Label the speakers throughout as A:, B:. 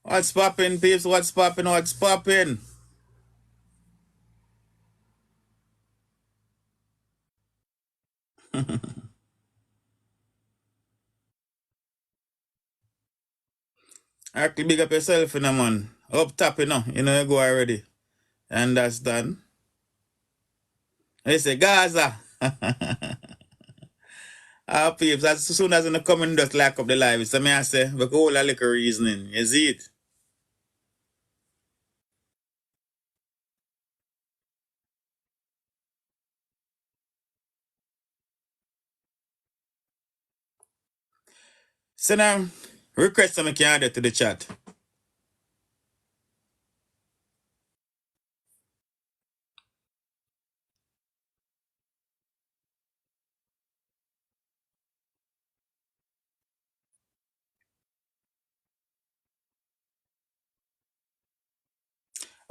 A: What's poppin', peeps? What's poppin'? What's poppin'? Actually, big up yourself, man. Up top, You know you go already. Understand? They say Gaza. Peeps, as soon as you come in, just lock up the live. So me I say, we go all a little reasoning. You see it? So now, request some can add it to the chat.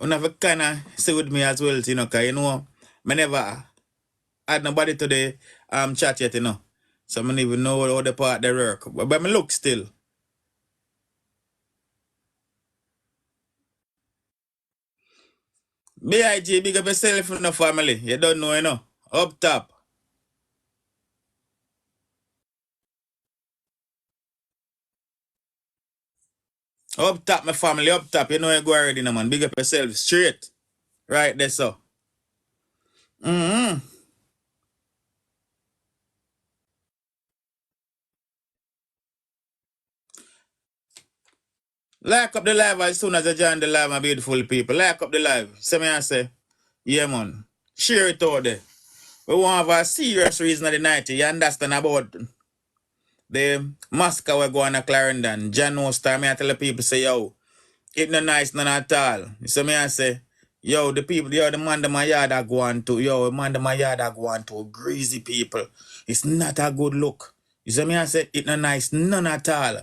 A: You have to kind of stay with me as well, because I never add nobody to the chat yet, So I don't even know how the part they work. But I look still. BIG, big up yourself in the family. You don't know, Up top. Up top, my family, up top. You know you go already, man. Big up yourself. Straight. Right there, so. Mm-hmm. Like up the live as soon as I join the live, my beautiful people. Like up the live. See me I say, yeah, man. Share it out there. We want to have a serious reason of the night. You understand about the massacre we're going to Clarendon. John knows time. I tell the people, say, yo, it no nice, none at all. So me I say, yo, the people, the man to my yard are going to, the man to my yard are going to greasy people. It's not a good look. You see me I say, it no nice, none at all.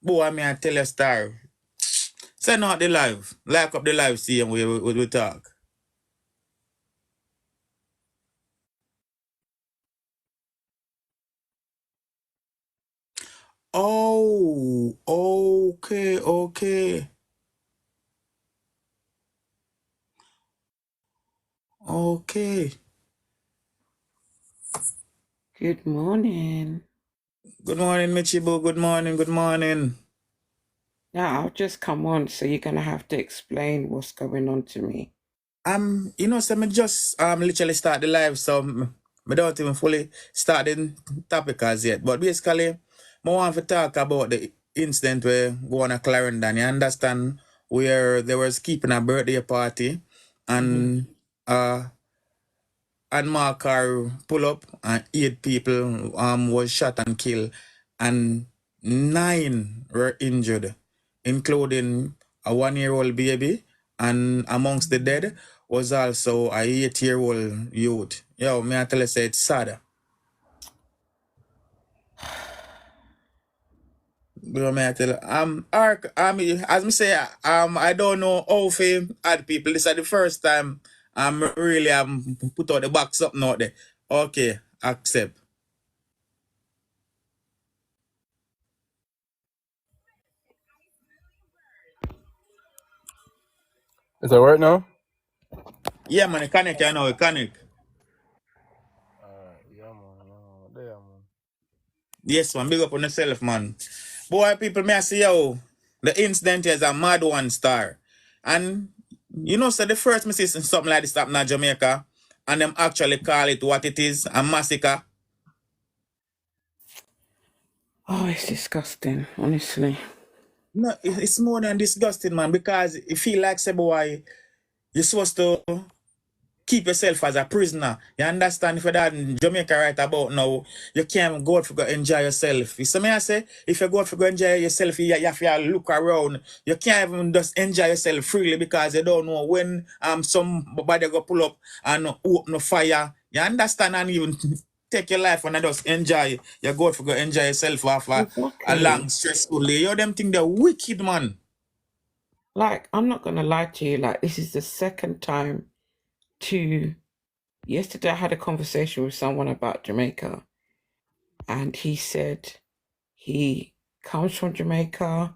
A: Boy, I tell you a story. Send out the live. Like up the live, see and we talk. Oh, okay. Okay.
B: Good morning.
A: Good morning, Michibu. Good morning.
B: Now, I've just come on, so you're going to have to explain what's going on to me.
A: So me just literally start the live, so me don't even fully start the topic as yet. But basically, I want to talk about the incident where go on a Clarendon. You understand where they was keeping a birthday party and and my car pull up and 8 people was shot and killed and 9 were injured, including a 1-year-old baby, and amongst the dead was also a 8-year-old youth. Yo, me I tell you say it's sad. Bro, me I tell you, as me say, I don't know how to add people. This is the first time I'm really put out the box up out there. Okay, accept.
C: Is that right now?
A: Yeah, man, connect, connect.
C: Yeah, man. There, man.
A: Yes, man, big up on yourself, man. Boy, people, may I see you. The incident is a mad one star. And, so the first me see something like this happen in Jamaica, and them actually call it what it is, a massacre.
B: Oh, it's disgusting, honestly.
A: No, it's more than disgusting, man, because it feel like, say, boy, you're supposed to keep yourself as a prisoner. You understand? If you're that in Jamaica right about now, you can't go out for go enjoy yourself. You see me I say? If you go out for go enjoy yourself, you have to look around. You can't even just enjoy yourself freely because you don't know when somebody go pull up and open a fire. You understand? And even take your life and just enjoy. You go out for go enjoy yourself after a long
B: Exactly.
A: stressful day. You them think they're wicked, man.
B: Like, I'm not going to lie to you. Like, this is the second time to... Yesterday, I had a conversation with someone about Jamaica, and he said he comes from Jamaica,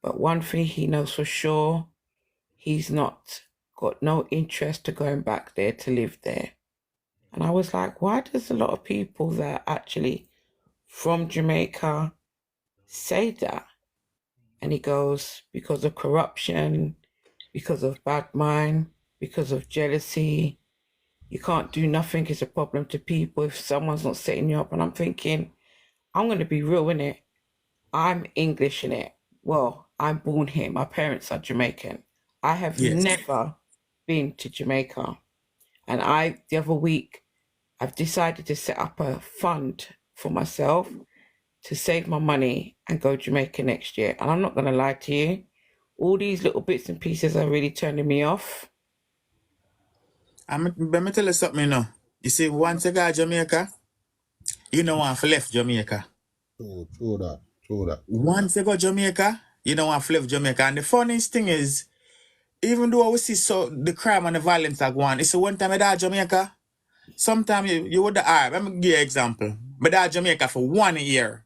B: But one thing he knows for sure, he's not got no interest to going back there to live there. And I was like, why does a lot of people that are actually from Jamaica say that? And he goes, because of corruption, because of bad mind, because of jealousy. You can't do nothing, it's a problem to people if someone's not setting you up. And I'm thinking, I'm going to be real in it. I'm English in it. Well, I'm born here. My parents are Jamaican. I have
A: Yes.
B: never been to Jamaica. And the other week, I've decided to set up a fund for myself to save my money and go Jamaica next year. And I'm not going to lie to you, all these little bits and pieces are really turning me off.
A: Let me tell you something, you know. You see, once you go to Jamaica, you don't want to left Jamaica.
D: True that.
A: Once you go to Jamaica, you don't want to left Jamaica. And the funniest thing is, even though we see the crime and the violence are going, it's one time I die Jamaica, sometimes you would let me give you an example. I die Jamaica for 1 year.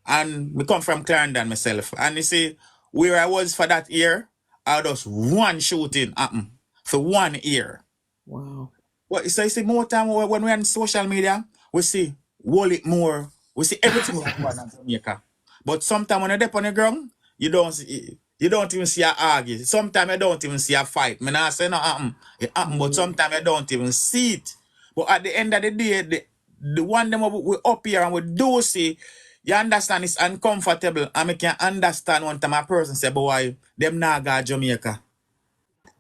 A: And we come from Clarendon myself. And you see, where I was for that year, I just one shooting happen for 1 year.
B: Wow.
A: Well, so you see, more time when we're on social media, we see wallet more, we see everything going on in Jamaica. But sometimes when you're up on the ground, you don't even see a argue. Sometimes you don't even see a fight. I not say no happen. It happen, but sometimes you don't even see it. But at the end of the day, the one them we up here and we do see, you understand it's uncomfortable. And I can understand one time a person say, boy, them not go to Jamaica.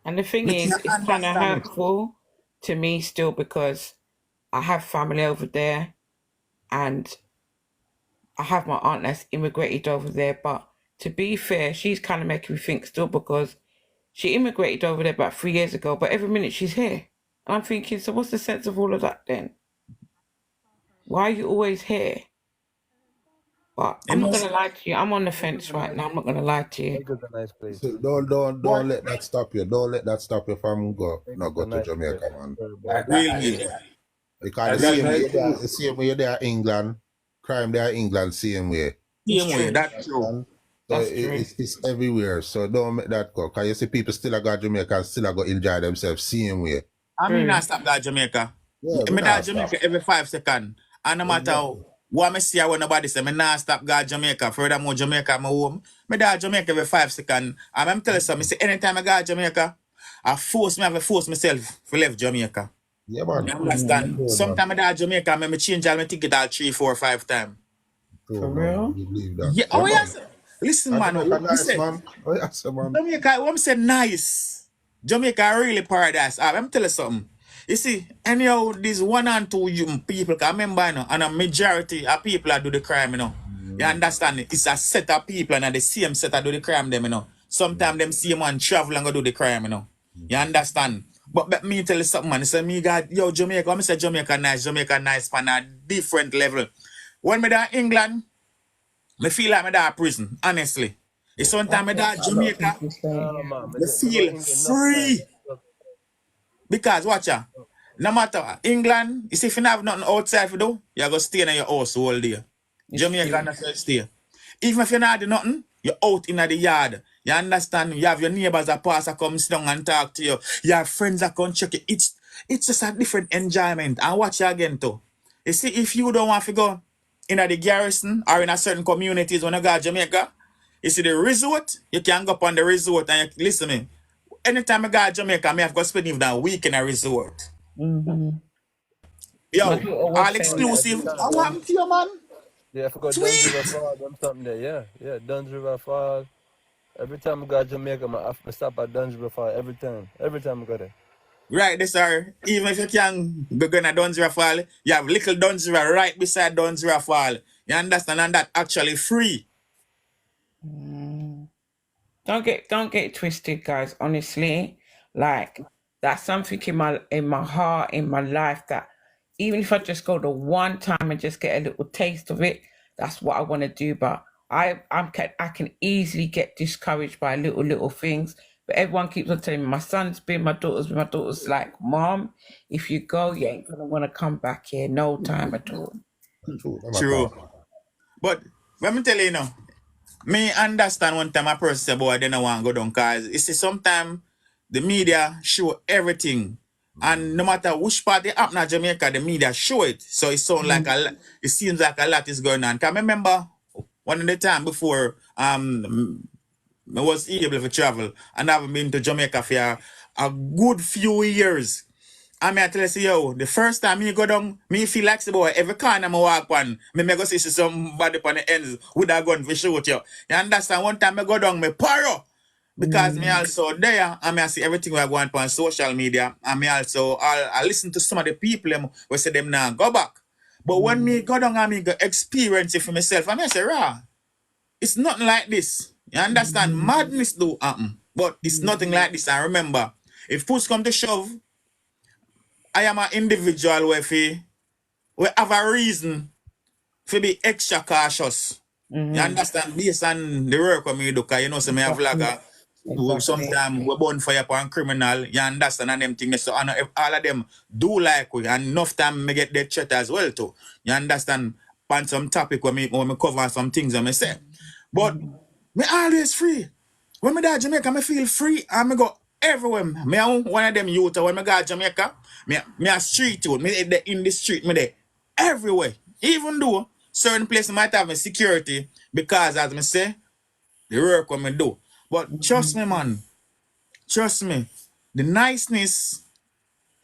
B: And the thing
A: Me
B: is,
A: can
B: it's kind of
A: understand it.
B: hurtful to me still because I have family over there and I have my aunt that's immigrated over there. But to be fair, she's kind of making me think still because she immigrated over there about 3 years ago, but every minute she's here. And I'm thinking, so what's the sense of all of that then? Why are you always here? But I'm not going to lie to you. I'm on the fence right now. I'm not going to lie to you.
C: Jamaica's a nice place.
D: So don't let that stop you. Don't let that stop you from go to Jamaica, man.
A: Really?
D: Because the same way you're there in England, crime there in England, same way.
A: Same way, that's true.
D: So
B: That's true.
D: it's everywhere. So don't make that go. Because you see people still go to Jamaica and still go enjoy themselves same way.
A: I mean, I stop that Jamaica.
D: Yeah,
A: I that Jamaica every 5 seconds. And no matter what I see when nobody say, I not stop go to Jamaica. Furthermore, Jamaica my home. I that Jamaica every 5 seconds. And I'm telling you something, anytime I go to Jamaica, I have to force myself to leave Jamaica.
D: Yeah, man.
A: You understand? Sometimes I go to Jamaica, I change all my ticket all 3, 4, 5 times.
D: For
B: real?
D: You believe that.
A: Yeah, oh yes. Listen, man.
D: Jamaica nice, man. Oh, yes, man.
A: Jamaica, what I'm saying nice. Jamaica really paradise. I'm telling you something. You see, anyhow, these 1 and 2 people can remember, you know, and a majority of people that do the crime, you know. You understand it? It's a set of people and the same set that do the crime, them, you know. Sometimes them same one travel and go do the crime, you know. You understand? But me tell you something, man. Say me got Jamaica. When I say Jamaica nice on a different level. When me there in England, me feel like me there in prison, honestly. It's sometimes me there in Jamaica, me feel free. Because watch ya, no matter England, you see if you have nothing outside to do, you go stay in your house all day. Jamaica not say stay. Even if you not do nothing, you're out in the yard. You understand? You have your neighbors that pass that come sit down and talk to you. You have friends that come check you. It's just a different enjoyment. And watch you again too. You see, if you don't want to go in the garrison or in a certain communities when you go to Jamaica, you see the resort, you can go up on the resort and you, listen to me. Anytime I go to Jamaica, I have to spend even a week in a resort. Yo, all exclusive. What happened to you, man?
C: Yeah, I forgot Duns River Fall, them something there. Yeah, Duns River Fall. Every time I go to Jamaica, I have to stop at Duns River Fall every time. Every time I go there.
A: Right, this sir. Even if you can go to Duns River Fall, you have little Duns River right beside Duns River Fall. You understand? And that actually free.
B: Don't get it twisted, guys. Honestly, like that's something in my heart, in my life that even if I just go to one time and just get a little taste of it, that's what I want to do. But I can easily get discouraged by little things. But everyone keeps on telling me my son's been, my daughter's like, Mom, if you go, you ain't gonna want to come back here no time at all.
A: True. But let me tell you now, Me understand one time a person say, boy, they don't want to go down because you see sometimes the media show everything. And no matter which part they happen in Jamaica, the media show it. So it sound like it seems like a lot is going on. Can I remember one of the time before I was able to travel and I haven't been to Jamaica for a good few years. I mean, I tell you, say, yo, the first time me go down, me feel like, say, boy, every corner I walk on, me go see somebody on the ends with a gun for shoot you. You understand? One time I go down, me paro. Because me also there, and me I see everything we are going on social media, and me also, I listen to some of the people who say them now go back. But when me go down and me go experience it for myself, I mean, I say, rah, it's nothing like this. You understand? Madness do happen, but it's nothing like this. And remember, if push come to shove, I am an individual we have a reason to be extra cautious. You understand? Based on the work of me do, because you know, so me a vlogger. Sometimes we burn fire upon criminal, you understand, and them things. So I know if all of them do like we, and enough time me get that chat as well too. You understand? On some topic when me cover some things and me say. But me always free. When me go to Jamaica, me feel free and me go everywhere. Me one of them youth when me go to Jamaica, me a street youth. Me in the street, me there everywhere. Even though certain places might have a security because as me say, the work what me do. But trust me, man. Trust me. The niceness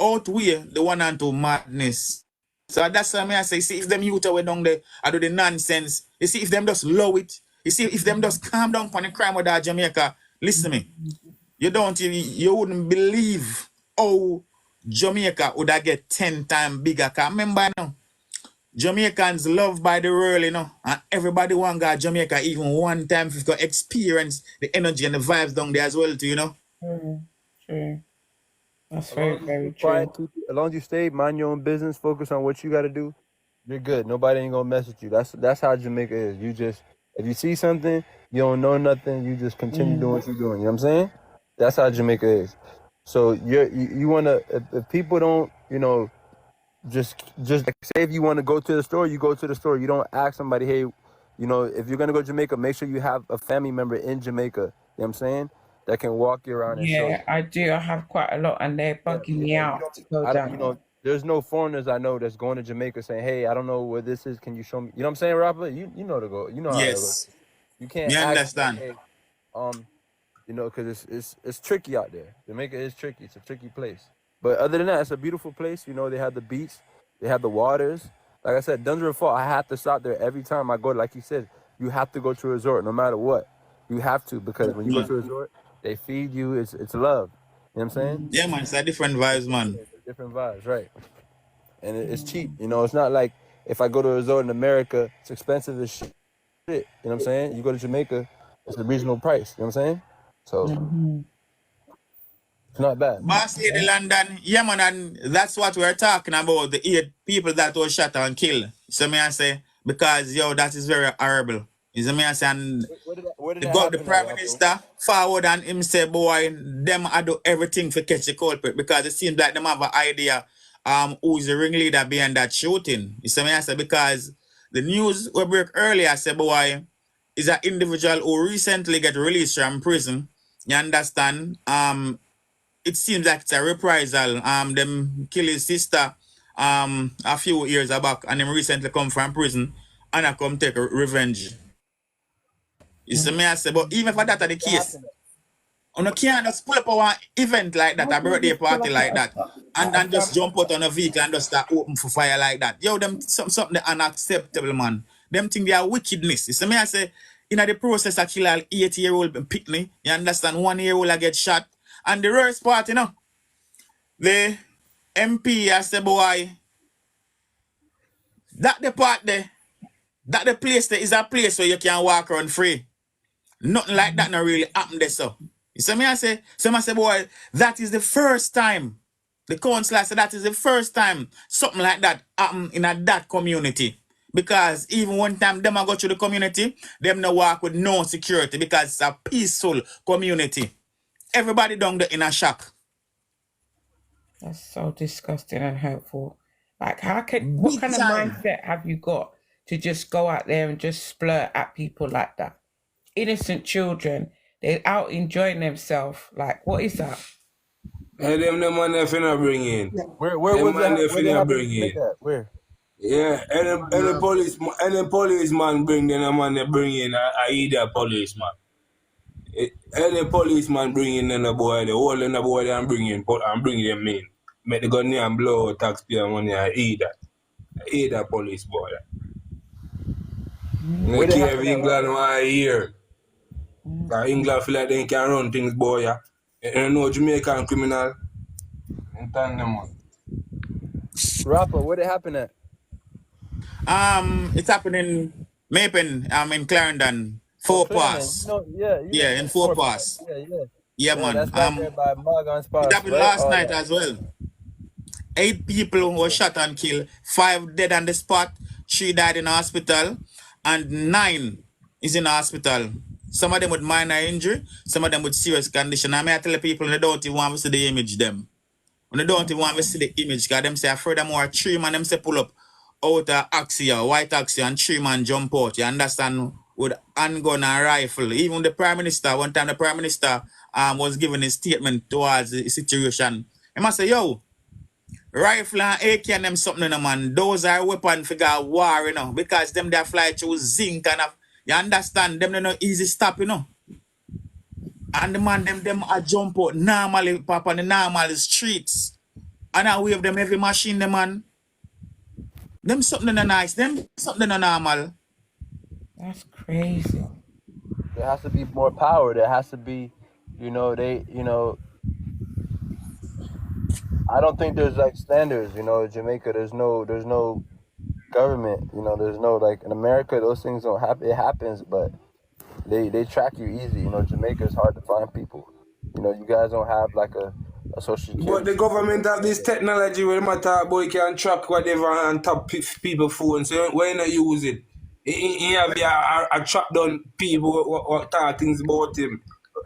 A: outweigh the one and two madness. So that's why I say, see if them youth away down there, I do the nonsense. You see if them just low it. You see if them just calm down on the crime with that Jamaica. Listen to me. You wouldn't believe how Jamaica would have get 10 times bigger. Cause remember now, Jamaicans loved by the world, you know, and everybody want to go to Jamaica even one time if you got experience the energy and the vibes down there as well too, you know.
B: True. That's
C: As long
B: very,
C: as you
B: very
C: stay quiet,
B: true.
C: as long as you stay, mind your own business, focus on what you got to do, you're good. Nobody ain't gonna mess with you. That's how Jamaica is. You just if you see something, you don't know nothing, you just continue doing what you're doing. You know what I'm saying? That's how Jamaica is. So you wanna if people don't, you know, just like say if you want to go to the store, you go to the store. You don't ask somebody, hey, you know, if you're gonna go to Jamaica, make sure you have a family member in Jamaica. You know what I'm saying? That can walk you around and show you.
B: Yeah, I do. I have quite a lot, and they're bugging me
C: You
B: out to go
C: don't, you
B: down.
C: know, there's no foreigners I know that's going to Jamaica saying, hey, I don't know where this is. Can you show me? You know what I'm saying, Robert? You know to go. You know how to go.
A: Yes.
C: You can't
A: You
C: ask,
A: understand?
C: hey, you know, because it's tricky out there. Jamaica is tricky. It's a tricky place. But other than that, it's a beautiful place. You know, they have the beach, they have the waters. Like I said, Dunsmore Fall, I have to stop there every time I go. Like you said, you have to go to a resort no matter what. You have to because when you go to a resort, they feed you. It's love. You know what I'm saying?
A: Yeah, man, it's a different vibes, man.
C: It's different vibes, right? And it's cheap. You know, it's not like if I go to a resort in America, it's expensive as shit. You know what I'm saying? You go to Jamaica, it's a reasonable price. You know what I'm saying? So it's not bad.
A: Boss Lady London, yeah, man, and that's what we're talking about, the 8 people that were shot and killed. So me I say, because, yo, that is very horrible. You see me I say, and
C: Where did
A: the,
C: that
A: the
C: happen at,
A: Prime
C: Rocco?
A: Minister forward and him say, boy, them I do everything to catch the culprit because it seems like them have an idea who's the ringleader behind that shooting. You see me I say, because the news we break earlier, I say, boy, is an individual who recently get released from prison. You understand? It seems like it's a reprisal. Them kill his sister a few years back and him recently come from prison and I come take revenge. You see me I say, but even if that's the case, you can't just pull up a event like that,
B: How
A: a
B: do you
A: birthday
B: just pull
A: party
B: up
A: like that,
B: at
A: and
B: a
A: just
B: family?
A: jump out on a vehicle and just start open for fire like that. Yo, them something that unacceptable, man. Them think they are wickedness. You see me I say, in the process I kill an 8-year-old picnic, you understand, 1-year-old I get shot. And the worst part, you know, the MP, I say, boy, that the part there, that the place there is a place where you can walk around free. Nothing like that not really happen there, so. You see me, I say, boy, that is the first time, the councillor said that is the first time something like that happen in that community. Because even one time them I go to the community, them no walk with no security because it's a peaceful community. Everybody down there in a shock.
B: That's so disgusting and hurtful. Like, what
A: Big
B: kind of
A: time.
B: mindset have you got to just go out there and just splurt at people like that? innocent children. They're out enjoying themselves. Like, what is that?
E: And them the money finna bring in.
C: Where
E: Them
C: was
E: money
C: that? Where they
E: finna
C: happen
E: bring
C: to
E: in.
C: make that? Where?
E: Yeah, any policeman bring them the money bring in I either policeman. Any policeman bring in the boy, the whole in the boy and bring them in. Make the gun and blow taxpayer money I either police boy.
C: Where
E: You
C: they
E: care if
C: happen at,
E: England
C: Rafa?
E: want hear. Because England feel like they can run things boy. You know Jamaican criminal. And turn them on.
C: Rafa, where they happen at?
A: It's happening Mapen, in Clarendon.
C: Oh,
A: Four
C: Clarendon.
A: pass.
C: You know
A: Yeah, in four
C: more.
A: pass.
C: Yeah.
A: Yeah,
C: Yeah, that's
A: man.
C: right there by Morgan's
A: It
C: Pass,
A: happened
C: right?
A: last
C: All
A: night
C: that.
A: as well. 8 people were shot and killed, 5 dead on the spot, 3 died in the hospital, and 9 is in the hospital. Some of them with minor injury, some of them with serious condition. I may tell the people they don't even want to see the image them. When they don't even want to see the image, because them say furthermore 3 man them say pull up out of Axia, white Axia, and 3 man jump out. You understand? With handgun and rifle. Even the Prime Minister, one time the Prime Minister was giving his statement towards the situation. He must say, yo, rifle and AK and them something, man. Those are weapons for war, because them they fly through zinc and you understand, them they no easy stop, And the man, them a jump out normally, pop on the normal streets. And I wave them every machine, them man. Them something nice, them something normal.
B: That's crazy.
C: There has to be more power. There has to be, I don't think there's like standards, Jamaica, there's no government, there's no like in America those things don't happen. It happens, but they track you easy. Jamaica is hard to find people. You guys don't have like a social security.
E: But the government have this technology where they talk about you can track whatever and tap people phone. So why not use it? You have a track down people what talk things about him.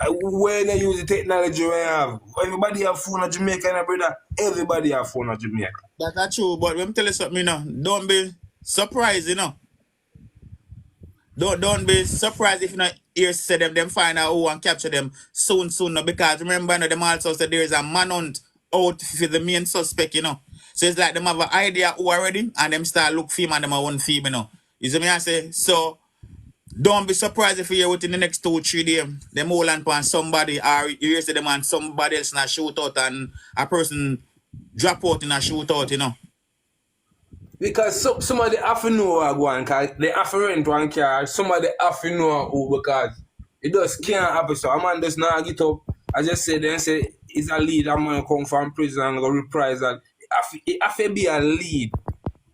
E: Why not use the technology we have? Everybody have phone in Jamaica, brother. Everybody have phone in Jamaica.
A: That's true, but let me tell you something, don't be surprised, Don't be surprised if you not hear say them find out who and capture them soon, because remember, them also said there is a manhunt out for the main suspect, So it's like them have an idea who already, and them start look for him and them a one film, You see me I say? So don't be surprised if you hear within the next 2-3 days, them hold on somebody, or you hear say them and somebody else in a shootout and a person drop out in a shootout,
E: Because somebody have to know what going, because they have to rent one car. Somebody have to know who, because it just can't happen. So a man does not get up. I just said, then say, it's a lead. I'm going to come from prison and go reprisal. It have to be a lead.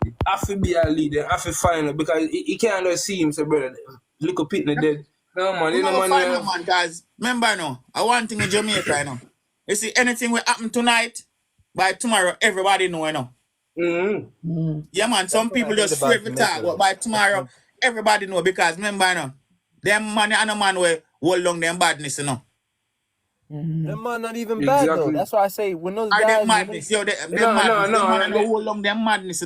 E: It have to be a lead. They have to find it, because he can't just see him, say, brother, look up it dead. No, man.
A: You know, find out, man, guys. Remember, I want thing in Jamaica, You see, anything will happen tonight, by tomorrow, everybody know, Yeah, man, some people just afraid to talk, but by tomorrow, everybody know, because remember, them money and a man will hold on them badness,
C: Them man not even bad though. That's why I say when those guys
A: them madness, them man go hold on them madness,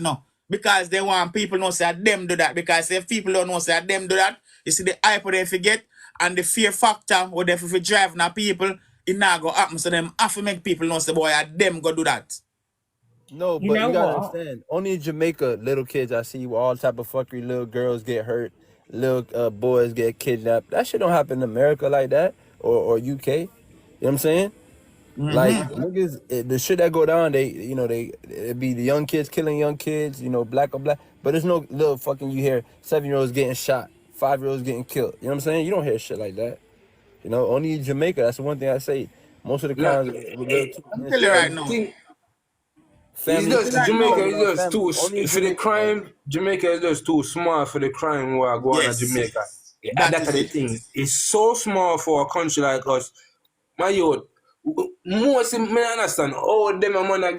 A: because they want people to know say them do that. Because if people don't know say them do that, you see the hype they forget and the fear factor what they for drive now people, it not go happen. So them have to make people know say boy them go do that.
C: No, but you gotta understand. Only in Jamaica, little kids I see all type of fuckery. Little girls get hurt, little boys get kidnapped. That shit don't happen in America like that or UK. You know what I'm saying? Like niggas, the shit that go down, it be the young kids killing young kids, black on black. But there's no little fucking you hear 7-year-olds getting shot, 5-year-olds getting killed. You know what I'm saying? You don't hear shit like that. Only in Jamaica. That's the one thing I say. Most of the crimes.
A: I'm telling you right now.
E: Jamaica is just too for the crime. Jamaica is just too small for the crime we are going to Jamaica. That's the thing. It's so small for a country like us. My youth, most of me understand. Oh, them a man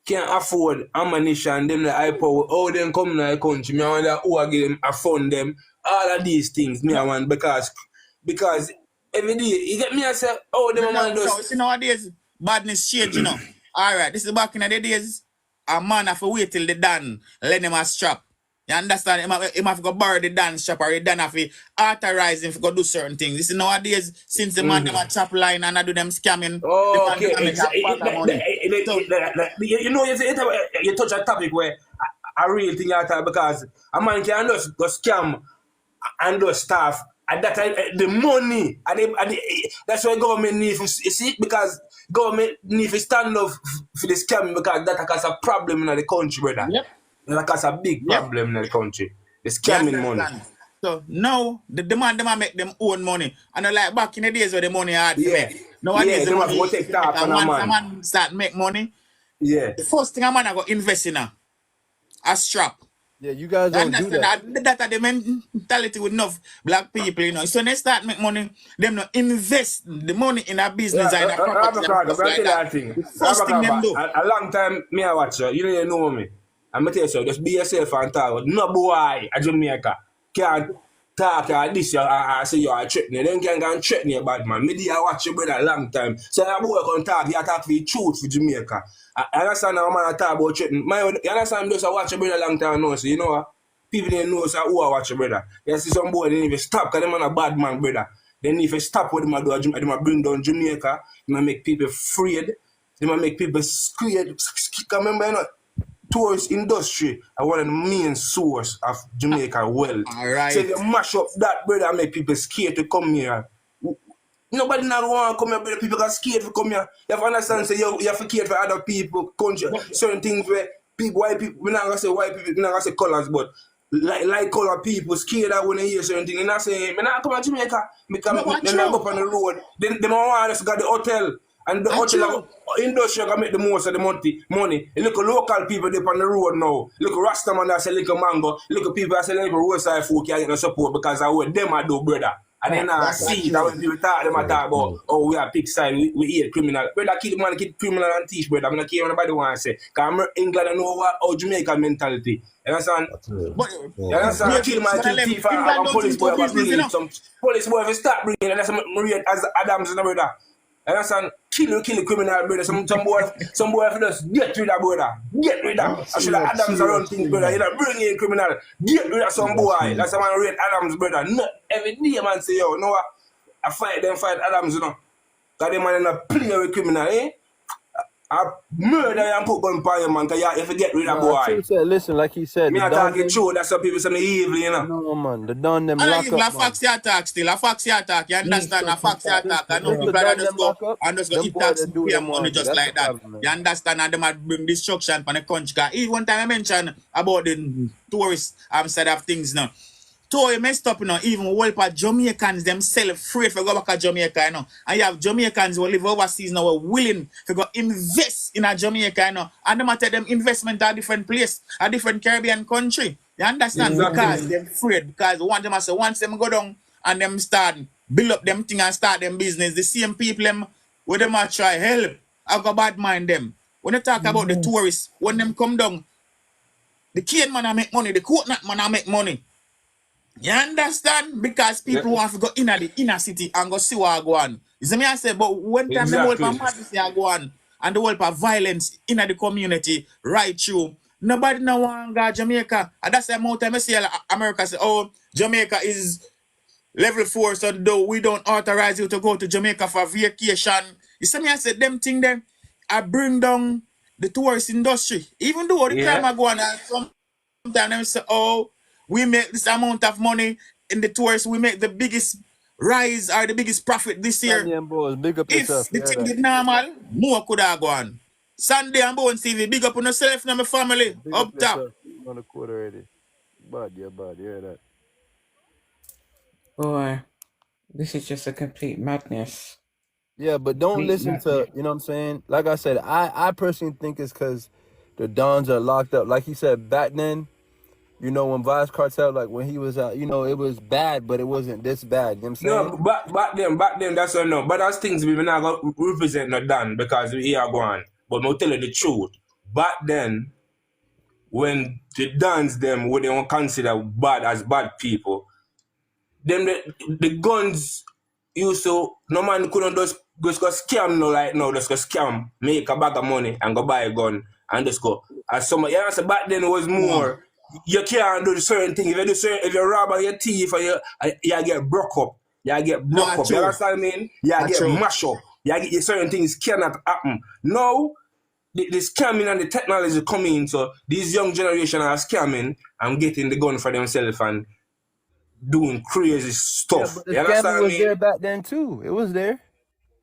E: can't afford ammunition. Them the high power. Oh, them come in the country. Me wonder who I get them, I fund them. All of these things. Me I want because every day you get me. I say, oh, them a man does.
A: See nowadays badness change, All right, this is back in the days. A man have to wait till they done, let them a strap. You understand? Him have to go borrow the dance shop or he done have to authorize him to go do certain things. You see, nowadays, since the man them a chop line and I do them scamming, the man them a make a bag of money.
E: You know, you touch a topic where I really think you talk because a man can just go scam and do staff. And that the money, that's why government needs to see, because government needs to stand up for the scamming, because that cause a problem in the country, brother.
A: Yep.
E: That cause a big problem in the country. The scamming money.
A: So now the man them make them own money. And like back in the days where the money hard to make. Nowadays the money
E: take that
A: and once a man start make money, the first thing a man I go invest in a strap.
C: Yeah, you guys don't do that.
A: That's the mentality with enough black people, you know. So they start make money, them not invest the money in a business and a property. First thing them do.
E: A long time me I watch you don't know me. I'm gonna tell you so, just be yourself and talk. No boy at Jamaica can't talk this I say you are threatening. Then can go and threaten you bad man. Me I watch you brother a long time. So that boy can talk, you talk for the truth for Jamaica. I understand how man talk about threatening. You understand just I watch your brother a long time now, so you know what? People didn't know so who I watch your brother. You see some boy they need to stop because them man a bad man brother. They need to stop what them do. They might bring down Jamaica, they might make people afraid, they might make people scared. Remember you know, tourist industry are one of the main source of Jamaica wealth.
A: Alright.
E: So if you mash up that brother and make people scared to come here. Nobody not want to come here, brother. People got scared to come here. You have to understand, so you have to care for other people, country, certain things where people, white people, we're not going to say white people, we're not going to say colors, but like color people scared that when they hear certain things. They're not saying, I'm not come to Jamaica, because they're not go on the road. They don't want us to go to the hotel. And the hotel industry can make the most of the money. Look at local people they on the road now. Look at Rastaman that sell little mango. Look at people that sell little roadside food can't get no support because of what them I do, brother. And then I see that when people talk, them I talk about, oh, we are pig side, we hate criminal. Brother, keep the man, keep criminal and teach, brother. I'm not care what anybody want to say. Because I'm England, I know how Jamaica mentality. You understand? You understand? I kill my thief and police boy, but bring some police boy if you start bringing, and that's Maria as Adams and brother. You understand? Kill the criminal, brother. Some boy if just get rid of brother. Get rid of. I should have Adams around things, brother. You know, bring in criminal. Get rid of some boy. That's how man rate Adams, brother. Not every day man say, yo, know what? I fight Adams, you know. Because them man in a play with criminal, eh? I murder and put gun on you, man, because you have to get rid of boy.
C: Listen, like he said.
E: Me not talking true, that's some people say me evil, you know.
C: No, man, the done them
A: lock
C: up,
A: man. A foxy attack still, a foxy attack, you understand? A foxy attack. I know people that just go and just go eat tax and pay money just like that. You understand? And they might bring destruction for the country. Because even one time I mentioned about the tourist side of things now. Toy messed up, you know, even whole Jamaicans themselves afraid to go back to Jamaica, you know. And you have Jamaicans who live overseas now, who are willing to go invest in a Jamaica, you know. And they might take them investment at a different place, a different Caribbean country. You understand? Exactly. Because they're afraid. Because once them go down and them start build up them thing and start them business, the same people them where them might try help, I go bad mind them. When you talk about the tourists, when them come down, the cane man I make money, the coconut man I make money. You understand? Because people want to go in the inner city and go see what I go on. You see me I say, but when time the whole madness I go on and the whole violence in the community right through, nobody no want to go to Jamaica. And that's the amount time I see America say, oh, Jamaica is level 4, so though we don't authorize you to go to Jamaica for vacation. You see me I say, them thing then, I bring down the tourist industry. Even though the time I go on, sometimes they say, oh, we make this amount of money in the tourists. We make the biggest rise or the biggest profit this year.
C: Big up
A: if the thing is normal, more could have gone. Sunday and Bone TV, big up on yourself and my family. Big up top.
C: On the quarter already. Bad, hear that.
B: Boy, this is just a complete madness.
C: Yeah, but don't listen to, you know what I'm saying? Like I said, I personally think it's because the Dons are locked up. Like he said, back then, you know, when Vice Cartel, like when he was out, you know, it was bad, but it wasn't this bad. You know what I'm saying?
E: No, back then, that's what I know. But those things we not going to represent not done because we are going. But I'll tell you the truth. Back then, when the Dons them, what they don't consider bad as bad people, them the guns used to, no man couldn't just go scam no like no, just go scam, make a bag of money and go buy a gun and just go. As some, you know, so back then it was more you can't do certain things. If you rob on your thief, or you get broke up. You get blocked up. You understand what I mean? You get mashed up. Certain things cannot happen. Now, the scamming and the technology coming, so these young generation are scamming and getting the gun for themselves and doing crazy stuff.
C: Yeah, but the scamming was there back then too. It was there.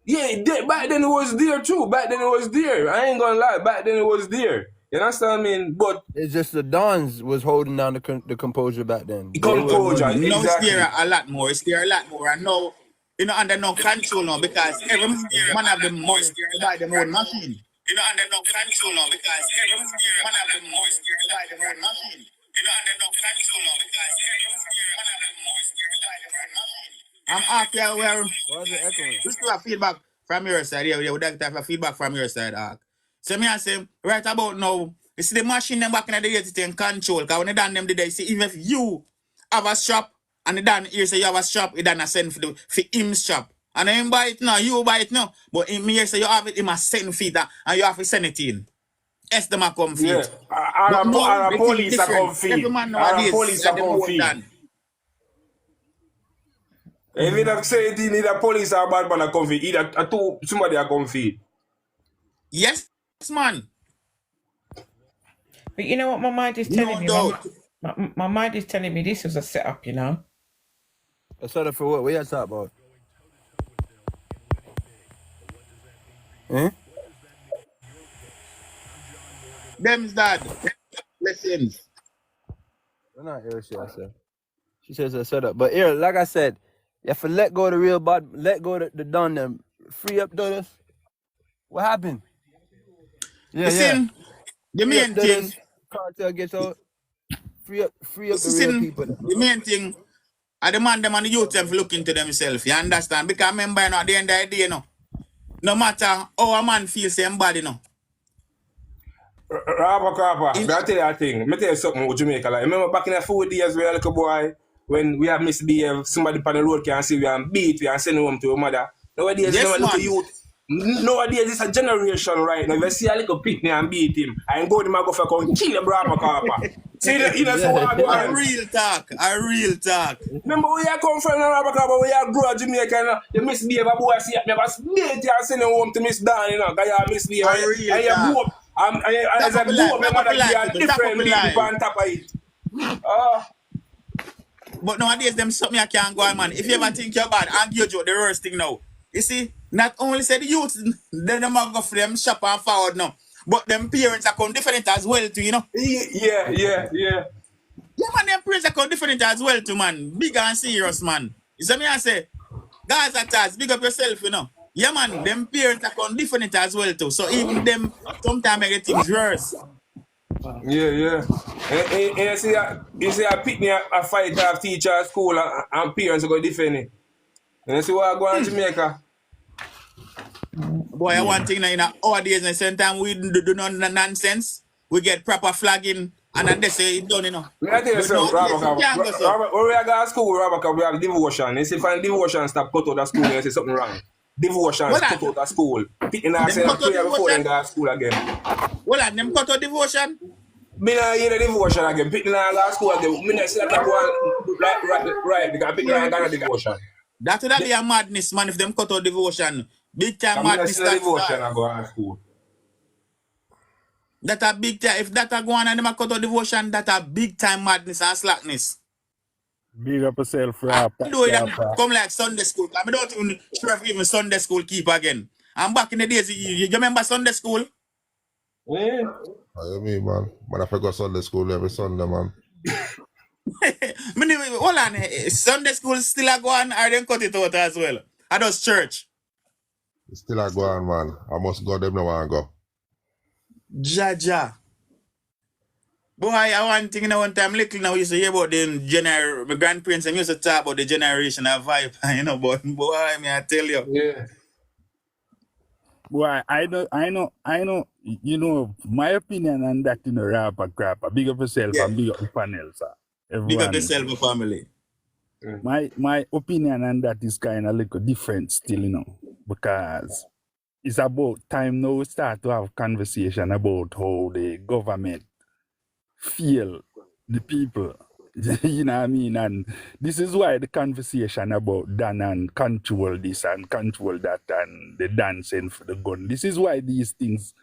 E: Yeah, back then it was there too. Back then it was there. I ain't gonna lie. Back then it was there. You understand what I mean? But
C: it's just the Dons was holding down the composure back then.
E: Composure, exactly.
A: Now it's there a lot more. It's there a lot more. And now, you know, under no control now because every man have the money to buy them own machine. You know, under no control now because every man have the money to buy them own machine. You know, under no control now because every man have the money to buy them own machine. I'm after where.
C: Why is it echoing?
A: Just do a feedback from your side. Yeah, we would like to have a feedback from your side, Ark. So me I say, right about now, you see the machine them back in the days, it's in control. Because when they done them the day, see, even if you have a shop and they done here say you have a shop, it done a send for him shop. And him buy it now, you buy it now. But in me here say you have it, him a send feet and you have to send it in. Yes, them a come feet.
E: Yeah. Our police are come feet.
A: Every man nowadays,
E: police are come feet. If you don't say it, either police or bad man are come feet. Either somebody are come feet.
A: Yes, man.
B: But you know what my mind is telling me? My mind is telling me this was a setup, you know?
C: A setup for what? What you talking about? Eh?
A: Them's dad. Lessons.
C: We're not here, she said. She says a setup. But here, like I said, you have to let go of the real bad, let go of the done them. Free up Dollars. What happened? Yeah,
A: Listen, the main thing.
C: Cartel gets out. Free up the real people.
A: The main thing, I demand them and the youth them look into themselves. You understand? Because remember, at the end of the day, you know, no matter how a man feels same body, you know.
E: Rapper, I tell you a thing. Let me tell you something with Jamaica. Like, remember back in the 4 days we were a little boy, when we have misbehaved, somebody on the road can see we and beat, we and send home to your mother. Nowadays, yes, you know, little youth. Nowadays, it's a generation right now. If you see a little picnic and beat him, I ain't go to my go for kill the Rapper. See, you know, so what
A: a real talk.
E: Remember where you come from, Rapper, where you grow up Jamaica, you misbehave a boy, see, you never beat you and send him home to Miss Dan, you know, because you misbehave. And you go up. As a boy, my mother be a different people on top of it.
A: But nowadays, them something I can't go on, man. If you ever think you're bad, I'll give you the worst thing now. You see, not only say the youth, then them go for them shop and forward now, but them parents are come different as well too, you know.
E: Yeah.
A: Yeah, man, them parents are come different as well too, man. Big and serious, man. You see me I say, guys at us, big up yourself, you know. Yeah, man, them parents are come different as well too. So even them sometimes make things worse.
E: Yeah. And you see a picnic, a fight of teacher at school and parents are going to defend it. And you see what I go on Jamaica.
A: Boy, one thing now, in our days, in the same time, we do no nonsense. We get proper flagging, and then they say it's done, you know.
E: I tell you something, Robert, when we go to school, Robert, we have devotion. You see, if devotion stop cut out of school, you say something wrong. Devotion is cut out of school. People now say prayer before they go to school again.
A: Well, them cut out devotion?
E: Me not hear the devotion again. People now go to school again. Me not see that go right, because people now go to devotion.
A: That would be a madness, man, if them cut out devotion. Big time madness.
E: Devotion I go to school.
A: That a big time. If that a go on and them cut out devotion, that a big time madness and slackness.
F: Big up yourself, Rapper.
A: Do it come like Sunday school. I don't even sure if even Sunday school keep again. I'm back in the days. You remember Sunday school?
E: Yeah.
D: What you mean, man? Man, I forgot Sunday school every Sunday, man.
A: Hold on. Sunday school still a go on or they cut it out as well? I just church.
D: It's still a go on, man. I must go, them no want to go.
A: Jaja. Boy, I one thing, one time little now, we used to hear about the my grandparents and used to talk about the generational vibe, you know, but boy, I tell you.
E: Yeah.
F: Boy, I know, you know, my opinion on that, you know, Rapper. Big up yourself and big up the panel, sir. Everyone.
A: Big up yourself, family.
F: My opinion on that is kind of like different still, you know, because it's about time now we start to have conversation about how the government feel the people. You know what I mean? And this is why the conversation about Dan and control this and control that and the dancing for the gun. This is why these things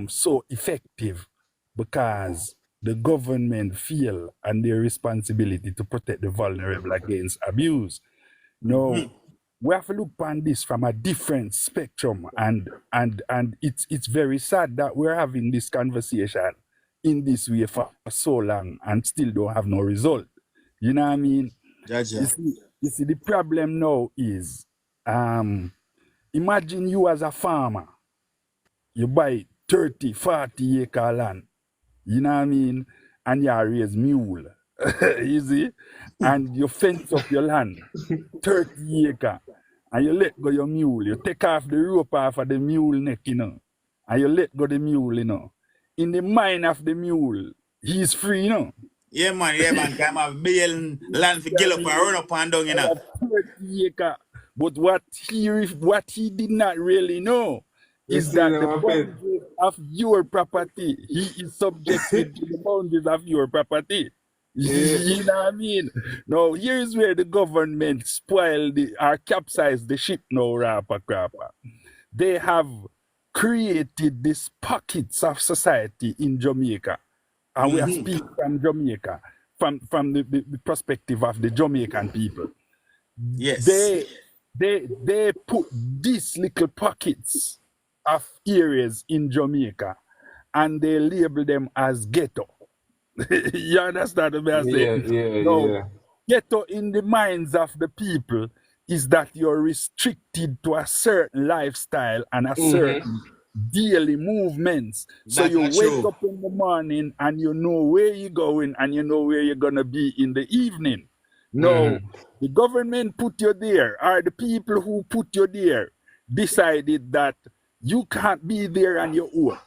F: so effective, because the government feel and their responsibility to protect the vulnerable against abuse. No, we have to look upon this from a different spectrum, and it's very sad that we're having this conversation in this way for so long and still don't have no result. You know what I mean?
A: Jaja.
F: You see, the problem now is, imagine you as a farmer, you buy 30, 40 acre land, you know what I mean? And you raise mule, you see? And you fence up your land, 30 acre, and you let go your mule. You take off the rope off of the mule neck, you know, and you let go the mule, you know. In the mind of the mule, he's free, you know.
A: Yeah, man, come have bale land for get up and run up and down, you know.
F: 30 acre. But what he did not really know is that the boundaries of your property, he is subjected to the boundaries of your property. You know what I mean? Now, here's where the government spoiled or capsized the ship now, Rapper Crapper. They have created these pockets of society in Jamaica. And we are speaking from Jamaica, from the perspective of the Jamaican people.
A: Yes.
F: They put these little pockets of areas in Jamaica and they label them as ghetto. You understand what I'm saying?
E: Yeah.
F: Ghetto in the minds of the people is that you're restricted to a certain lifestyle and a certain daily movements. So you wake up in the morning and you know where you're going and you know where you're gonna be in the evening. No, the government put you there, or the people who put you there decided that you can't be there on your own.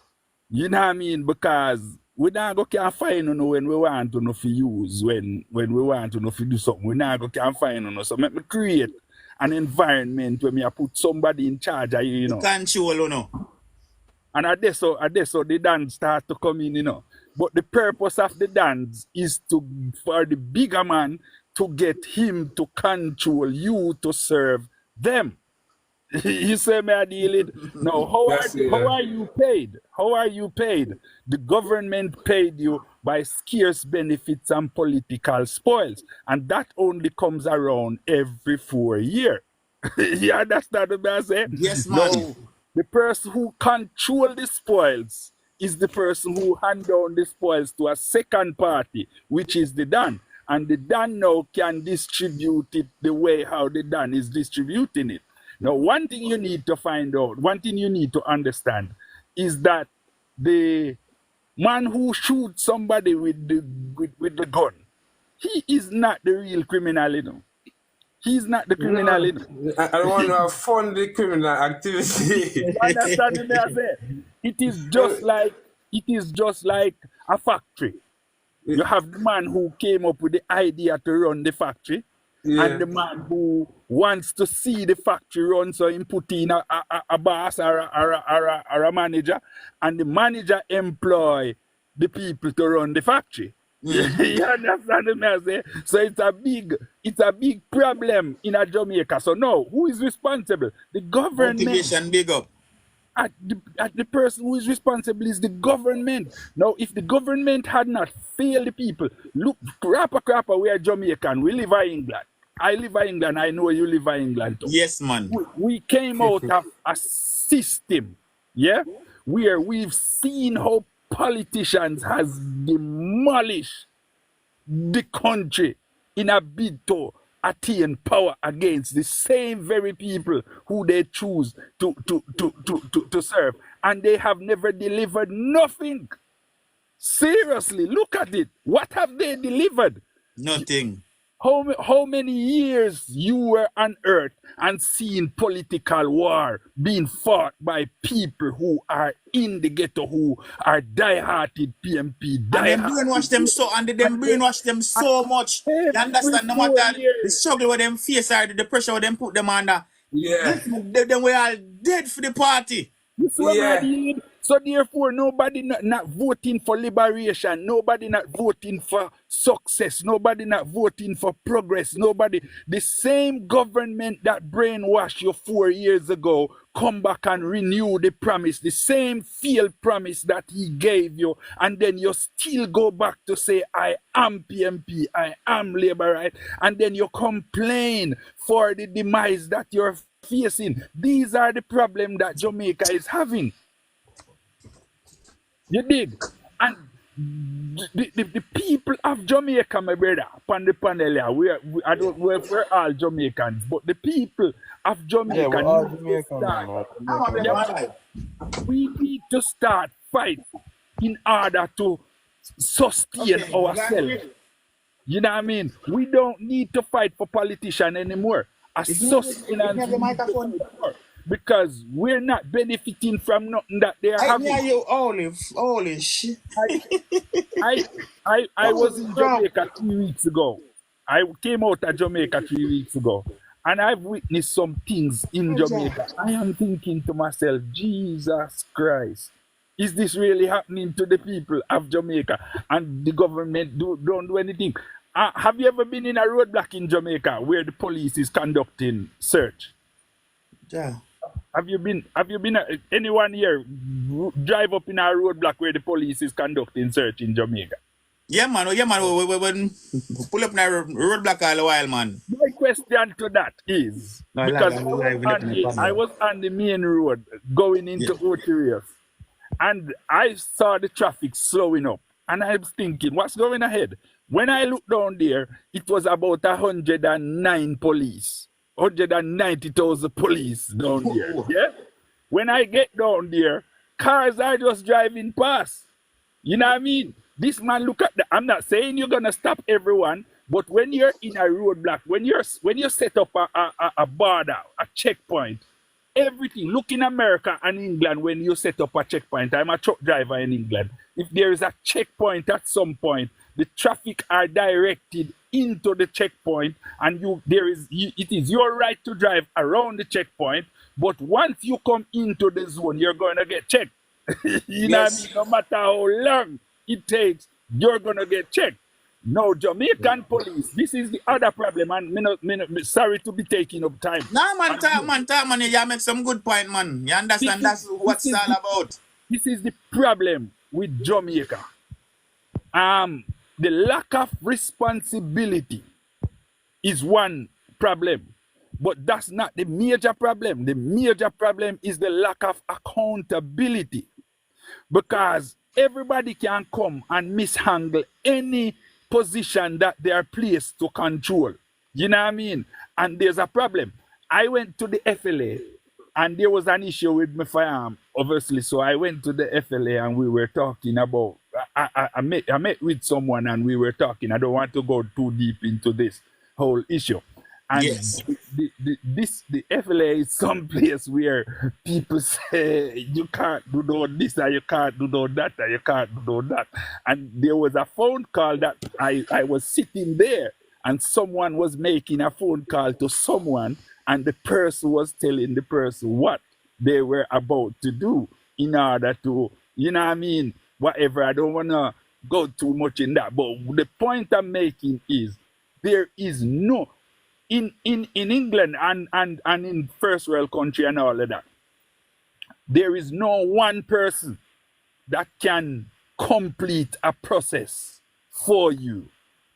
F: You know what I mean? Because we not go can find you know when we want to know for use, when we want to know for do something, we not go can find you know. So make me create an environment where me I put somebody in charge of you know.
A: Control, you know.
F: And at this so the dance start to come in, you know. But the purpose of the dance is for the bigger man to get him to control you to serve them. You say me I deal it. No, how are you paid? How are you paid? The government paid you by scarce benefits and political spoils. And that only comes around every 4 years. You understand what I say?
A: Yes, man.
F: No, the person who control the spoils is the person who hand down the spoils to a second party, which is the Dan. And the Dan now can distribute it the way how the Dan is distributing it. Now, one thing you need to find out, one thing you need to understand is that the man who shoots somebody with the gun, he is not the real criminal, you know. He's not the criminal.
E: No, I don't want to fund the criminal activity.
F: You understand what I say? It is just like a factory. You have the man who came up with the idea to run the factory, and the man who wants to see the factory run, so he put in a boss or a manager, and the manager employ the people to run the factory. You understand what I say? So it's a big problem in Jamaica. So now, who is responsible? The government.
A: Motivation big up.
F: At the person who is responsible is the government. Now, if the government had not failed the people, look, crapper, we are Jamaican. We live in England. I live in England. I know you live in England too.
A: Yes, man.
F: We came out of a system, yeah, where we've seen how politicians has demolished the country in a bid to attain power against the same very people who they choose to serve, and they have never delivered nothing. Seriously, look at it. What have they delivered?
A: Nothing.
F: How many years you were on earth and seeing political war being fought by people who are in the ghetto, who are die-hearted PMP,
A: and they brainwash them so much. You understand? No matter the struggle with them face or the pressure with them put them under.
E: Yeah.
A: Then we are dead for the party.
F: So therefore, nobody not voting for liberation, nobody not voting for success, nobody not voting for progress, nobody. The same government that brainwashed you 4 years ago come back and renew the promise, the same failed promise that he gave you, and then you still go back to say, I am PMP, I am Labour, right? And then you complain for the demise that you're facing. These are the problems that Jamaica is having. You dig? And the people of Jamaica, my brother, upon the panel here, we're all Jamaicans, but the people of Jamaica,
C: Yeah, we're all Jamaican, man.
F: we need to start fight in order to sustain ourselves. You know what I mean? We don't need to fight for politicians anymore. A sustenance because we're not benefiting from nothing that they are having.
A: Holy shit.
F: I was in Jamaica 3 weeks ago. I came out of Jamaica 3 weeks ago. And I've witnessed some things in Jamaica. I am thinking to myself, Jesus Christ, is this really happening to the people of Jamaica? And the government don't do anything. Have you ever been in a roadblock in Jamaica where the police is conducting search?
A: Yeah.
F: Have you been anyone here drive up in a roadblock where the police is conducting search in Jamaica?
A: Yeah, man. We pull up in a roadblock all the while, man.
F: My question to that is, because I was on the main road going into Oterius, and I saw the traffic slowing up, and I was thinking, what's going ahead? When I looked down there, it was about 109 police. 190,000 police down there. Yeah? When I get down there, cars are just driving past. You know what I mean? This man look at I'm not saying you're gonna stop everyone, but when you're in a roadblock, when you set up a border, a checkpoint, everything. Look in America and England when you set up a checkpoint. I'm a truck driver in England. If there is a checkpoint at some point, the traffic are directed into the checkpoint, and it is your right to drive around the checkpoint. But once you come into the zone, you're going to get checked. You know what I mean? No matter how long it takes, you're going to get checked. No, Jamaican police, this is the other problem, and sorry to be taking up time.
A: No, man, talk, man. You make some good point, man. You understand that's what it's all about.
F: This is the problem with Jamaica. The lack of responsibility is one problem, but that's not the major problem. The major problem is the lack of accountability, because everybody can come and mishandle any position that they are placed to control. You know what I mean? And there's a problem. I went to the FLA and there was an issue with my firearm, obviously. So I went to the FLA and we were talking about, I met with someone and we were talking. I don't want to go too deep into this whole issue. And the FLA is some place where people say you can't do this and you can't do that and you can't do that. And there was a phone call that I was sitting there and someone was making a phone call to someone, and the person was telling the person what they were about to do in order to, you know what I mean, whatever. I don't want to go too much in that. But the point I'm making is there is no, in England and in first world country and all of that, there is no one person that can complete a process for you,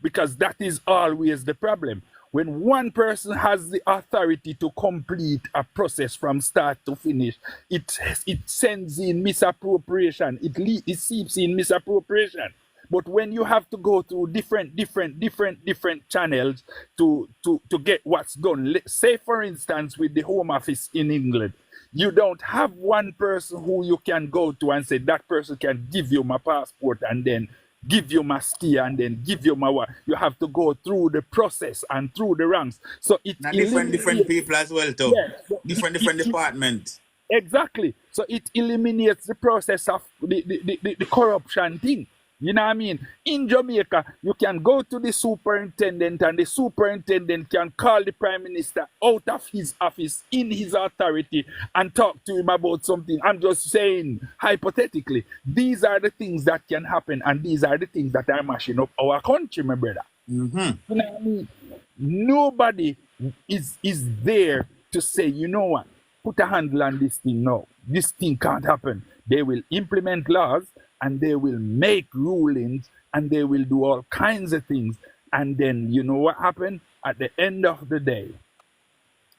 F: because that is always the problem. When one person has the authority to complete a process from start to finish, it sends in misappropriation. It seeps in misappropriation. But when you have to go through different channels to get what's done, say for instance with the Home Office in England, you don't have one person who you can go to and say that person can give you my passport and then give you my ski and then give you my what. You have to go through the process and through the ranks. So it's
A: different people as well too. Yeah, so different departments.
F: Exactly. So it eliminates the process of the corruption thing. You know what I mean? In Jamaica, you can go to the superintendent and the superintendent can call the prime minister out of his office in his authority and talk to him about something. I'm just saying, hypothetically, these are the things that can happen and these are the things that are mashing up our country, my brother.
A: Mm-hmm.
F: You know what I mean? Nobody is there to say, you know what, put a handle on this thing now. This thing can't happen. They will implement laws and they will make rulings and they will do all kinds of things. And then you know what happened? At the end of the day,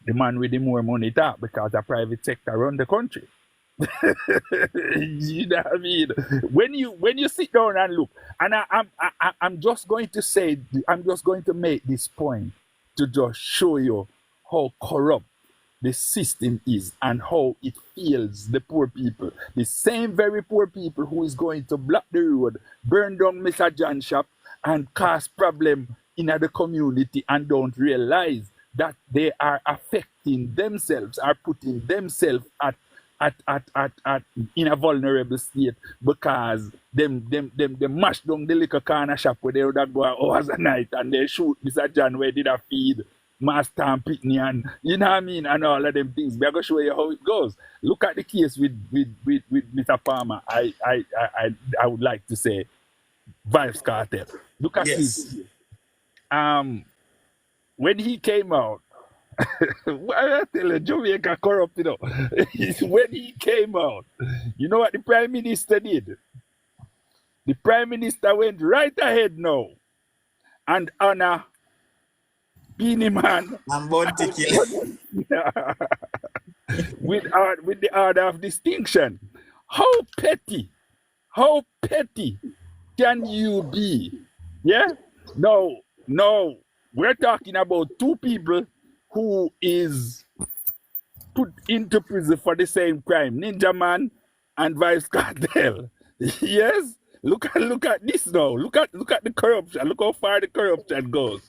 F: the man with the more money talk because the private sector run the country. You know what I mean? When you sit down and look, and I'm just going to say, I'm just going to make this point to just show you how corrupt the system is and how it feels the poor people. The same very poor people who is going to block the road, burn down Mr. John shop, and cause problem in the community and don't realize that they are affecting themselves, are putting themselves at in a vulnerable state because them mash down the liquor corner shop where they would have go hours a night and they shoot Mr. John where did a feed Master and Pitney and you know what I mean and all of them things. We're gonna show you how it goes. Look at the case with Mr. Palmer. I would like to say Vibes Cartel. Look at his when he came out. I tell you, Jamaica corrupt, you know. When he came out, you know what the Prime Minister did? The Prime Minister went right ahead now and honor Beanie Man with the Order of Distinction. How petty can you be? Yeah? No, we're talking about two people who is put into prison for the same crime, Ninja Man and Vibes Cartel. Yes? Look at this now. Look at the corruption. Look how far the corruption goes.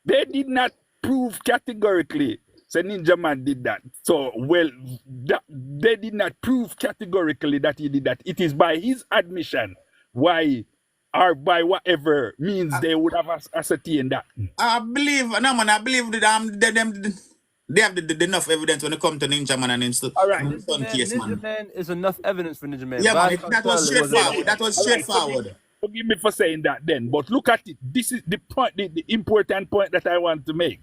F: They did not prove categorically. So Ninja Man did that. So, well, they did not prove categorically that he did that. It is by his admission why, or by whatever means they would have ascertained that.
A: I believe that they have the enough evidence when it comes to Ninja Man and stuff.
F: All right.
C: Ninja Man is enough evidence for Ninja Man.
A: Yeah, man, that was straightforward. That was straightforward.
F: Forgive me for saying that then, but look at it. This is the point, the important point that I want to make.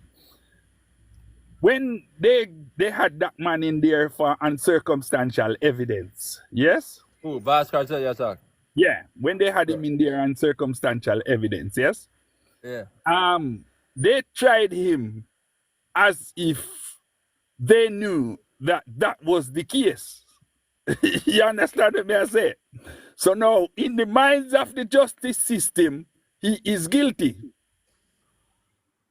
F: When they had that man in there for uncircumstantial evidence, yes?
C: Ooh, Vibes Cartel, yeah, talk.
F: Yeah, when they had him in there on circumstantial evidence, yes?
C: Yeah.
F: They tried him as if they knew that that was the case. You understand what I say? So now, in the minds of the justice system, he is guilty.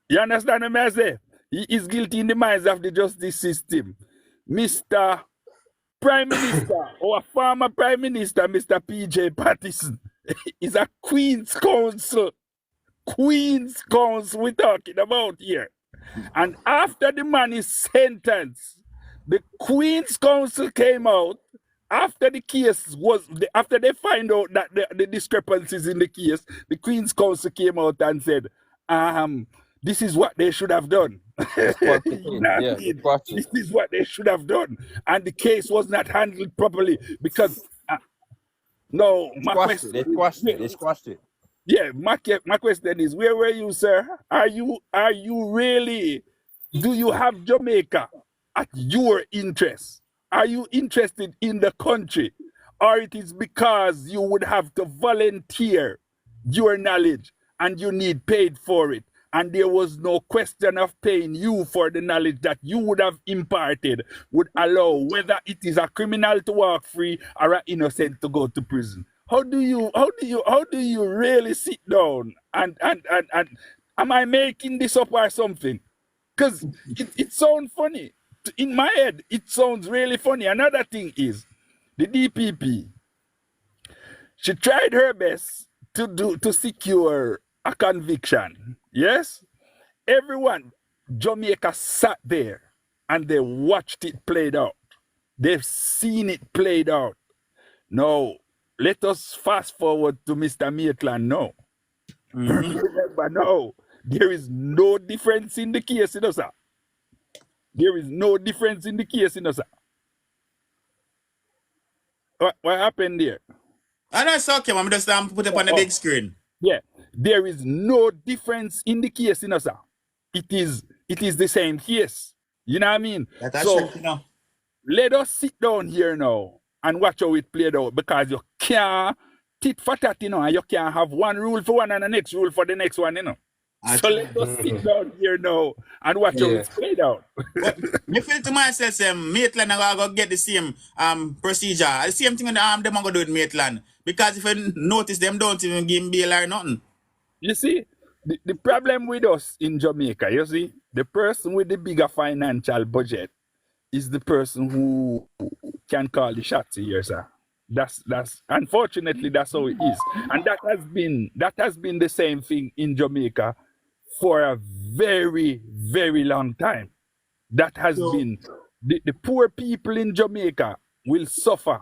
F: You understand what I say? He is guilty in the minds of the justice system. Mr. Prime Minister, or former Prime Minister, Mr. P.J. Patterson, is a Queen's Counsel. Queen's Counsel we're talking about here. And after the man is sentenced, the Queen's Counsel came out after the case was, after they find out that the discrepancies in the case, the Queen's Counsel came out and said, this is what they should have done. You know
C: yeah,
F: this is what they should have done. And the case was not handled properly because, no,
C: they squashed it.
F: Yeah, my question is, where were you, sir? Are you really, do you have Jamaica at your interest? Are you interested in the country? Or it is because you would have to volunteer your knowledge and you need paid for it? And there was no question of paying you for the knowledge that you would have imparted would allow whether it is a criminal to walk free or an innocent to go to prison. How do you really sit down and am I making this up or something? Because it sounds funny. In my head, it sounds really funny. Another thing is the DPP. She tried her best to secure a conviction. Yes? Everyone, Jamaica sat there and they watched it played out. They've seen it played out. No, let us fast forward to Mr. Maitland now. Remember now, there is no difference in the case, you know, sir. There is no difference in the case, you know, sir. What happened there?
A: I know it's okay, man. I'm just put it on the big screen.
F: Yeah, there is no difference in the case, you know, sir. It is the same case. You know what I mean?
A: That's
F: so
A: true, you know.
F: Let us sit down here now and watch how it played out, because you can't tit for tat, you know, and you can't have one rule for one and the next rule for the next one, you know. So let us sit down here now and watch how it's played out.
A: Me feel to myself, Maitland are going to get the same procedure. The same thing them are going to do with Maitland. Because if you notice, them don't even give him bail or nothing.
F: You see, the problem with us in Jamaica, you see, the person with the bigger financial budget is the person who can call the shots here, sir. That's unfortunately that's how it is. And that has been the same thing in Jamaica for a very, very long time. That has been the poor people in Jamaica will suffer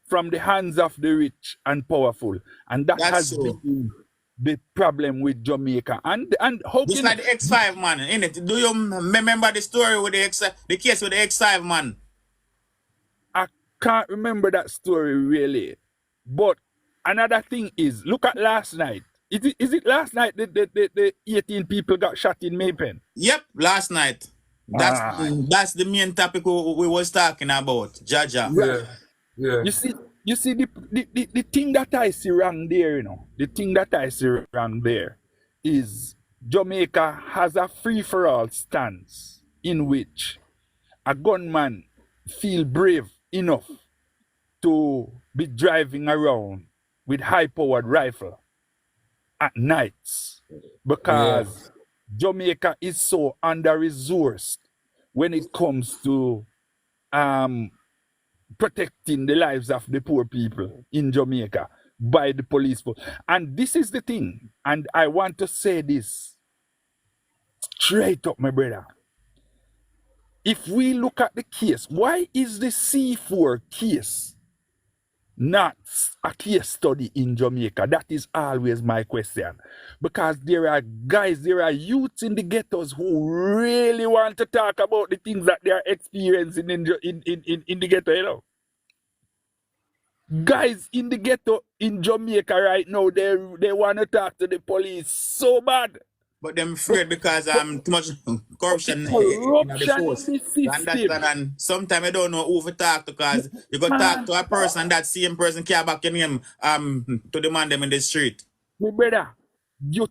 F: from the hands of the rich and powerful. And that has been the problem with Jamaica. And how
A: just like the X5 man, innit? Do you remember the story with the case with the X5 man?
F: I can't remember that story really. But another thing is, look at last night. Is it last night that the 18 people got shot in Maypen?
A: Yep, last night. That's the main topic we was talking about, Jaja.
F: Right. Yeah. You see the thing that I see wrong there, you know, the thing that I see wrong there is Jamaica has a free-for-all stance in which a gunman feel brave enough to be driving around with high-powered rifle at nights, because Jamaica is so under-resourced when it comes to protecting the lives of the poor people in Jamaica by the police force. And this is the thing, and I want to say this straight up, my brother. If we look at the case, why is the C4 case not a case study in Jamaica? That is always my question. Because there are youths in the ghettos who really want to talk about the things that they are experiencing in the ghetto, you know. Guys in the ghetto in Jamaica right now, they want to talk to the police so bad.
A: But them afraid because too much corruption in the force. And sometimes I don't know who to talk to, because you go talk to a person, that same person can't back your name to demand them in the street.
F: My brother, you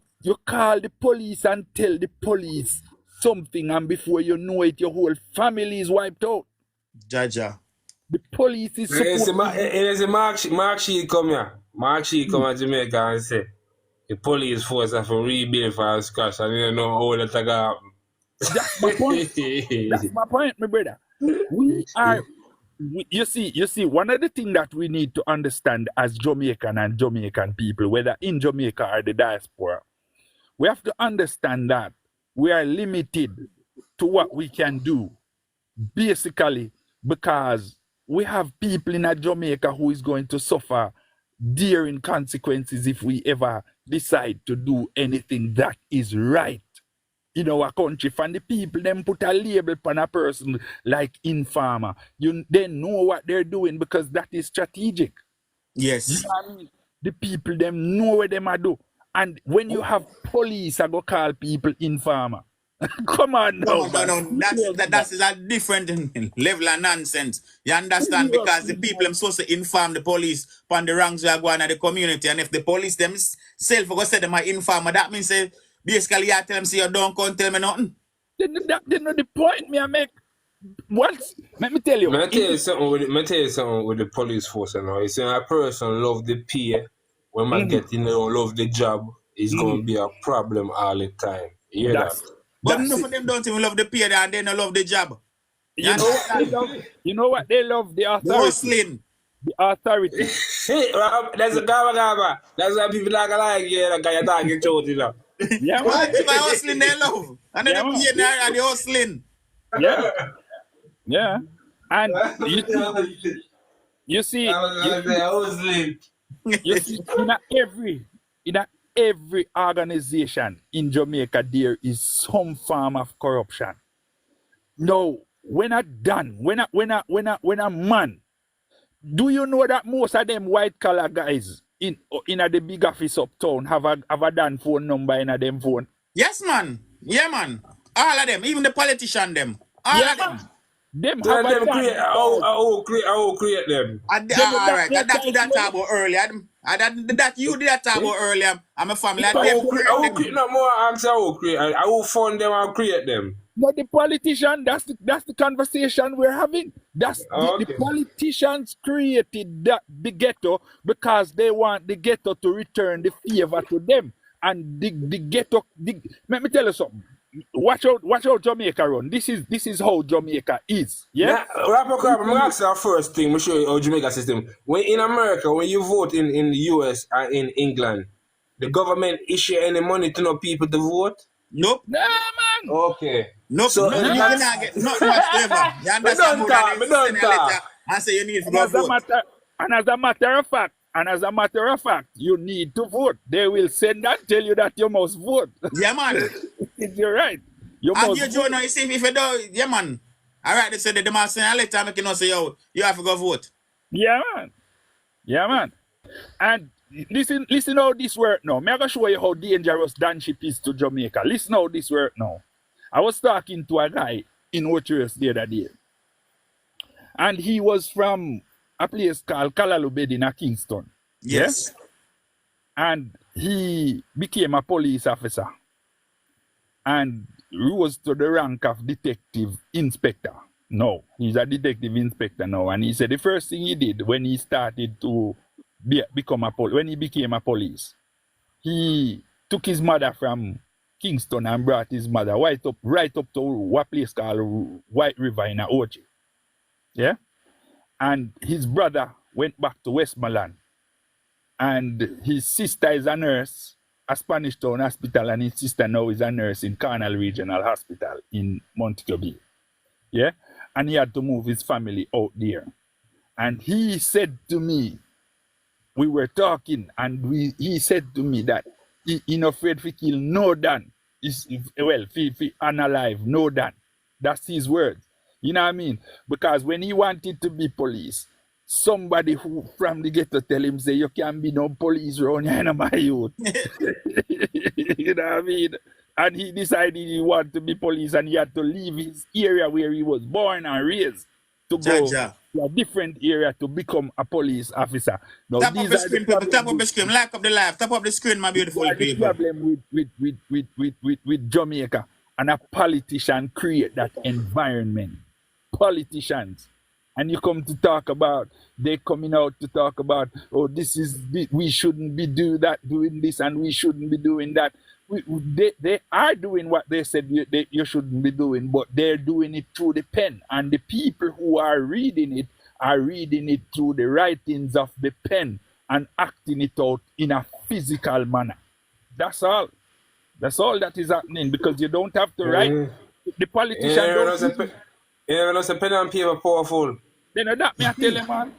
F: call the police and tell the police something, and before you know it, your whole family is wiped out.
A: Jaja.
F: The police is supposed
E: It is a Mark Sheet come here. Mark Sheet come to Jamaica and say the police force have to rebuild for a scratch, and you know how that happen.
F: That's my point. That's my point, my brother. You see, one of the things that we need to understand as Jamaican and Jamaican people, whether in Jamaica or the diaspora, we have to understand that we are limited to what we can do, basically, because we have people in Jamaica who is going to suffer daring consequences if we ever decide to do anything that is right in our country. From the people, them put a label on a person like informer. They know what they're doing because that is strategic.
A: Yes.
F: You know what I mean? The people, them know what them are do. And when you have police, I go call people informer. Come on, no.
A: That's a different level of nonsense. You understand? Because the people are supposed to inform the police on the wrongs that are going on in the community. And if the police themselves go say them are informer, that means basically you tell them, say, you don't come tell me nothing.
F: They know the point me I make. Once, let me tell you.
E: Let me tell you something with the police force. You know, it's a person love the pay. When man get in there, love the job, it's going to be a problem all the time. You hear that?
A: But enough of them don't even love the pay and they don't love the job.
F: You know what they love? The authority.
A: The hustling.
F: The authority.
E: That's a gaba. That's why people like that guy talking to you know.
F: Yeah,
A: what's my hustling they love? And then the pay and the hustling.
F: Yeah. Yeah. And You see,
E: I was gonna say, I was late.
F: you see, in a every organization in Jamaica, there is some form of corruption. No, when a done, when a man, do you know that most of them white collar guys in the big office uptown have a done phone number in a them phone?
A: Yes, man. Yeah, man. All of them, even the politician them. All of them.
F: Them
E: Tell
F: have a
E: them
F: done
E: create. I will create them.
A: All right. That you that talk about earlier. That you did that talk about earlier. I'm a family.
E: I will create no more. I'm saying I will create. I will fund them and create them.
F: Not the politician. That's the conversation we're having. That's the politicians created the ghetto because they want the ghetto to return the favor to them. And the ghetto. Let me tell you something. Watch out Jamaica run. This is how Jamaica is. Yeah.
E: I'm gonna ask you first thing. I'm show you how Jamaica system. When in America, when you vote in the US and in England, the government issue any money to no people to vote?
A: Nope.
F: Nah, man.
E: Okay.
A: Nope. So you cannot get not whatsoever. You understand more than I say you need to go vote.
F: And as a matter of fact, you need to vote. They will send and tell you that you must vote.
A: Yeah, man.
F: You're right. You
A: and
F: must
A: you Joe, you see if you don't, yeah, man. All right, they said the demand send a letter making us say, yo, you have to go vote.
F: Yeah, man. Yeah, man. And listen how this work now. I'm going to show you how dangerous danship is to Jamaica. Listen how this work now. I was talking to a guy in Ochiris the other day. And he was from a place called Kalalubedi in Kingston.
A: Yes.
F: Yeah? And he became a police officer. And rose to the rank of detective inspector. No, he's a detective inspector now. And he said the first thing he did when he started to become when he became a police, he took his mother from Kingston and brought his mother right up to what place called White River in Ochi. Yeah? And his brother went back to Westmoreland. And his sister is a nurse at Spanish Town Hospital, and his sister now is a nurse in Cornell Regional Hospital in Montego Bay. Yeah? And he had to move his family out there. And he said to me, we were talking, and he said to me that he not afraid to kill no Dan. Fi unalive, no Dan. That's his words. You know what I mean? Because when he wanted to be police, somebody who from the ghetto tell him, say, you can't be no police around here in my youth. You know what I mean? And he decided he wanted to be police, and he had to leave his area where he was born and raised to go to a different area to become a police officer. Now,
A: tap up the screen, people. Tap up the screen. Like up the live. Tap up the screen, my beautiful people.
F: The problem with Jamaica, and a politician create that environment. Politicians. And you come to talk about, they coming out to talk about, oh, we shouldn't be doing this, and we shouldn't be doing that. They are doing what they said you shouldn't be doing, but they're doing it through the pen. And the people who are reading it through the writings of the pen and acting it out in a physical manner. That's all. That's all that is happening, because you don't have to write. The politician
E: when I say pen and paper powerful.
F: Then that me I tell them, man.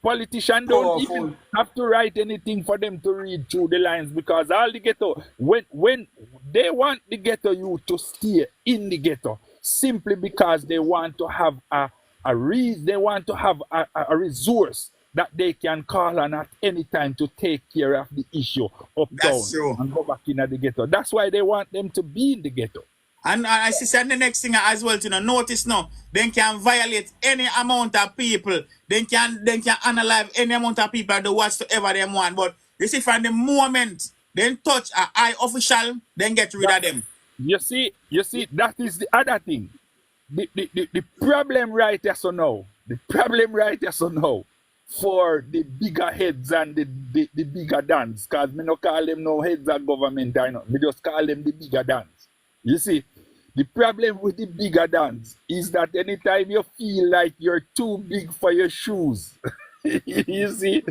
F: Politicians don't even have to write anything for them to read through the lines, because all the ghetto, when they want the ghetto youth to stay in the ghetto, simply because they want to have a resource that they can call on at any time to take care of the issue uptown and go back in the ghetto. That's why they want them to be in the ghetto.
A: And I see the next thing as well to notice now, they can violate any amount of people. They can analyze any amount of people and do whatsoever they want. But you see, from the moment they touch a high official, then get rid of them.
F: You see, that is the other thing. The problem right here so now, for the bigger heads and the bigger dance, because me no call them no heads of government, I know. Me just call them the bigger dance. You see, the problem with the bigger dance is that anytime you feel like you're too big for your shoes, you see,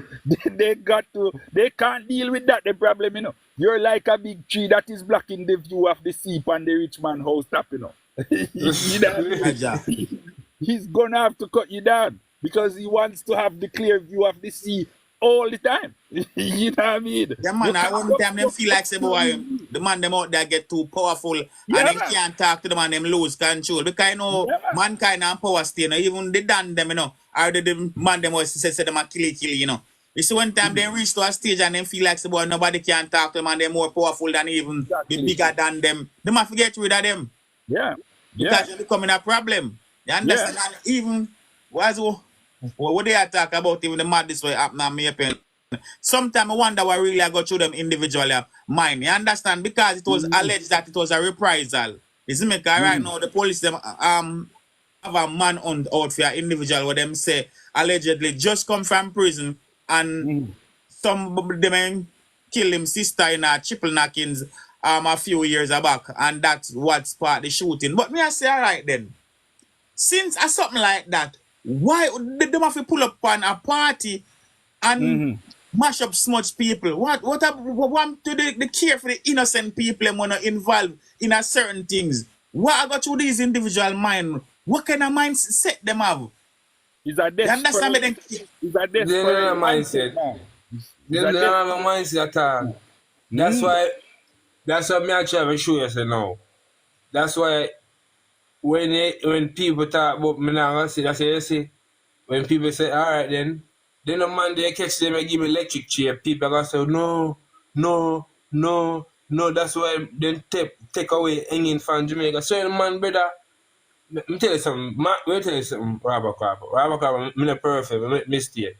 F: they can't deal with that, the problem, you know. You're like a big tree that is blocking the view of the sea and the rich man house top, you know. He's gonna have to cut you down. because he wants to have the clear view of the sea all the time. You know what I mean?
A: Yeah, man, I one time them feel like say boy, the man them out there get too powerful and them can't talk to the man, them lose control. Because you know, mankind and power stay, you know, even the done them, you know, or the man them always say them a kill, you know. You see one time they reach to a stage and them feel like say boy, nobody can talk to them and they're more powerful than even the bigger than them. They must get rid of them.
F: Yeah.
A: Because you're becoming a problem. You understand? And even what they are talking about, even the madness way happen on me pen. Sometimes I wonder what really I go through them individually mind. You understand? Because it was alleged that it was a reprisal. You see me? Right now the police them have a man on out for an individual where them say allegedly just come from prison and some of them kill him sister in a triple knockings a few years back, and that's what sparked the shooting. But me I say alright then. Since a something like that, why did them have to pull up on a party and mash up smudge people? What want to the care for the innocent people and wanna involve in a certain things? What I got through these individual mind? What kind of mindset them have?
F: Is a desperate
E: mindset. They don't have a mindset at all. That's why me actually have show you say now. That's why when people talk about me now, I say, when people say, all right then a man they catch them and give me electric chair, people are gonna say, no, that's why then take away hanging from Jamaica. So man, brother, let me tell you something, Robert Carper, I'm not perfect, I make mistake.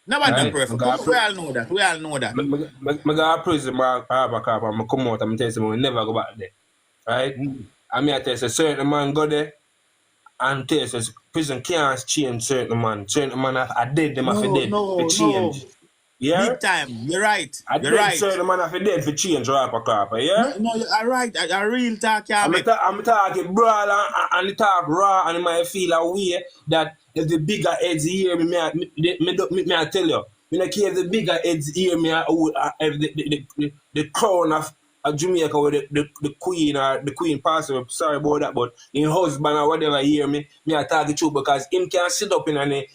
A: Nobody perfect. We all know that.
E: I go to prison, Robert Carper, I come out and tell you something, we never go back there. Right? I mean, I tell you, certain man go there and tell you, prison can't change certain man. Certain man are dead, them have to dead for change. Yeah?
A: Big time. You're right.
E: You're right. Certain man have to dead for change, Rapper Carper, yeah?
A: No, you're right. A real talk,
E: I'm talking brawl and talk raw, and I feel a way that if the bigger heads hear me, I tell you, when I care if the bigger heads hear me, the crown of Jamaica with the queen or the queen pastor, sorry about that, but in husband or whatever hear me I talk the truth because him can sit up in a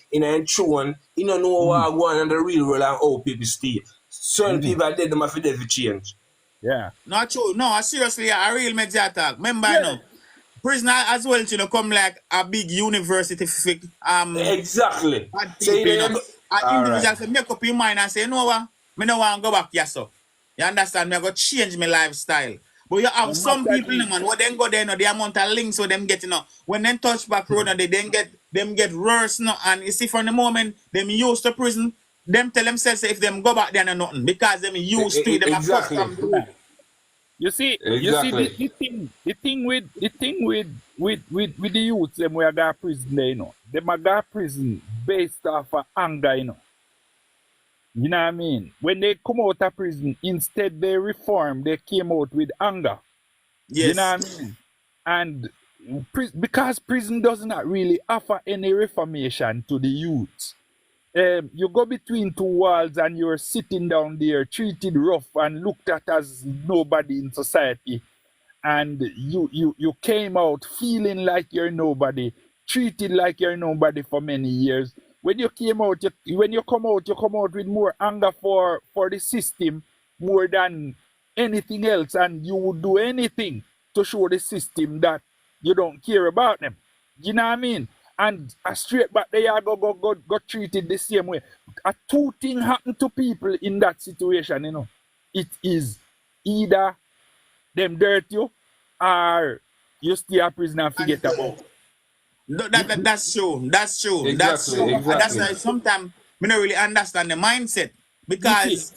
E: throne, he don't know what going on in the real world and how people stay. Certain people are dead, them have to dead for change.
F: Yeah.
A: Not true. No, seriously, a real major attack. Remember now, prisoner as well, you know, come like a big university
E: exactly.
A: So an individual say make up your mind and say, you know what? Me no want to go back here, so. You understand? Me I go change my lifestyle. But you have some people, man, when they go there, you know, the amount of links with them get, you know, when they touch back road, they then get worse, you know, and you see from the moment them used to prison, them tell themselves if them go back there, no nothing because them used to it, them
E: exactly.
F: You see, the thing with the youths, them we are got prison there, you know. Them are got prison based off of anger, you know. You know what I mean? When they come out of prison, instead they reform, they came out with anger.
A: Yes.
F: You know what I mean? And because prison does not really offer any reformation to the youths. You go between two walls and you're sitting down there, treated rough and looked at as nobody in society. And you came out feeling like you're nobody, treated like you're nobody for many years. When you came out, you come out with more anger for the system more than anything else, and you would do anything to show the system that you don't care about them. You know what I mean? And straight back there, you go treated the same way. Two things happen to people in that situation, you know. It is either them dirt you or you stay a prisoner and forget about it.
A: No, that's true. That's true.
E: Exactly,
A: That's true.
E: exactly.
A: And that's why sometimes we don't really understand the mindset because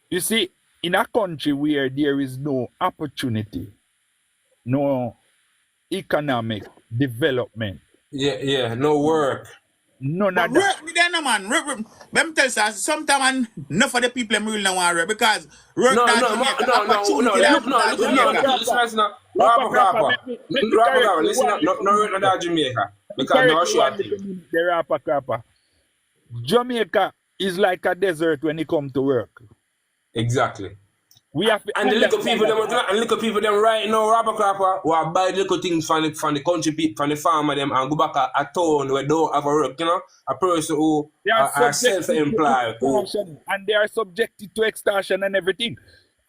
F: you see, in a country where there is no opportunity, no economic development,
E: no work.
F: None of that.
A: Work with them, man. Let me tell you, sometimes enough of the people them really don't want to work because work
E: No. Listen up. No work in Jamaica because no short thing.
F: The rapper. Jamaica is like a desert when it comes to work.
E: Exactly.
F: We have to
E: And the little
F: understand
E: people
F: that.
E: them, and little people them right now, rapper crapper, who are buy little things from the country people, from the farmer them, and go back a town where don't have a work, you know, a person who
F: They are
E: are
F: subjected to
E: self-employed, who
F: extortion, and they are subjected to extortion and everything.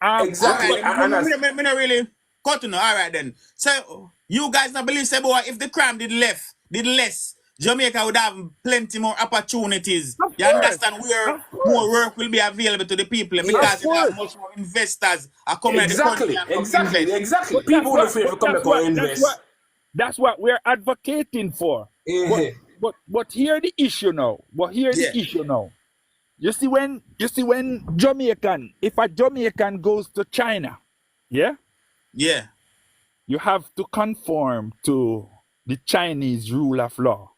A: All
E: exactly,
A: right,
E: and that's
A: me not really cut to know. All right then. So you guys not believe say boy, if the crime did less, Jamaica would have plenty more opportunities.
F: Of
A: You
F: course,
A: understand where
F: of
A: more
F: course,
A: work will be available to the people
F: of
A: because
E: yes,
A: you have
F: course.
A: much more investors are coming to the country and come invest.
E: exactly.
F: But that's
E: People who
F: what.
E: afraid to
F: But
E: come back and invest.
F: that's what we're advocating for. But
E: Eh,
F: but here the issue now.
A: Yeah,
F: You see when Jamaican, if a Jamaican goes to China, yeah,
A: yeah,
F: you have to conform to the Chinese rule of law.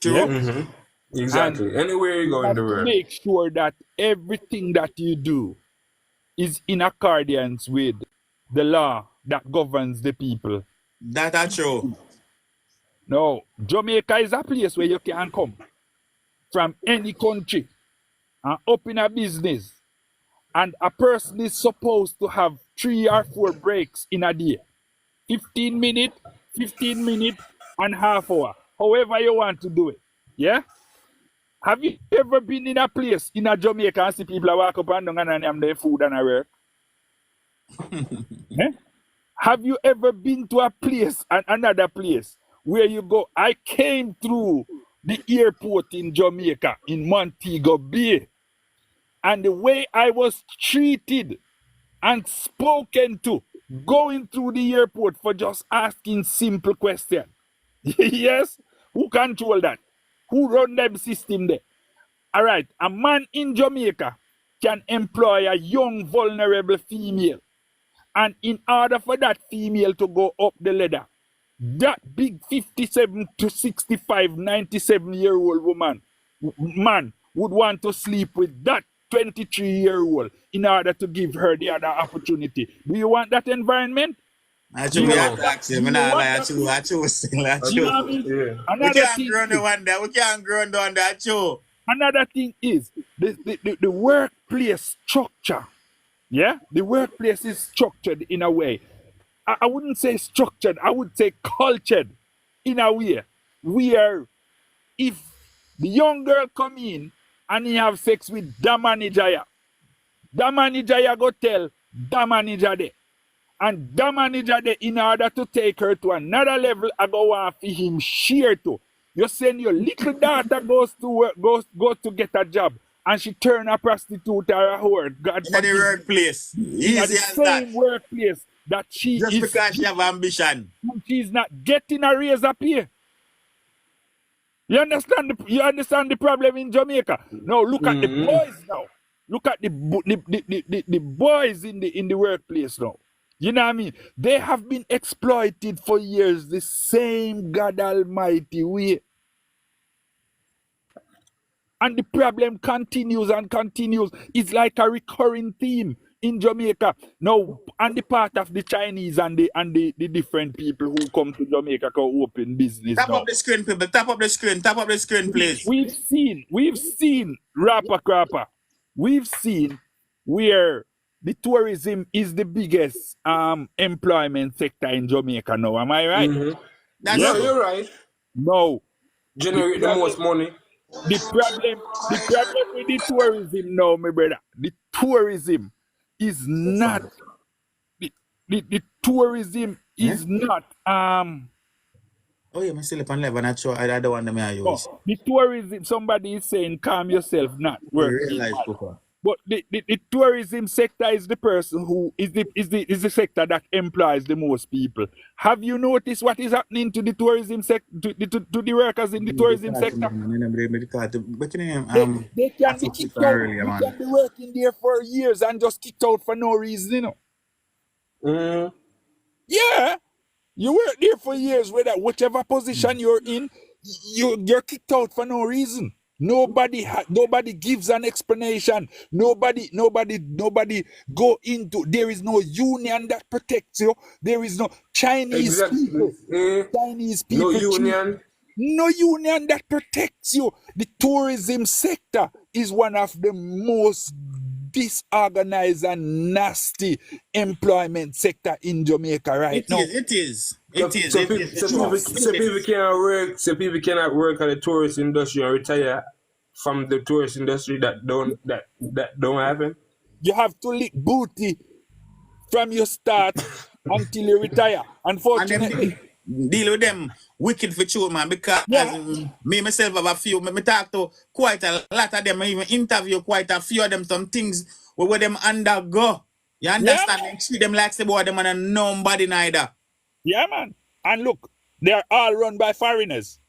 F: Yeah.
A: true.
F: And
E: exactly. Anywhere you
F: you
E: go in
F: have
E: the
F: to
E: world.
F: make sure that everything that you do is in accordance with the law that governs the people.
A: That are true.
F: No, Jamaica is a place where you can come from any country and open a business, and a person is supposed to have 3 or 4 breaks in a day. 15 minutes, 15 minutes, and half hour. However you want to do it. Yeah? Have you ever been in a place in a Jamaica and see people walk up and down and have their food and a work? Eh? Have you ever been to a place and another place where you go? I came through the airport in Jamaica, in Montego Bay, and the way I was treated and spoken to going through the airport for just asking simple questions. Yes? Who control that? Who run them system there? All right, a man in Jamaica can employ a young, vulnerable female. And in order for that female to go up the ladder, that big 57 to 65, 97-year-old man would want to sleep with that 23-year-old in order to give her the other opportunity. Do you want that environment?
A: I
F: Do
A: should
F: you
A: be
F: want
E: No.
F: that?
A: attractive.
F: Do
A: Me
F: you
A: not
F: want
A: lie,
F: that?
A: I choose.
F: You know what I mean?
E: Yeah.
A: We
F: Another
A: can't
F: thing
A: grow no
F: is,
A: one there. We can't grow down that too.
F: the workplace structure. Yeah? The workplace is structured in a way. I wouldn't say structured, I would say cultured in a way where if the young girl come in and he have sex with the manager go tell the manager there. And the manager there, in order to take her to another level, I go want for him share to. You send your little daughter goes to work, goes to get a job, and she turn a prostitute or a whore. God
A: In the
F: forbid.
A: workplace.
F: In the
A: Easy as that.
F: same workplace that she
A: Just
F: is,
A: because she have ambition.
F: she's not getting a raise up here. You understand the problem in Jamaica? Now look at the boys now. Look at the boys in the workplace now. You know what I mean? They have been exploited for years the same God Almighty way. And the problem continues and continues. It's like a recurring theme in Jamaica. Now, on the part of the Chinese and the different people who come to Jamaica to open business
A: Tap
F: now.
A: up the screen, people. Tap up the screen, please.
F: We've seen rapper crapper. We've seen where the tourism is the biggest employment sector in Jamaica now. Am I right?
A: That's
E: No,
A: true.
E: you're right.
F: No.
E: Generate the most money.
F: The problem with the tourism now, my brother, the tourism is not the tourism is not
A: Oh yeah, I still up on level. Not sure. I don't want them to use.
F: the tourism, somebody is saying calm yourself, not work.
A: Real life people.
F: But the tourism sector is the person who is the sector that employs the most people. Have you noticed what is happening to the tourism sector, to the workers in the tourism sector? They can be kicked out. They can be working there for years and just kicked out for no reason, you know. Yeah, you work there for years, whichever position you're in, you're kicked out for no reason. Nobody gives an explanation. Nobody go into. There is no union that protects you. There is no Chinese people. Chinese people.
E: No union.
F: No union that protects you. The tourism sector is one of the most disorganized and nasty employment sector in Jamaica right now.
A: It is.
E: So people cannot work. So people cannot work at the tourist industry and retire from the tourist industry. That don't happen.
F: You have to lick booty from your start until you retire. Unfortunately,
A: deal with them wicked for sure, man. Because me myself have a few. Me talk to quite a lot of them. I even interview quite a few of them. Some things where them undergo. You understand? They treat them like the boy them and nobody neither.
F: Yeah, man. And look, they're all run by foreigners.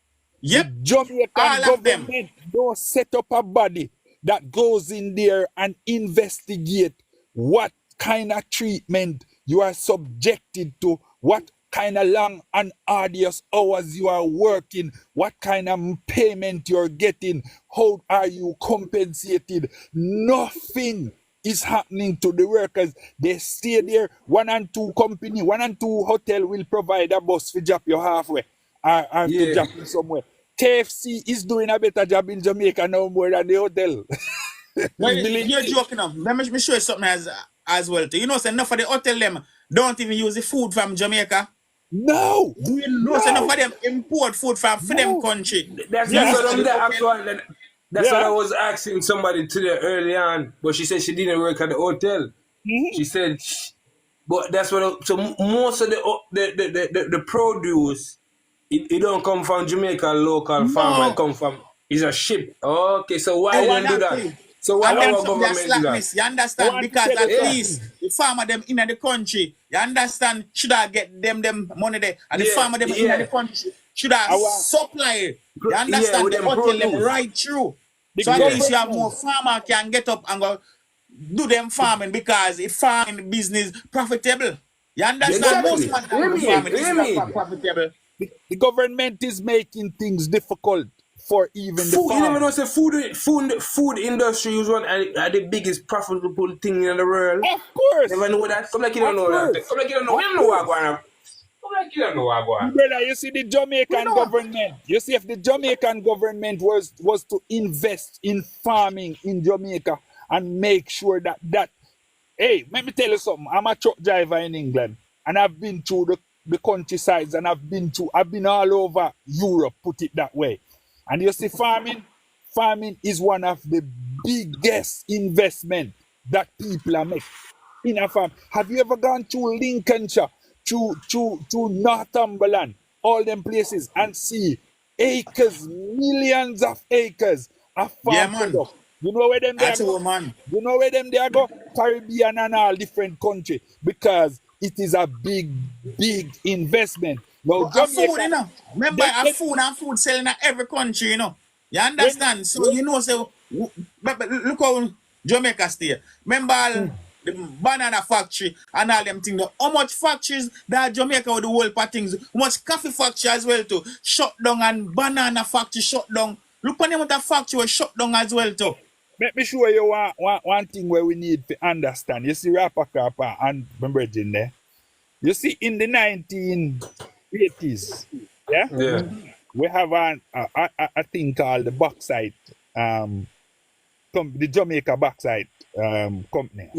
A: Yep.
F: The Jamaican
A: all of them.
F: government don't set up a body that goes in there and investigate what kind of treatment you are subjected to, what kind of long and arduous hours you are working, what kind of payment you're getting, how are you compensated. Nothing is happening to the workers. They stay there. 1 and 2 company, 1 and 2 hotel will provide a bus to drop you halfway or to drop you somewhere. KFC is doing a better job in Jamaica now more than the hotel.
A: Well, you're joking now. Let me show you something as well. You know, enough of the hotel them don't even use the food from Jamaica.
F: No.
A: Do you know enough of them import food from them country?
E: That's what I was asking somebody today early on, but she said she didn't work at the hotel. She said, but that's what. So most of the produce, it don't come from Jamaica local farmer. It come from a ship. Okay, so why don't do that? So why our government do that?
A: You understand? Because at least the farmer them in the country, you understand, should I get them money there, and the farmer them in the country should I supply. You understand? The hotel them right through. So at least you have more farmer can get up and go do them farming because if farming business profitable. You understand? Most farming is not profitable.
F: The government is making things difficult for even the
E: food.
F: farm.
E: You never know, say food industry is one of the biggest profitable thing in the world.
F: Of course.
E: Never know that. Come like you don't know that. Come like you don't know. You don't know what going on. Like you don't know what going on.
F: Brother, you see the Jamaican government. You see if the Jamaican government was to invest in farming in Jamaica and make sure that hey, let me tell you something. I'm a truck driver in England and I've been through the countrysides and I've been all over Europe, put it that way. And you see farming is one of the biggest investment that people are making in a farm. Have you ever gone to Lincolnshire, to Northumberland, all them places and see acres, millions of acres of farm product? You know where them there go? You know where them there go? Caribbean and all different country because it is a big investment. Now,
A: food, you know. Remember, food selling in every country, you know. You understand? So, you know, so look how Jamaica stay. Remember the banana factory and all them things. How much factories that Jamaica with the whole part things? How much coffee factory as well too? Shut down and banana factory shut down. Look on them with the factory was shut down as well too.
F: Let me show you one thing where we need to understand. You see Rapakapa and Bridging there. You see in the 1980s, we have a thing called the bauxite, the Jamaica bauxite company.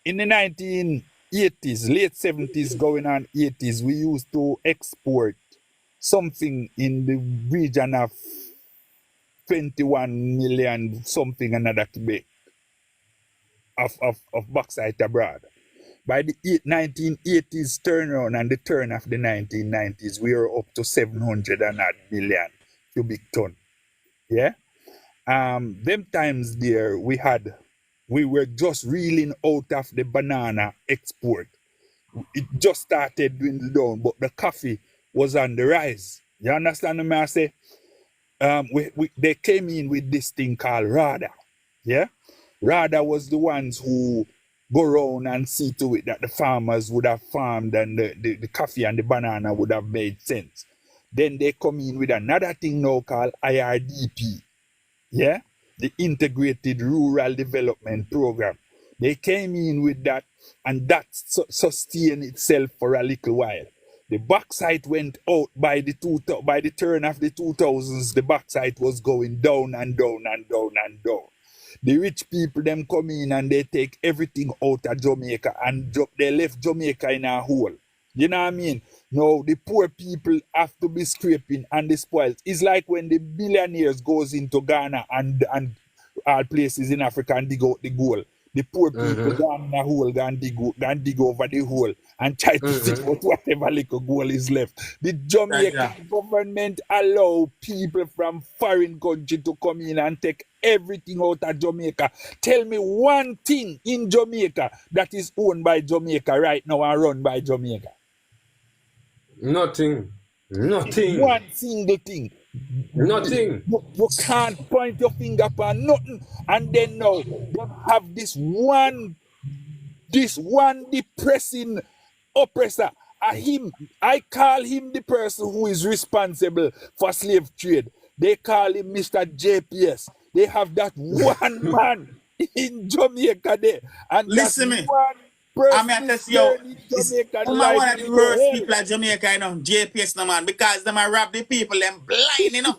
F: In the 1980s, late 70s, going on 80s, we used to export something in the region of 21 million something another cubic of bauxite abroad. By the 1980s turnaround and the turn of the 1990s, we were up to 700 and odd million cubic ton. Yeah? Them times there, we were just reeling out of the banana export. It just started dwindling down, but the coffee was on the rise. You understand what I say? They came in with this thing called RADA. Yeah? RADA was the ones who go around and see to it that the farmers would have farmed and the coffee and the banana would have made sense. Then they come in with another thing now called IRDP. Yeah? The Integrated Rural Development Program. They came in with that and that sustained itself for a little while. The bauxite went out by the turn of the 2000s. The bauxite was going down and down and down and down. the rich people them come in and they take everything out of Jamaica and they left Jamaica in a hole. You know what I mean? No, the poor people have to be scraping and the spoils. It's like when the billionaires goes into Ghana and all places in Africa and dig out the gold. The poor people down in a hole, go and dig over the hole and try to figure out whatever little gold is left. The Jamaican government allow people from foreign country to come in and take everything out of Jamaica. Tell me one thing in Jamaica that is owned by Jamaica right now and run by Jamaica.
E: Nothing.
F: One single thing.
E: Nothing.
F: You can't point your finger upon nothing. And then now they have this one depressing oppressor. I call him the person who is responsible for slave trade. They call him Mr. JPS. They have that one man in Jamaica there. And
A: listen me.
F: one
A: I'm at this, yo, one of the worst people at Jamaica, you know, JPS, no man, because them are rob the people, them blind, you know.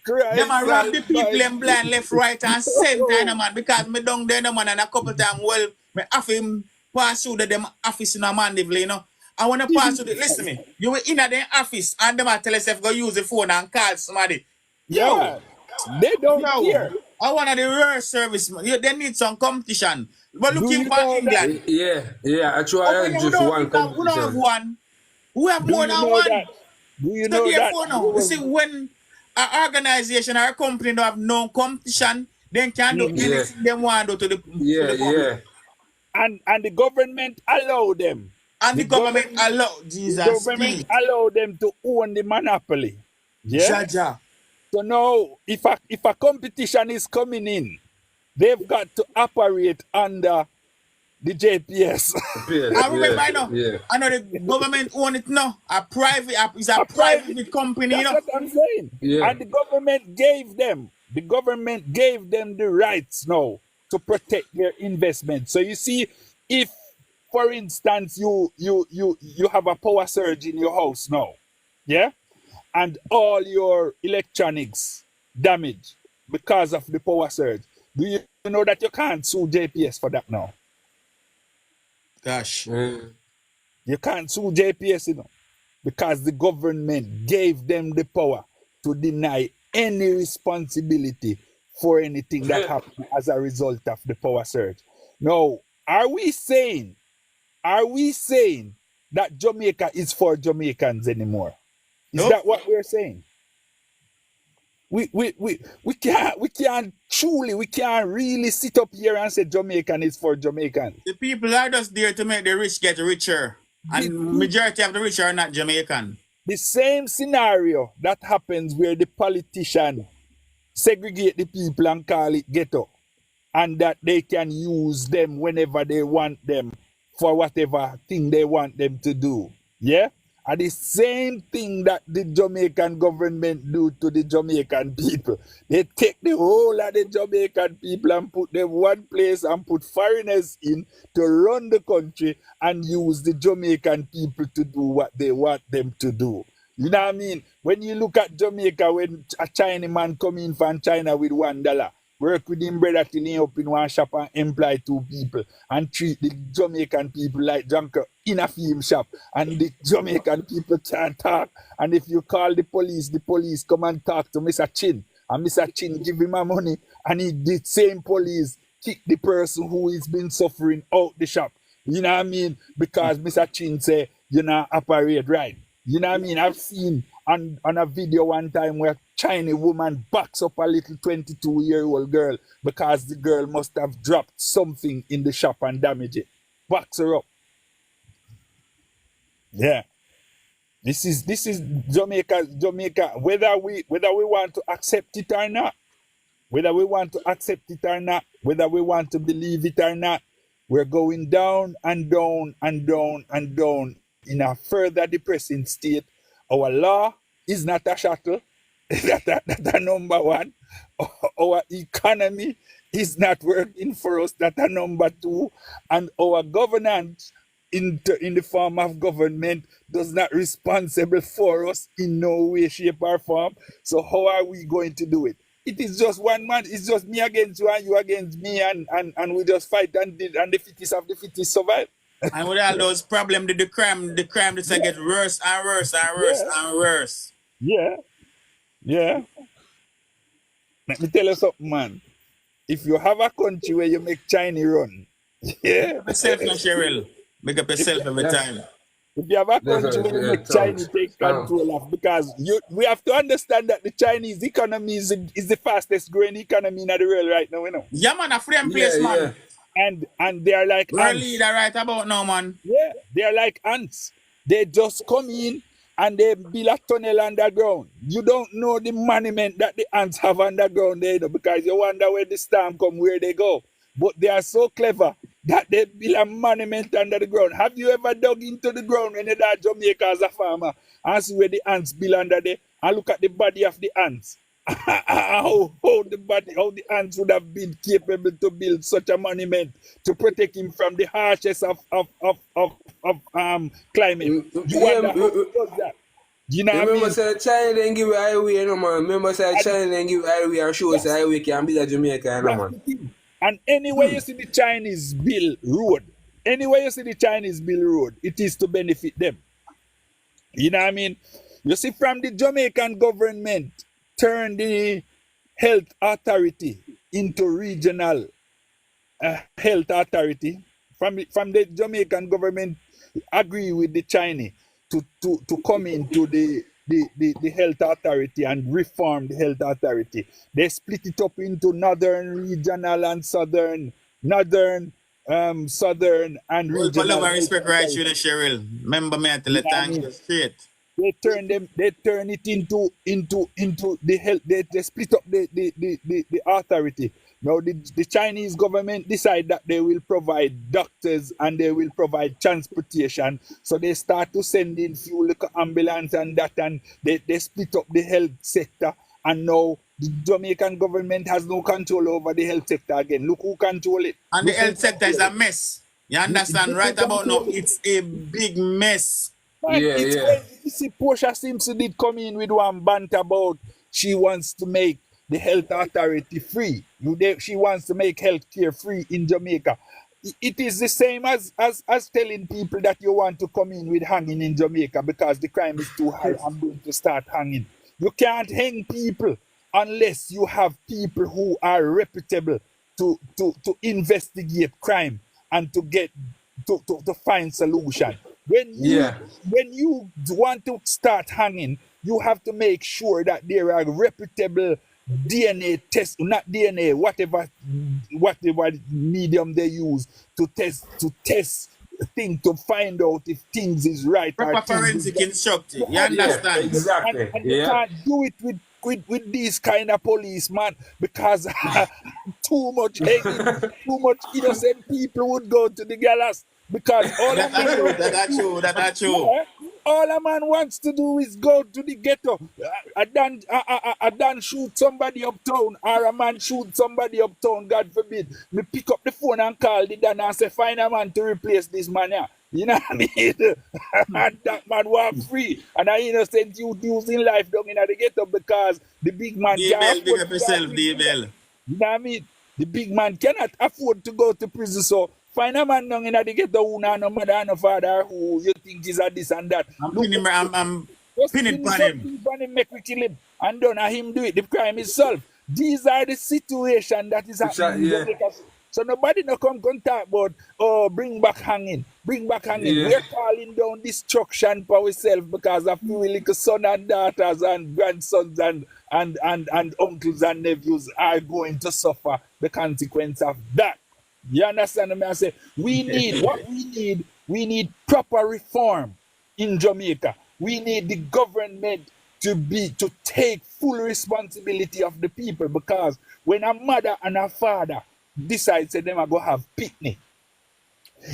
A: Them are rob the people, them blind, left, right, and center, you know, man, because me down there, no man, and a couple times, well, me have him pass through them office in a Mandeville, you know. I want to pass through the, listen me, you were in the office, and them tell us if go use the phone and call somebody.
F: Yeah, they don't care.
A: I want the worst service, man. They need some competition. But looking for England.
E: Yeah. Actually, I just one competition.
A: We don't have one. We have more than one.
F: Do you know that?
A: Now, you see, when an organization or a company don't have no competition, they can do anything they want to the public.
F: And the government allow them.
A: And the government allow Jesus.
F: The government allow them to own the monopoly. Yeah.
A: Jaja.
F: So now, if a competition is coming in, they've got to operate under the JPS.
A: I remember, I know the government own it now. A private, it's a private company.
F: That's what I'm saying.
E: Yeah.
F: And the government gave them the rights now to protect their investment. So you see, if, for instance, you have a power surge in your house now, yeah, and all your electronics damaged because of the power surge, do you know that you can't sue JPS for that now?
A: Gosh.
F: You can't sue JPS, you know, because the government gave them the power to deny any responsibility for anything that happened as a result of the power surge. Now, are we saying that Jamaica is for Jamaicans anymore? Is that what we're saying? We can't really sit up here and say Jamaican is for Jamaicans.
A: The people are just there to make the rich get richer. And majority of the rich are not Jamaican.
F: The same scenario that happens where the politician segregate the people and call it ghetto, and that they can use them whenever they want them for whatever thing they want them to do. Yeah? And the same thing that the Jamaican government do to the Jamaican people. They take the whole of the Jamaican people and put them one place and put foreigners in to run the country and use the Jamaican people to do what they want them to do. You know what I mean? When you look at Jamaica, when a Chinese man come in from China with $1, work with him brother till he up in one shop and employ 2 people and treat the Jamaican people like junker in a film shop, and the Jamaican people can't talk. And if you call the police come and talk to Mr. Chin, and Mr. Chin give him money, and the same police kick the person who is been suffering out the shop. You know what I mean? Because Mr. Chin say, you know, operate right. You know what I mean? I've seen on a video one time where Chinese woman backs up a little 22-year-old girl because the girl must have dropped something in the shop and damaged it. Backs her up. Yeah. This is Jamaica, whether we want to accept it or not, whether we want to believe it or not, we're going down and down and down and down in a further depressing state. Our law is not a shuttle. That's number one. Our economy is not working for us. That's number 2. And our governance in the form of government does not responsible for us in no way, shape, or form. So how are we going to do it? it is just one man. It's just me against you and you against me, and we just fight and the fittest of the fittest survive.
A: And with all those problems, the crime just get worse and worse and worse and worse.
F: Yeah. Let me tell you something, man. If you have a country where you make China run,
A: Make up yourself, Cheryl. Make up yourself every time.
F: If you have a country where you make China take control of, because we have to understand that the Chinese economy is the fastest growing economy in the world right now, you know.
A: Yeah, man, a frame place, man.
F: And they are like
A: we're ants. Leader right about now, man.
F: Yeah, they are like ants. They just come in and they build a tunnel underground. You don't know the monument that the ants have underground there, you know, because you wonder where the storm come, where they go. But they are so clever that they build a monument under the ground. Have you ever dug into the ground when you're at Jamaica as a farmer and see where the ants build under there and look at the body of the ants? how the ants would have been capable to build such a monument to protect him from the harshest of climate. You wonder how it does that. You know what I mean?
E: Remember, say China didn't give a highway, no man. Remember, say China didn't give a highway or show us a highway can build a Jamaica, no man.
F: And anywhere you see the Chinese build road, it is to benefit them. You know what I mean? You see, from the Jamaican government turn the health authority into regional health authority. From the Jamaican government agree with the Chinese to come into the health authority and reform the health authority. They split it up into northern, regional, and southern, southern and regional.
A: Well, love and respect right you, Cheryl. Remember me until the time straight.
F: They turn it into the health. They split up the authority. Now the Chinese government decide that they will provide doctors and they will provide transportation. So they start to send in few little ambulance and that, and they split up the health sector. And now the Jamaican government has no control over the health sector again. Look who control it.
A: And the health sector is a mess. You understand? Right about now, it's a big mess.
F: Man, it's crazy. You see, Portia Simpson did come in with one bant about she wants to make the health authority free. She wants to make healthcare free in Jamaica. It is the same as telling people that you want to come in with hanging in Jamaica because the crime is too high. I'm going to start hanging. You can't hang people unless you have people who are reputable to investigate crime and to get to find solution. When you want to start hanging, you have to make sure that there are reputable DNA tests, not DNA, whatever medium they use to test things to find out if things is right.
A: Proper forensic instructive. You understand?
E: Exactly.
F: And you can't do it with these kind of policemen because too much innocent people would go to the gallows. Because
A: that's true.
F: All a man wants to do is go to the ghetto. I done shoot somebody uptown, or a man shoot somebody uptown, God forbid. Me pick up the phone and call the Dan and say, find a man to replace this man here. You know what I mean? And that man walk free. And I innocent youth using life down in the ghetto because the big man can't
A: big up yourself, D-Bell.
F: You know what I mean? The big man cannot afford to go to prison, so find a man down in the ghetto who no mother and no father who you think is a this and that.
A: I'm pinning on him.
F: Make we kill him. And don't have him do it. The crime is solved. These are the situations that is happening. So nobody no come talk about, bring back hanging. We're calling down destruction for ourselves because of few little sons and daughters and grandsons and uncles and nephews are going to suffer the consequence of that. You understand me? I say we need proper reform in Jamaica. We need the government to take full responsibility of the people, because when a mother and a father decide say them are going to have picnic,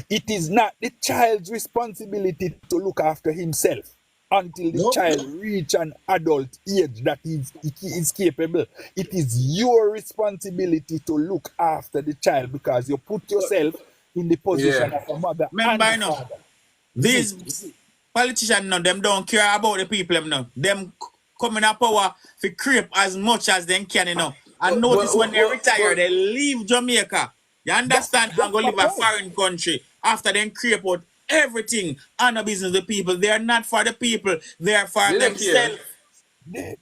F: it is not the child's responsibility to look after himself until the child reach an adult age that he is capable. It is your responsibility to look after the child because you put yourself in the position of a mother.
A: Remember, and a father. These politicians now, them don't care about the people now. Them coming up power to creep as much as they can, you know. And notice when they retire, they leave Jamaica. You understand? And go live a foreign country after they create out everything on the business of the people. They are not for the people, they are for themselves.
F: The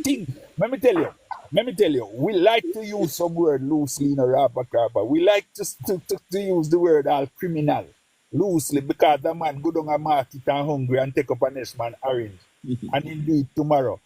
F: thing, let me tell you, we like to use some word loosely in a rapper. We like to use the word all criminal loosely because the man go down a market and hungry and take up a next man orange and he'll do it tomorrow.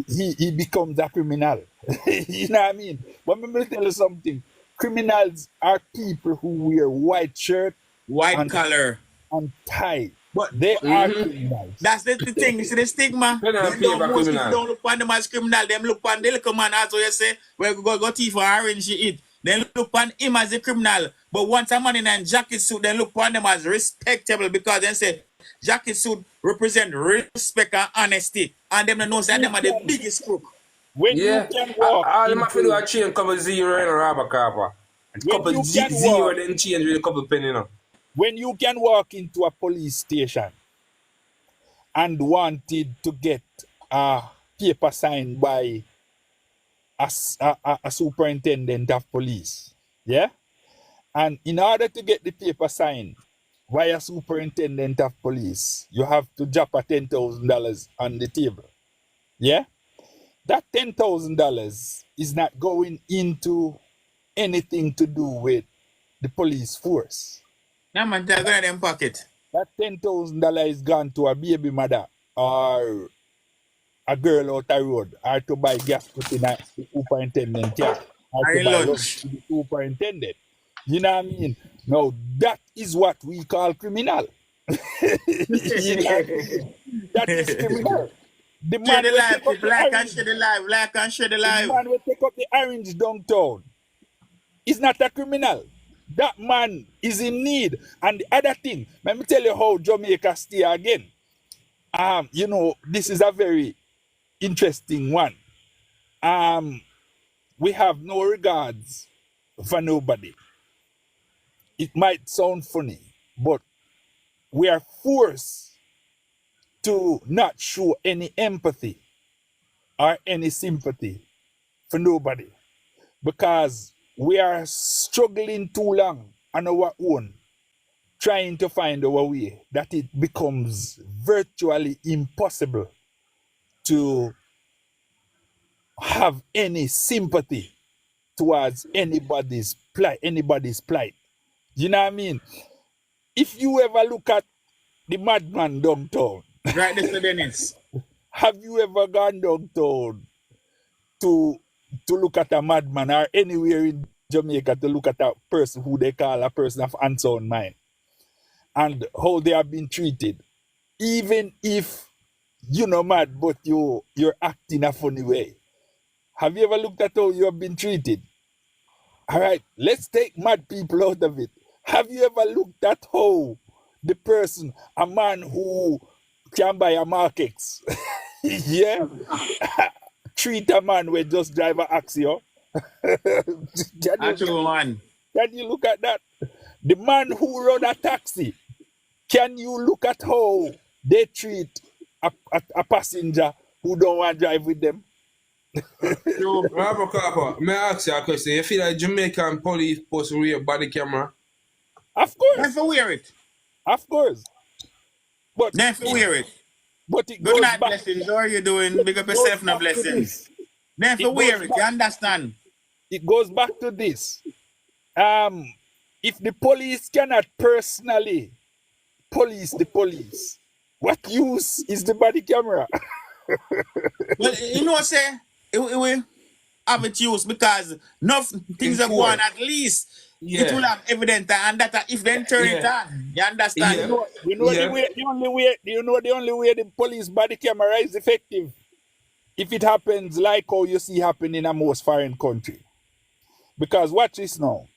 F: He becomes a criminal. You know what I mean? But let me tell you something. Criminals are people who wear white shirt,
A: white collar,
F: and tie.
A: But
F: they are criminals.
A: That's the thing. You see the stigma? Most people don't look upon them as criminal. Them look upon the little man, as you say, where go thief for orange eat. They look upon him as a criminal. But once a man in a jacket suit, they look upon them as respectable because they say jacket suit represent respect and honesty. And them know that them are the biggest crook.
F: When you can walk,
E: all them have to do a change couple zero in a rubber copper. Couple zero then change with a couple penny now.
F: When you can walk into a police station and wanted to get a paper signed by a superintendent of police, yeah? And in order to get the paper signed by a superintendent of police, you have to drop a $10,000 on the table, yeah? That $10,000 is not going into anything to do with the police force.
A: No man, they're going in them pocket.
F: That $10,000 is gone to a baby mother or a girl out the road, or to buy gas put in a superintendent car, or to buy lunch to the superintendent. You know what I mean? Now that is what we call criminal. You know what I mean? That is criminal. The man
A: the life, people like and share the life, like and share the life.
F: The man will take up the orange downtown. He's not a criminal. That man is in need. And the other thing, let me tell you how Jamaica stay again. You know, this is a very interesting one. We have no regards for nobody. It might sound funny, but we are forced to not show any empathy or any sympathy for nobody because we are struggling too long on our own, trying to find our way, that it becomes virtually impossible to have any sympathy towards anybody's plight. You know what I mean? If you ever look at the madman downtown,
A: right, Mr. Dennis,
F: have you ever gone downtown to look at a madman, or anywhere in Jamaica to look at a person who they call a person of unsound mind, and how they have been treated? Even if you're not mad, but you're acting a funny way. Have you ever looked at how you have been treated? All right, let's take mad people out of it. Have you ever looked at how the person, a man who can buy a markets, yeah, treat a man who just drive an Axio? Can you look at that? The man who run a taxi, can you look at how they treat a passenger who don't want to drive with them?
E: Robert Copper, may I ask you a question? You feel like Jamaican police supposed to wear body camera?
F: Of course.
A: Never wear it.
F: Of course. But
A: never wear it.
F: But it
A: good
F: goes
A: night,
F: back,
A: blessings. How are you doing? Big up yourself, no blessings. Never wear it. You understand?
F: It goes back to this. If the police cannot personally police the police, what use is the body camera?
A: Well, you know, say it will have it used because enough things are going. At least it will have evidence, and that if they turn it on, you understand?
F: You know the only way the police body camera is effective, if it happens like how you see happen in a most foreign country. Because watch this now.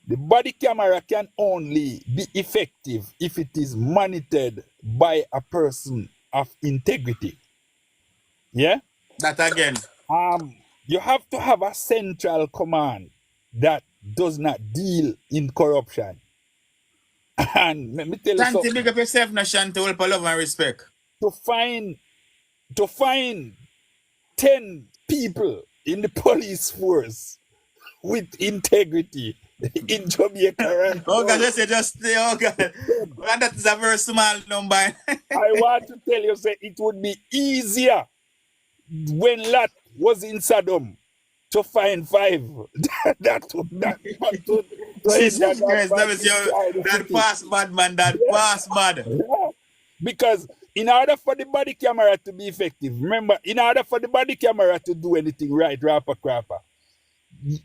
F: The body camera can only be effective if it is monitored by a person of integrity. Yeah?
A: That again.
F: You have to have a central command that does not deal in corruption. And let me tell you something.
A: Big up yourself, Nashan, to love and respect.
F: To find 10 people in the police force with integrity in Jamaica right
A: Oh God,
F: now.
A: oh God. And that is a very small number.
F: I want to tell you, say it would be easier when Lot was in Sodom to find 5. that to
A: Jesus
F: that
A: Christ, that
F: man
A: was your
F: inside the
A: that
F: city.
A: pass bad man, that pass bad.
F: Yeah. Because in order for the body camera to be effective, remember, in order for the body camera to do anything right, rapper crapper,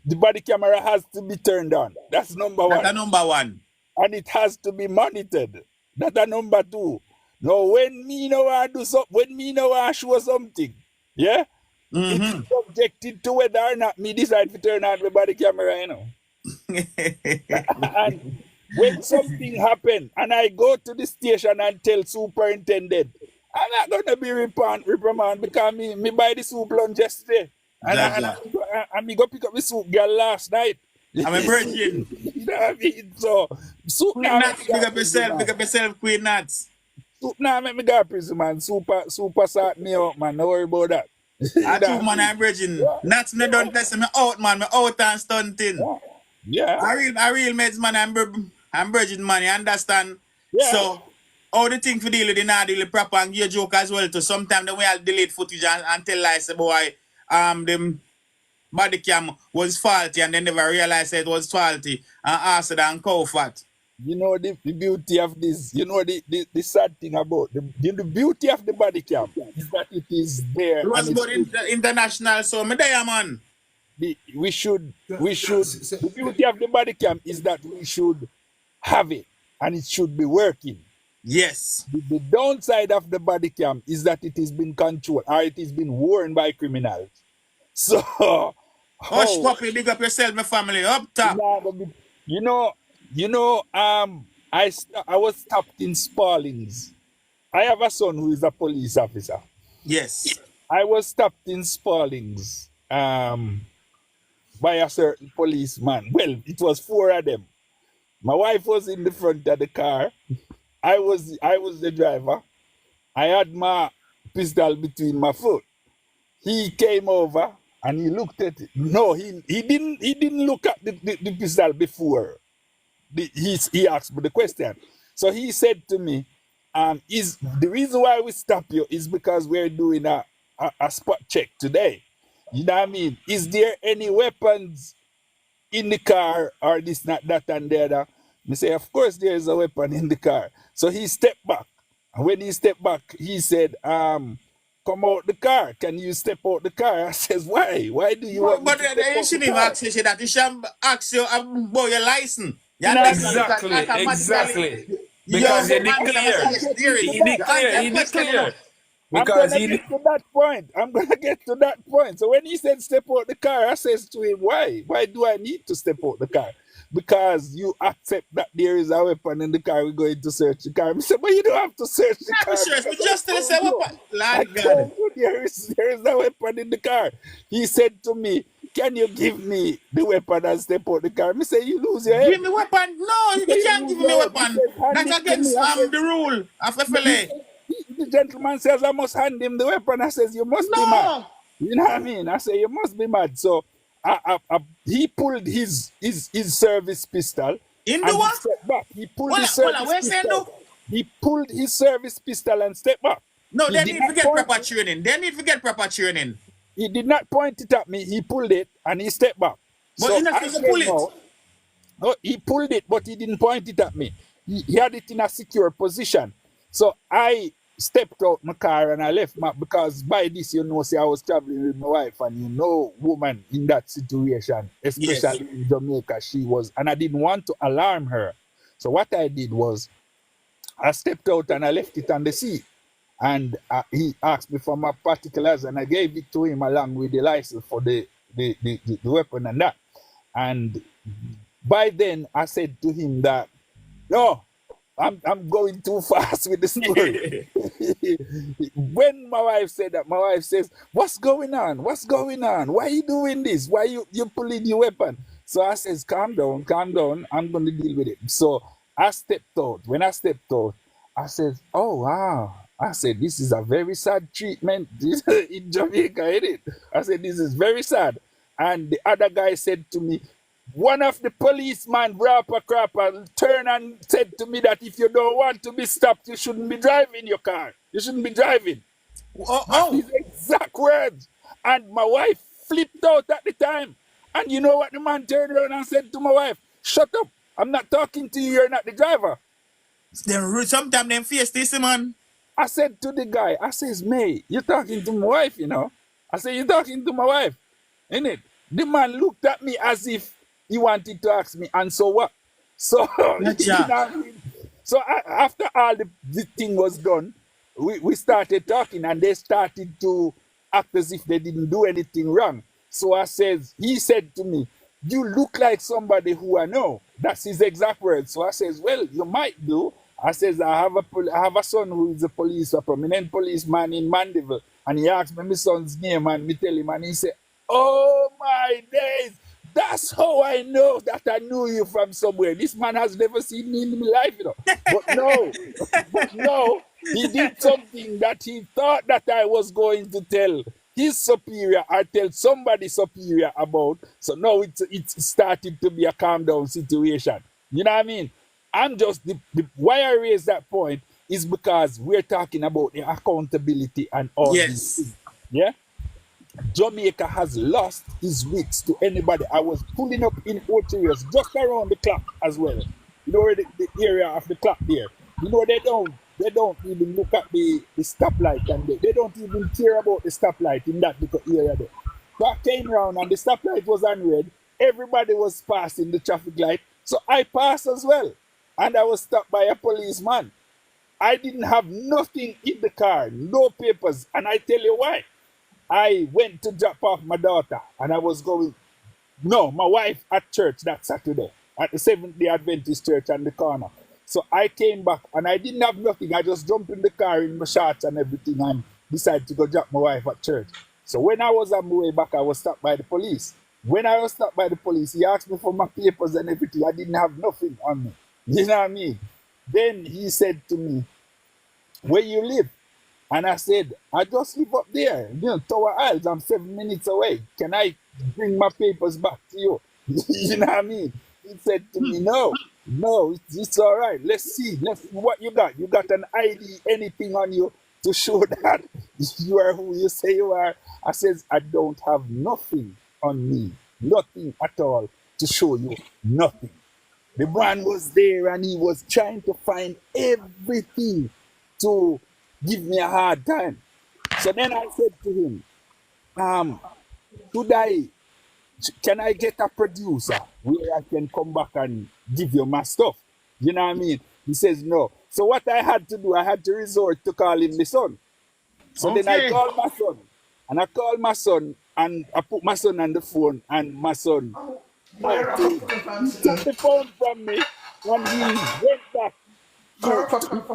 F: the body camera has to be turned on. That's number
A: That's
F: one.
A: the number one.
F: And it has to be monitored. That's the number 2. Now, when me know I do something, when me know I show something, yeah, it's subjected to whether or not me decide to turn on the body camera, you know. And when something happen and I go to the station and tell superintendent, I'm not gonna be reprimand because me buy the soup lunch yesterday. And me go pick up the soup girl last night.
A: I'm a virgin.
F: You know what I mean? So soup
A: Queen
F: now
A: Nuts, big up yourself, Queen Nuts.
F: soup now make me go to prison, man. Super sort me out, man. Don't worry about that.
A: I too, man, I'm virgin. Nuts, me don't test me out, man. Me out and stunting.
F: Yeah.
A: I real meds, man. I'm virgin, man. You understand?
F: Yeah.
A: So, all the thing for deal with the not deal with proper and your joke as well too. Sometimes the way I'll delete footage and tell lies say boy, them body cam was faulty and they never realized it was faulty and acid and cow fat.
F: You know the beauty of this, you know the sad thing about the beauty of the body cam is that it is there.
A: It was good international, so me there, man.
F: The beauty of the body cam is that we should have it and it should be working.
A: Yes.
F: The downside of the body cam is that it has been controlled or it has been worn by criminals. So,
A: Hush, puppy, big up yourself, my family, up top.
F: You know, I was stopped in Spaldings. I have a son who is a police officer.
A: Yes.
F: I was stopped in Spaldings by a certain policeman. Well, it was 4 of them. My wife was in the front of the car. I was the driver. I had my pistol between my foot. He came over and he looked at it. No, he didn't look at the pistol before. He asked me the question. So he said to me, is the reason why we stop you is because we're doing a spot check today. You know what I mean? Is there any weapons in the car or this, not that, and the other? I say, of course there is a weapon in the car. So he stepped back. And when he stepped back, he said, come out the car. Can you step out the car? I says, why? Why do you want me to step
A: you
F: out
A: shouldn't
F: the
A: even
F: car?
A: ask you that. You should ask you about your license.
E: Exactly. Because he declare. Because
F: I'm gonna get to that point. I'm gonna get to that point. So when he said step out the car, I says to him, why? Why do I need to step out the car? Because you accept that there is a weapon in the car, we're going to search the car. I said, but you don't have to search the car.
A: We just tell us a weapon.
F: Lord God. There is a weapon in the car. He said to me, can you give me the weapon and step out the car? I say, you lose your head.
A: Give me weapon? No, you can't give me weapon. That's against the rule of FLA.
F: The gentleman says, I must hand him the weapon. I says, you must be mad. You know what I mean? I say, you must be mad. So he pulled his service pistol.
A: In the what?
F: Stepped back. He pulled his service pistol. He pulled his service pistol and stepped back.
A: No, they need to get proper training.
F: He did not point it at me. He pulled it and he stepped back.
A: But
F: so
A: he not supposed to pull it.
F: No, he pulled it, but he didn't point it at me. He had it in a secure position. So I stepped out my car and I left because by this, you know, say I was traveling with my wife, and you know, woman in that situation, especially in Jamaica, she was, and I didn't want to alarm her. So what I did was I stepped out and I left it on the seat. And he asked me for my particulars, and I gave it to him along with the license for the weapon and that. And by then, I said to him that, no, I'm going too fast with the story. When my wife said that, my wife says, what's going on? What's going on? Why are you doing this? Why you pulling your weapon? So I says, calm down. I'm going to deal with it. So I stepped out. When I stepped out, I said, oh, wow. I said, this is a very sad treatment in Jamaica, isn't it? I said, this is very sad. And the other guy said to me, one of the policemen, rapper crapper, turned and said to me that if you don't want to be stopped, you shouldn't be driving your car. You shouldn't be driving. That's his exact words. And my wife flipped out at the time. And you know what the man turned around and said to my wife? Shut up. I'm not talking to you. You're not the driver.
A: Then sometimes them face this, man.
F: I said to the guy, I says, mate, you're talking to my wife, you know. I said, you're talking to my wife, innit? The man looked at me as if he wanted to ask me, and so what? So, you know what I mean? So after all the thing was done, we started talking, and they started to act as if they didn't do anything wrong. So he said to me, you look like somebody who I know. That's his exact words. So I says, well, you might do. I says, I have a son who is a prominent policeman in Mandeville. And he asked me my son's name, and me tell him, and he said, oh my days, that's how I know that I knew you from somewhere. This man has never seen me in my life, you know. But no, he did something that he thought that I was going to tell his superior or tell somebody superior about. So now it started to be a calm down situation. You know what I mean? I'm just, why I raise that point is because we're talking about the accountability and all these things. Yeah? Jamaica has lost his wits to anybody. I was pulling up in Ocho areas just around the clock as well. You know, the area of the clock there. You know, they don't even look at the stoplight, and they don't even care about the stoplight in that little area there. So I came around and the stoplight was on red. Everybody was passing the traffic light. So I passed as well. And I was stopped by a policeman. I didn't have nothing in the car, no papers. And I tell you why. I went to drop off my daughter, and I was going, my wife at church that Saturday, at the Seventh-day Adventist church on the corner. So I came back, and I didn't have nothing. I just jumped in the car in my shorts and everything and decided to go drop my wife at church. So when I was on my way back, I was stopped by the police. When I was stopped by the police, he asked me for my papers and everything. I didn't have nothing on me. You know what I mean? Then he said to me, where you live? And I said, I just live up there, Tower Isles. I'm 7 minutes away. Can I bring my papers back to you? You know what I mean? He said to me, no, it's all right. Let's see what you got. You got an ID, anything on you to show that you are who you say you are? I says, I don't have nothing on me, nothing at all to show you, nothing. The man was there and he was trying to find everything to give me a hard time. So then I said to him, can I get a producer where I can come back and give you my stuff? You know what I mean? He says no. So what I had to do, I had to resort to calling my son. So then I called my son, and I put my son on the phone, and my son took the phone from me, and he went back.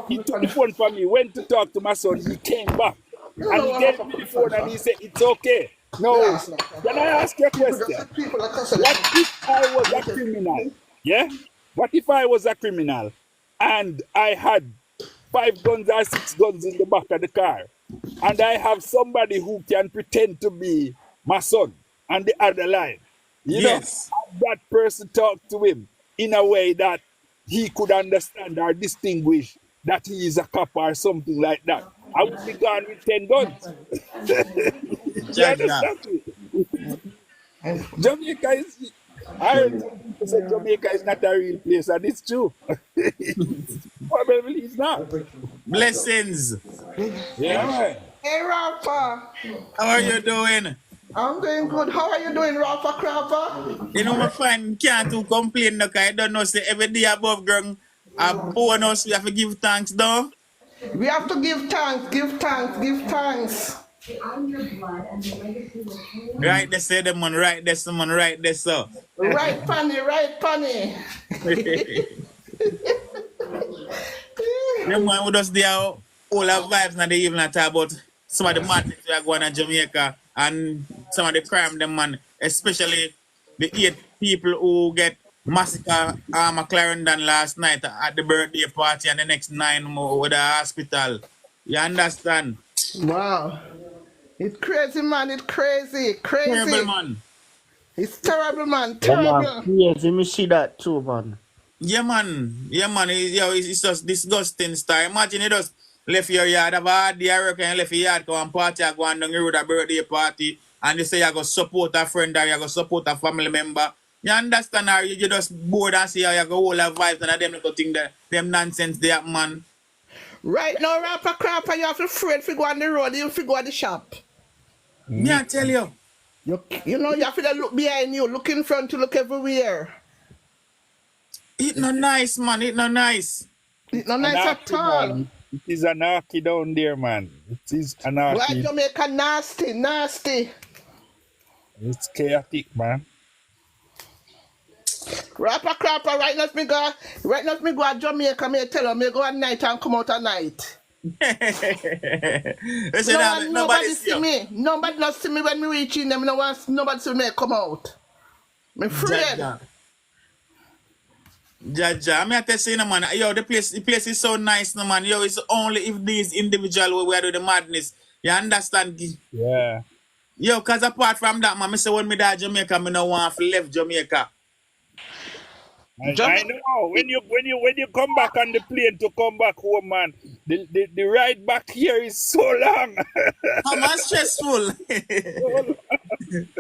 F: He took the phone from me, went to talk to my son, he came back, and he gave me the phone, and he said, it's okay. No, can I ask you a question? What if I was a criminal? Yeah? What if I was a criminal and I had 5 guns or 6 guns in the back of the car, and I have somebody who can pretend to be my son on the other line? You know, that person talked to him in a way that he could understand or distinguish that he is a cop or something like that. I would be gone with 10 guns. You understand me? Jamaica is, I heard some people say Jamaica is not a real place, and it's true. Probably it's not.
A: Blessings.
F: Yeah.
G: Hey, Rafa.
A: How are you doing?
G: I'm doing good. How are you doing, Rafa Crapper?
A: You know, my friend can't too complain, no, 'cause I don't know, say every day above ground, a bonus, we have to give thanks, though.
G: We have to give thanks, give thanks, give thanks.
A: Right there, say the man, right there, someone, right there, so.
G: Right, Panny, right, Panny.
A: The man with us there, all our vibes in the evening, talk about some of the madness we are going in Jamaica and some of the crime, them man, especially the 8 people who get massacre at Clarendon last night at the birthday party, and the next 9 more with the hospital. You understand?
G: Wow. It's crazy, man. It's crazy.
A: Terrible,
G: Crazy.
A: man.
G: It's terrible, man.
H: Yeah, man.
G: Terrible.
H: Yes, me see that too, man.
A: Yeah, man. Yeah, man. It's just disgusting style. Imagine you just left your yard, have a hard day, I reckon, you left your yard, go and party, go on down the road, a birthday party, and you say you're going to support a friend or you're going to support a family member. You understand, or you just bored and see how you go all the vibes and them little thing there, them nonsense there, man.
G: Right now, rapper crapper, you have to afraid to go on the road, you have to go on the shop.
A: Me, I tell you.
G: You know, you have to look behind you, look in front, you look everywhere.
A: It no nice, man. It no nice.
G: It's not nice at all.
F: Man. It is anarchy down there, man. It is
G: Why
F: anarchy.
G: Jamaica nasty, nasty.
F: It's chaotic, man.
G: Rapper crapper, right now me go to Jamaica, me tell you, me go at night and come out at night. Nobody see me. Nobody not see me when me reach in them. No one, nobody see me come out. Me afraid.
A: Jaja, I mean, I tell you, no, man. Yo, the place is so nice, no, man. Yo, it's only if these individual we are doing the madness. You understand?
F: Yeah.
A: Yo, cause apart from that, man, I say when me die Jamaica, me no want to leave Jamaica.
F: I know when you come back on the plane to come back home, man, the ride back here is so long.
A: How much stressful?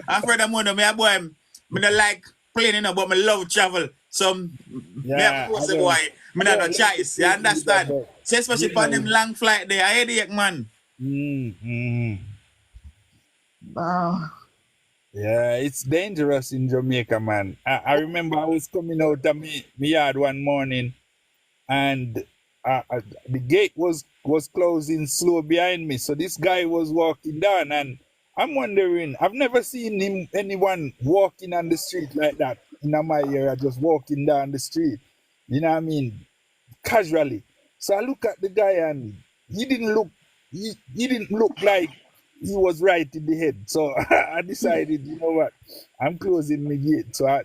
A: I'm afraid I'm one of me, boy. Me don't like plane, you know, but me love travel. So me have to say, boy, me not no choice. You understand? So especially for them long flight there, I headache, man.
G: Wow.
F: Yeah, it's dangerous in Jamaica, man. I remember I was coming out of me yard one morning, and the gate was closing slow behind me. So this guy was walking down, and I'm wondering, I've never seen anyone walking on the street like that in my area, just walking down the street. You know what I mean? Casually. So I look at the guy, and he didn't look like he was right in the head. So I decided, you know what, I'm closing the gate. So I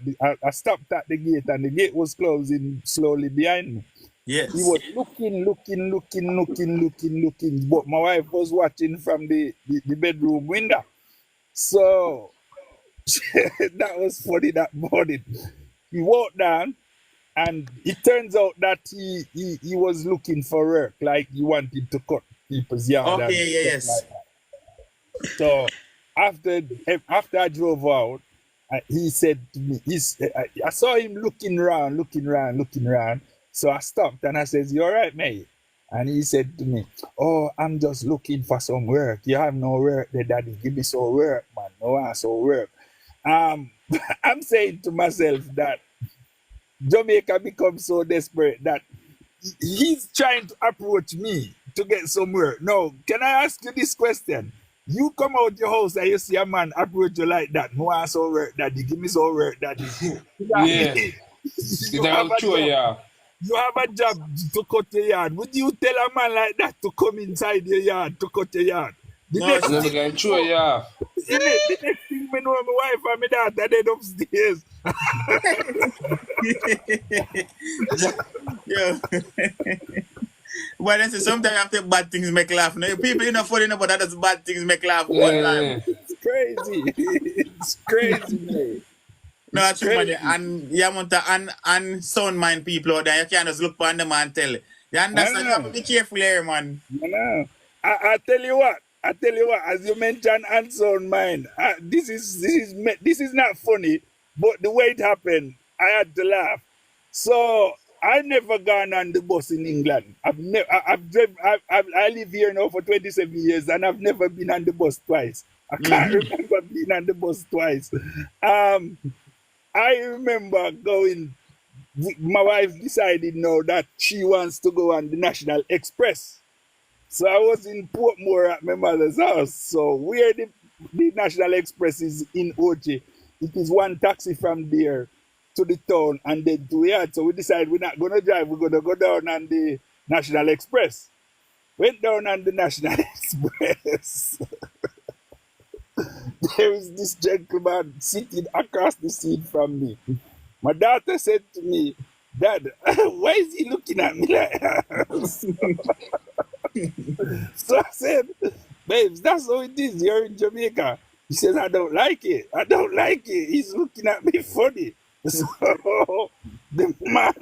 F: stopped at the gate, and the gate was closing slowly behind me.
A: Yes.
F: He was looking. But my wife was watching from the bedroom window. So that was funny that morning. He walked down, and it turns out that he was looking for work, like he wanted to cut people's yard.
A: Okay, yes.
F: Like that. So after I drove out, he said to me, I saw him looking around. So I stopped and I said, "You all right, mate?" And he said to me, "Oh, I'm just looking for some work. You have no work there, Daddy. Give me some work, man. No, some work." I'm saying to myself that Jamaica becomes so desperate that he's trying to approach me to get some work. No, can I ask you this question? You come out your house and you see a man approach you like that. No, I saw work, Daddy. Give me some work, Daddy.
E: Yeah.
F: You have a job to cut your yard. Would you tell a man like that to come inside your yard to cut your yard? The next thing me know, my wife and my daughter dead upstairs.
A: Yeah. Well, then sometimes after bad things make laugh. No, people you know funny enough, but that's bad things make laugh one time.
F: It's crazy. It's crazy, man.
A: No, it's true, man. And you want to sound mind people out there. You can't just look on them and tell. You understand? You have to be careful here, man.
F: I tell you what. As you mentioned, unsound mind. This is not funny, but the way it happened, I had to laugh. So I've never gone on the bus in England. I live here now for 27 years, and I've never been on the bus twice. I can't remember being on the bus twice. I remember going. My wife decided now that she wants to go on the National Express. So I was in Portmore at my mother's house. So where the National Express is in Ochi, it is one taxi from there to the town and then to yard. So we decided we're not going to drive. We're going to go down on the National Express. Went down on the National Express. There is this gentleman sitting across the seat from me. My daughter said to me, "Dad, why is he looking at me like that?" So I said, babes, that's how it is. You're in Jamaica. He says, I don't like it. I don't like it. He's looking at me funny. So the man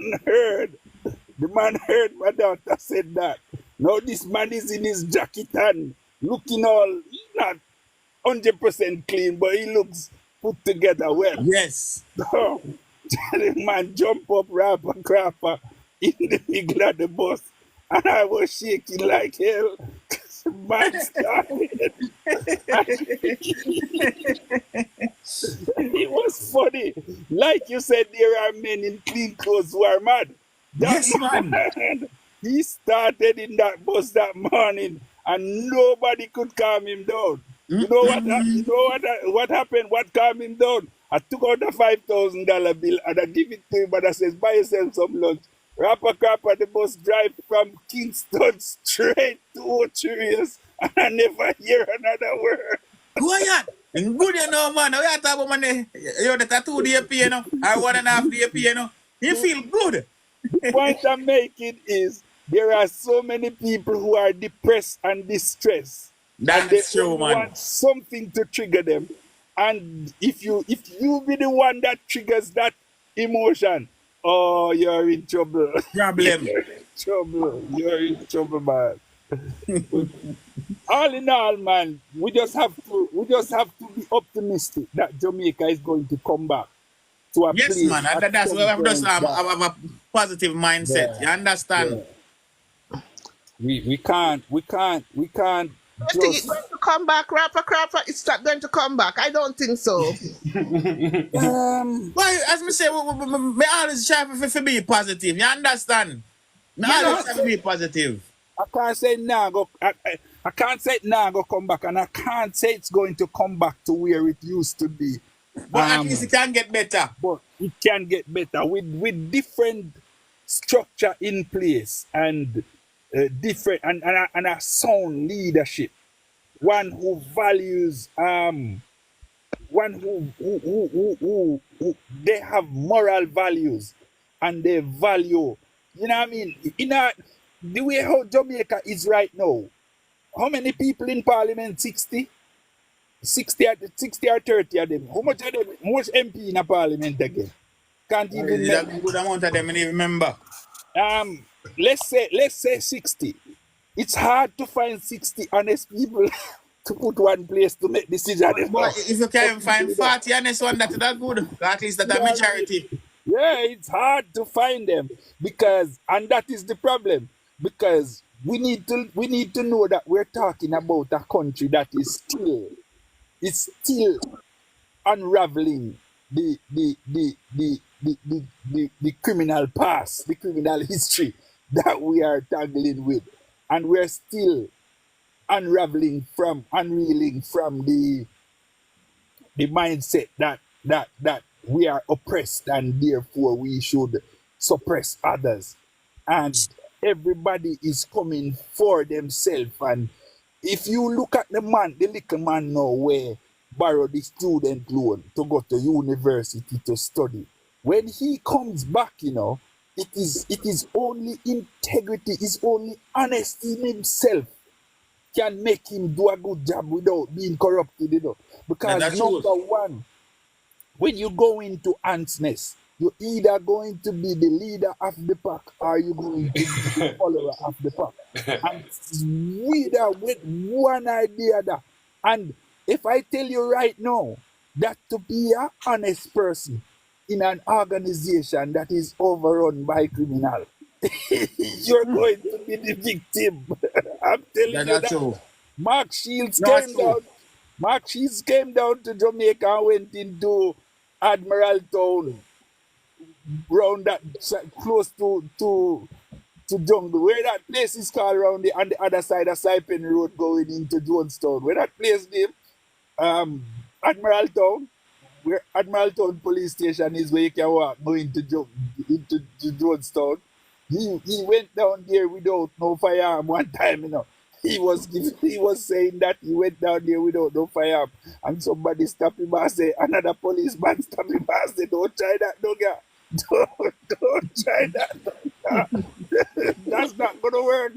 F: heard my daughter said that. Now this man is in his jacket and looking all, he's not 100% clean, but he looks put together well.
A: Yes.
F: So the man jump up, rapper, crapper in the middle of the bus. And I was shaking like hell. The man started. It was funny. Like you said, there are men in clean clothes who are mad. That
A: Yes, man.
F: He started in that bus that morning and nobody could calm him down. You know what happened? What calmed him down? I took out a $5,000 bill and I give it to him and I says, buy yourself some lunch. Rapper crapper, the bus drive from Kingston straight to Ocherius and I never hear another word.
A: Quiet. And good, you know, man. We are talking about money. You're the 2 day pay, you know, or 1.5 day pay, you know. You feel good.
F: The point I'm making is there are so many people who are depressed and distressed.
A: That's true,
F: only
A: man.
F: want something to trigger them. And if you be the one that triggers that emotion, oh, you're in trouble.
A: Problem.
F: You're in trouble, man. All in all, man, we just have to be optimistic that Jamaica is going to come back to a place.
A: Yes, man. And that's why we have just have a positive mindset.
F: Yeah.
A: You understand?
F: Yeah. We can't
G: I think it's going to come back, rapper crapper. It's not going to come back. I don't think so.
A: Well, as me say, me always try to be positive. You understand? Me always try to be positive.
F: I can't say I can't say go come back, and I can't say it's going to come back to where it used to be.
A: But at least it can get better.
F: But it can get better with different structure in place and different and a sound leadership. One who values one who they have moral values and they value, you know what I mean? The way how Jamaica is right now, how many people in parliament? 60 or 30 of them. How much of them? How much MP in a parliament again? Can't even
A: remember. A good amount of them, I even remember.
F: Let's say 60. It's hard to find 60 honest people to put one place to make decisions.
A: But if you can find 40 honest one, that's good. At least that's a majority.
F: Yeah, it's hard to find them and that is the problem. Because we need to know that we're talking about a country that is still unraveling the criminal past, the criminal history that we are tackling with. And we're still unreeling from the mindset that we are oppressed and therefore we should suppress others. And everybody is coming for themselves. And if you look at the little man now where borrow the student loan to go to university to study, when he comes back, it is only integrity, is only honesty in himself can make him do a good job without being corrupted, Because number one, when you go into ants nest, you're either going to be the leader of the pack or you're going to be the follower of the pack. And whether with one idea that. And if I tell you right now that to be an honest person in an organization that is overrun by criminals, you're going to be the victim. I'm telling you that. True. Mark Shields came down to Jamaica and went into Admiral Town, round that close to Jungle, where that place is called around on the other side of Saipan Road going into Jonestown. Where that place name, Admiral Town, where Admiral Town police station is, where you can walk going into Jonestown. He went down there without no firearm one time, He was saying that he went down there without no firearm, and somebody stopped him and say, another policeman stopped him and said, don't try that, no girl. Don't try that. That's not gonna work.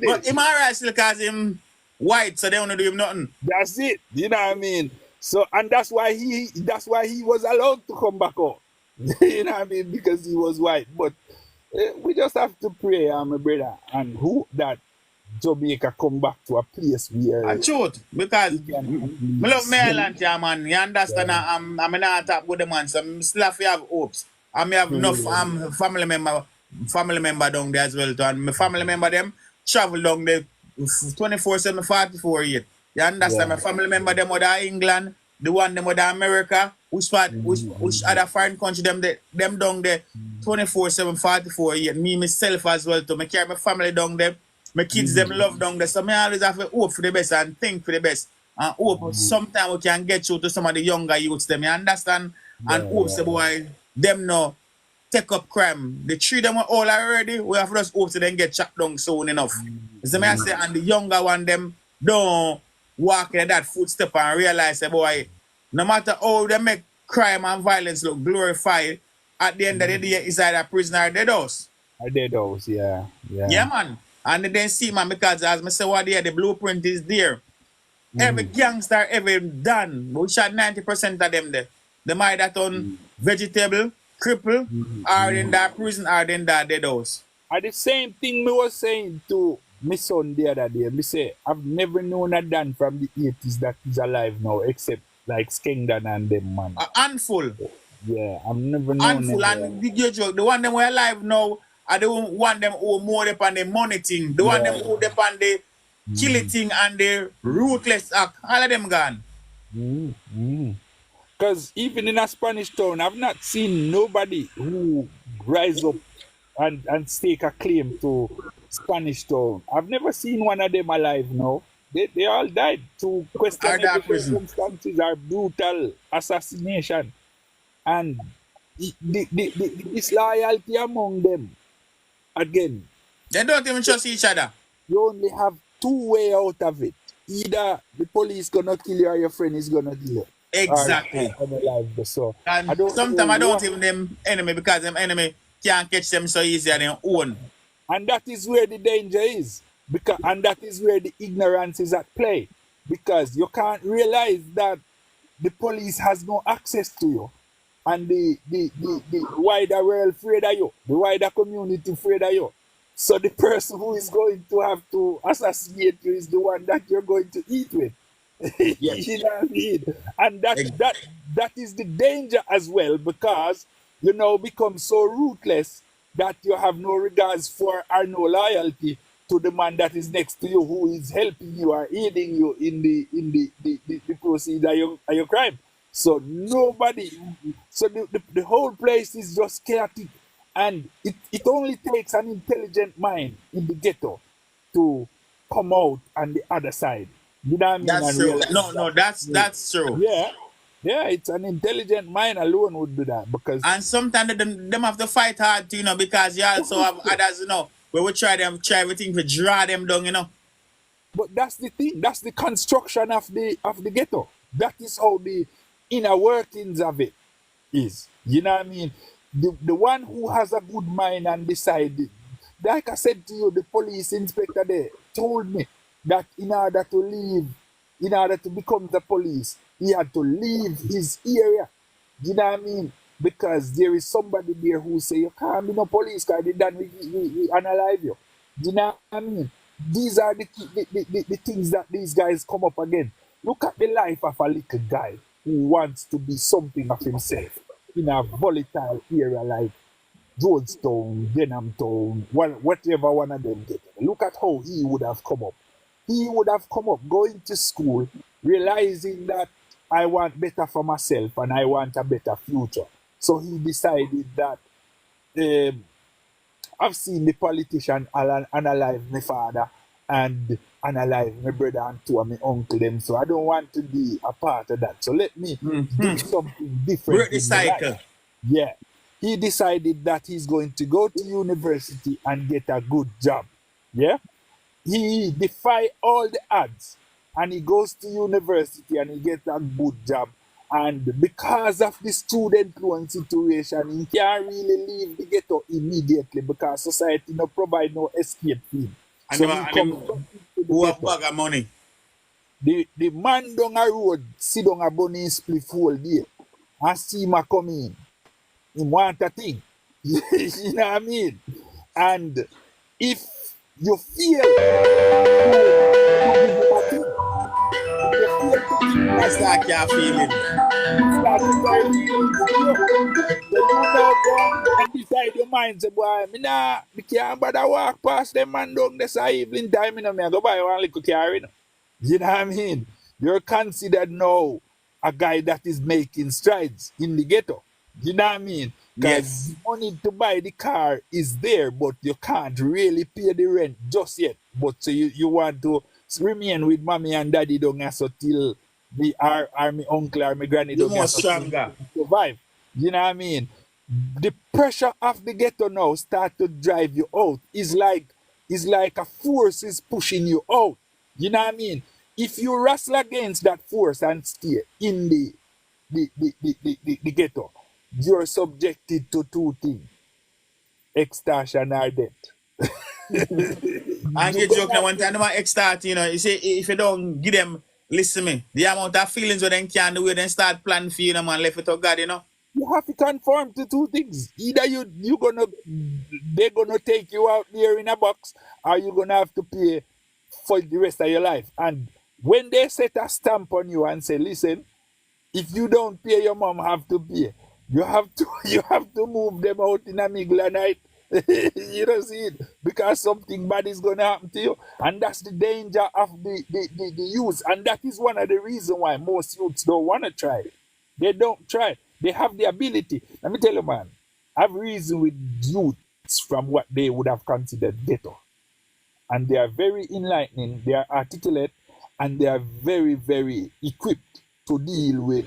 A: But him alright still cause him white, so they don't do him nothing.
F: That's it. You know what I mean? So and that's why he was allowed to come back out. You know what I mean? Because he was white. But we just have to pray, my brother, and hope that Jamaica come back to a place where
A: I truth, because I love Maryland, yeah, man. You understand? Yeah. I'm not top with the man, so I still have to have hopes. I may have enough family member down there as well too. And my family member them travel down there 24/7, 44 years. You understand? My family member them other England, the one them other America, which other foreign country them down there 24/7, 44 years. Me myself as well too. I carry my family down there. My kids them love down there. So I always have to hope for the best and think for the best. And hope sometimes we can get through to some of the younger youths them. You understand? And hope the boy them no take up crime. The three them are all already. We have to just hope to then get chopped down soon enough. So I say, and the younger one them don't walk in that footstep and realize that boy, no matter how they make crime and violence look glorified, at the end of the day is either prisoner or dead house.
F: A dead house, yeah.
A: Yeah, man. And they then see, man, because as I say, what there, the blueprint is there. Every gangster ever done, we shot 90% of them there. They might have done vegetable, cripple, or in that prison, or in that dead house.
F: And the same thing me was saying to my son the other day. Me say, I've never known a Dan from the 80s that is alive now, except like Skengdan and them, man.
A: A handful.
F: Yeah, I've never known
A: handful. And the one them who are alive now, I don't want them who more upon the money thing. The one them who upon the killing thing and the ruthless act. All of them gone.
F: Because even in a Spanish town, I've not seen nobody who rise up and stake a claim to Spanish town. I've never seen one of them alive now. They all died to questionable circumstances or brutal assassination. And this loyalty among them, again,
A: they don't even trust each other.
F: You only have two ways out of it. Either the police gonna kill you or your friend is gonna kill you.
A: Exactly.
F: So
A: and sometimes I don't even them enemy because them enemy can't catch them so easy on their own.
F: And that is where the danger is. And that is where the ignorance is at play. Because you can't realize that the police has no access to you. And the wider world afraid of you. The wider community afraid of you. So the person who is going to have to assassinate you is the one that you're going to eat with.
A: Yes.
F: You know what I mean? And that is the danger as well, because you now become so ruthless that you have no regards for or no loyalty to the man that is next to you, who is helping you or aiding you in the proceeds of your crime. So nobody, so the whole place is just chaotic, and it only takes an intelligent mind in the ghetto to come out on the other side. You know what I mean?
A: That's true. No, that's true.
F: Yeah, it's an intelligent mind alone would do that, because
A: and sometimes them have to fight hard too, because you also have others, where we try everything to draw them down,
F: But that's the thing. That's the construction of the ghetto. That is how the inner workings of it is. You know what I mean? The one who has a good mind and decided, like I said to you, the police inspector there told me that in order to become the police, he had to leave his area. You know what I mean? Because there is somebody there who say, you can't be no police car, we unalive you. You know what I mean? These are the things that these guys come up again. Look at the life of a little guy who wants to be something of himself in a volatile area like Georgetown, Denhamtown, whatever one of them get. Look at how he would have come up. He would have come up going to school, realizing that I want better for myself and I want a better future. So he decided that I've seen the politician unalive my father and unalive my brother and two of my uncle them. So I don't want to be a part of that. So let me do something different.
A: Break the cycle.
F: Yeah. He decided that he's going to go to university and get a good job. Yeah. He defied all the odds and he goes to university and he gets a good job And because of the student loan situation, he can't really leave the ghetto immediately because society no provide no escape field.
A: And
F: So
A: them,
F: he
A: and
F: come
A: them
F: to the
A: who have
F: ghetto.
A: bag of money.
F: The man down a road sit down a bunny split whole day and see him a come in. He want a thing. You know what I mean? And if you feel
A: You start your feeling.
F: start to carry feelings in you. So you now go and decide your mind, say, boy, me can't bother walk past them man down this evening time, me I go buy one little car, you know. You know what I mean? You're considered now a guy that is making strides in the ghetto. You know what I mean? Because the money to buy the car is there, but you can't really pay the rent just yet. But so you want to remain with mommy and daddy down here so till my uncle or my granny
A: You're
F: down here
A: more
F: so
A: stronger.
F: survive. You know what I mean? The pressure of the ghetto now start to drive you out. It's like a force is pushing you out. You know what I mean? If you wrestle against that force and stay in the ghetto, you're subjected to two things: extortion or death.
A: And you joke now one time, them start, you know, you say if you don't give them, listen me, the amount of feelings where they can do, then start planning for you, man, left it to God, you know.
F: You have to conform to two things. Either they're gonna take you out there in a box, or you're gonna have to pay for the rest of your life. And when they set a stamp on you and say, listen, if you don't pay, your mom have to pay. You have to move them out in a middle of night. You don't see it because something bad is gonna happen to you, and that's the danger of the youth. And that is one of the reasons why most youths don't want to try. They don't try. They have the ability. Let me tell you, man, I've reasoned with youths from what they would have considered ghetto. And they are very enlightening, they are articulate, and they are very, very equipped to deal with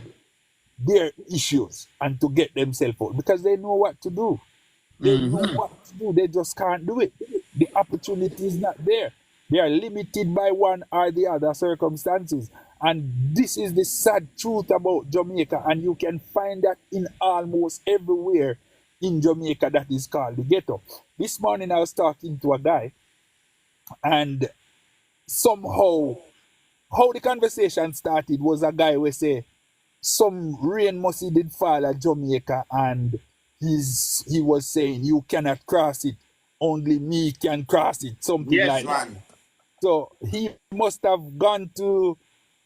F: their issues and to get themselves out because they know what to do. They know what to do, they just can't do it. The opportunity is not there. They are limited by one or the other circumstances. And this is the sad truth about Jamaica, and you can find that in almost everywhere in Jamaica that is called the ghetto. This morning I was talking to a guy, and somehow how the conversation started was a guy who say some rain must did fall at Jamaica, and he was saying you cannot cross it, only me can cross it, something like that. So he must have gone to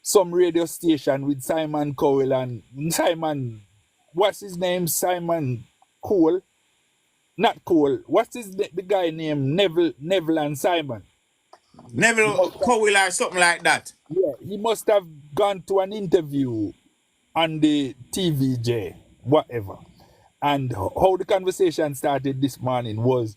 F: some radio station with Simon Cowell and Simon, what's his name? Simon Cole, not Cole. What's the guy named Neville and Simon?
A: Neville Cowell or something like that.
F: Yeah, he must have gone to an interview on the TVJ, whatever. And how the conversation started this morning was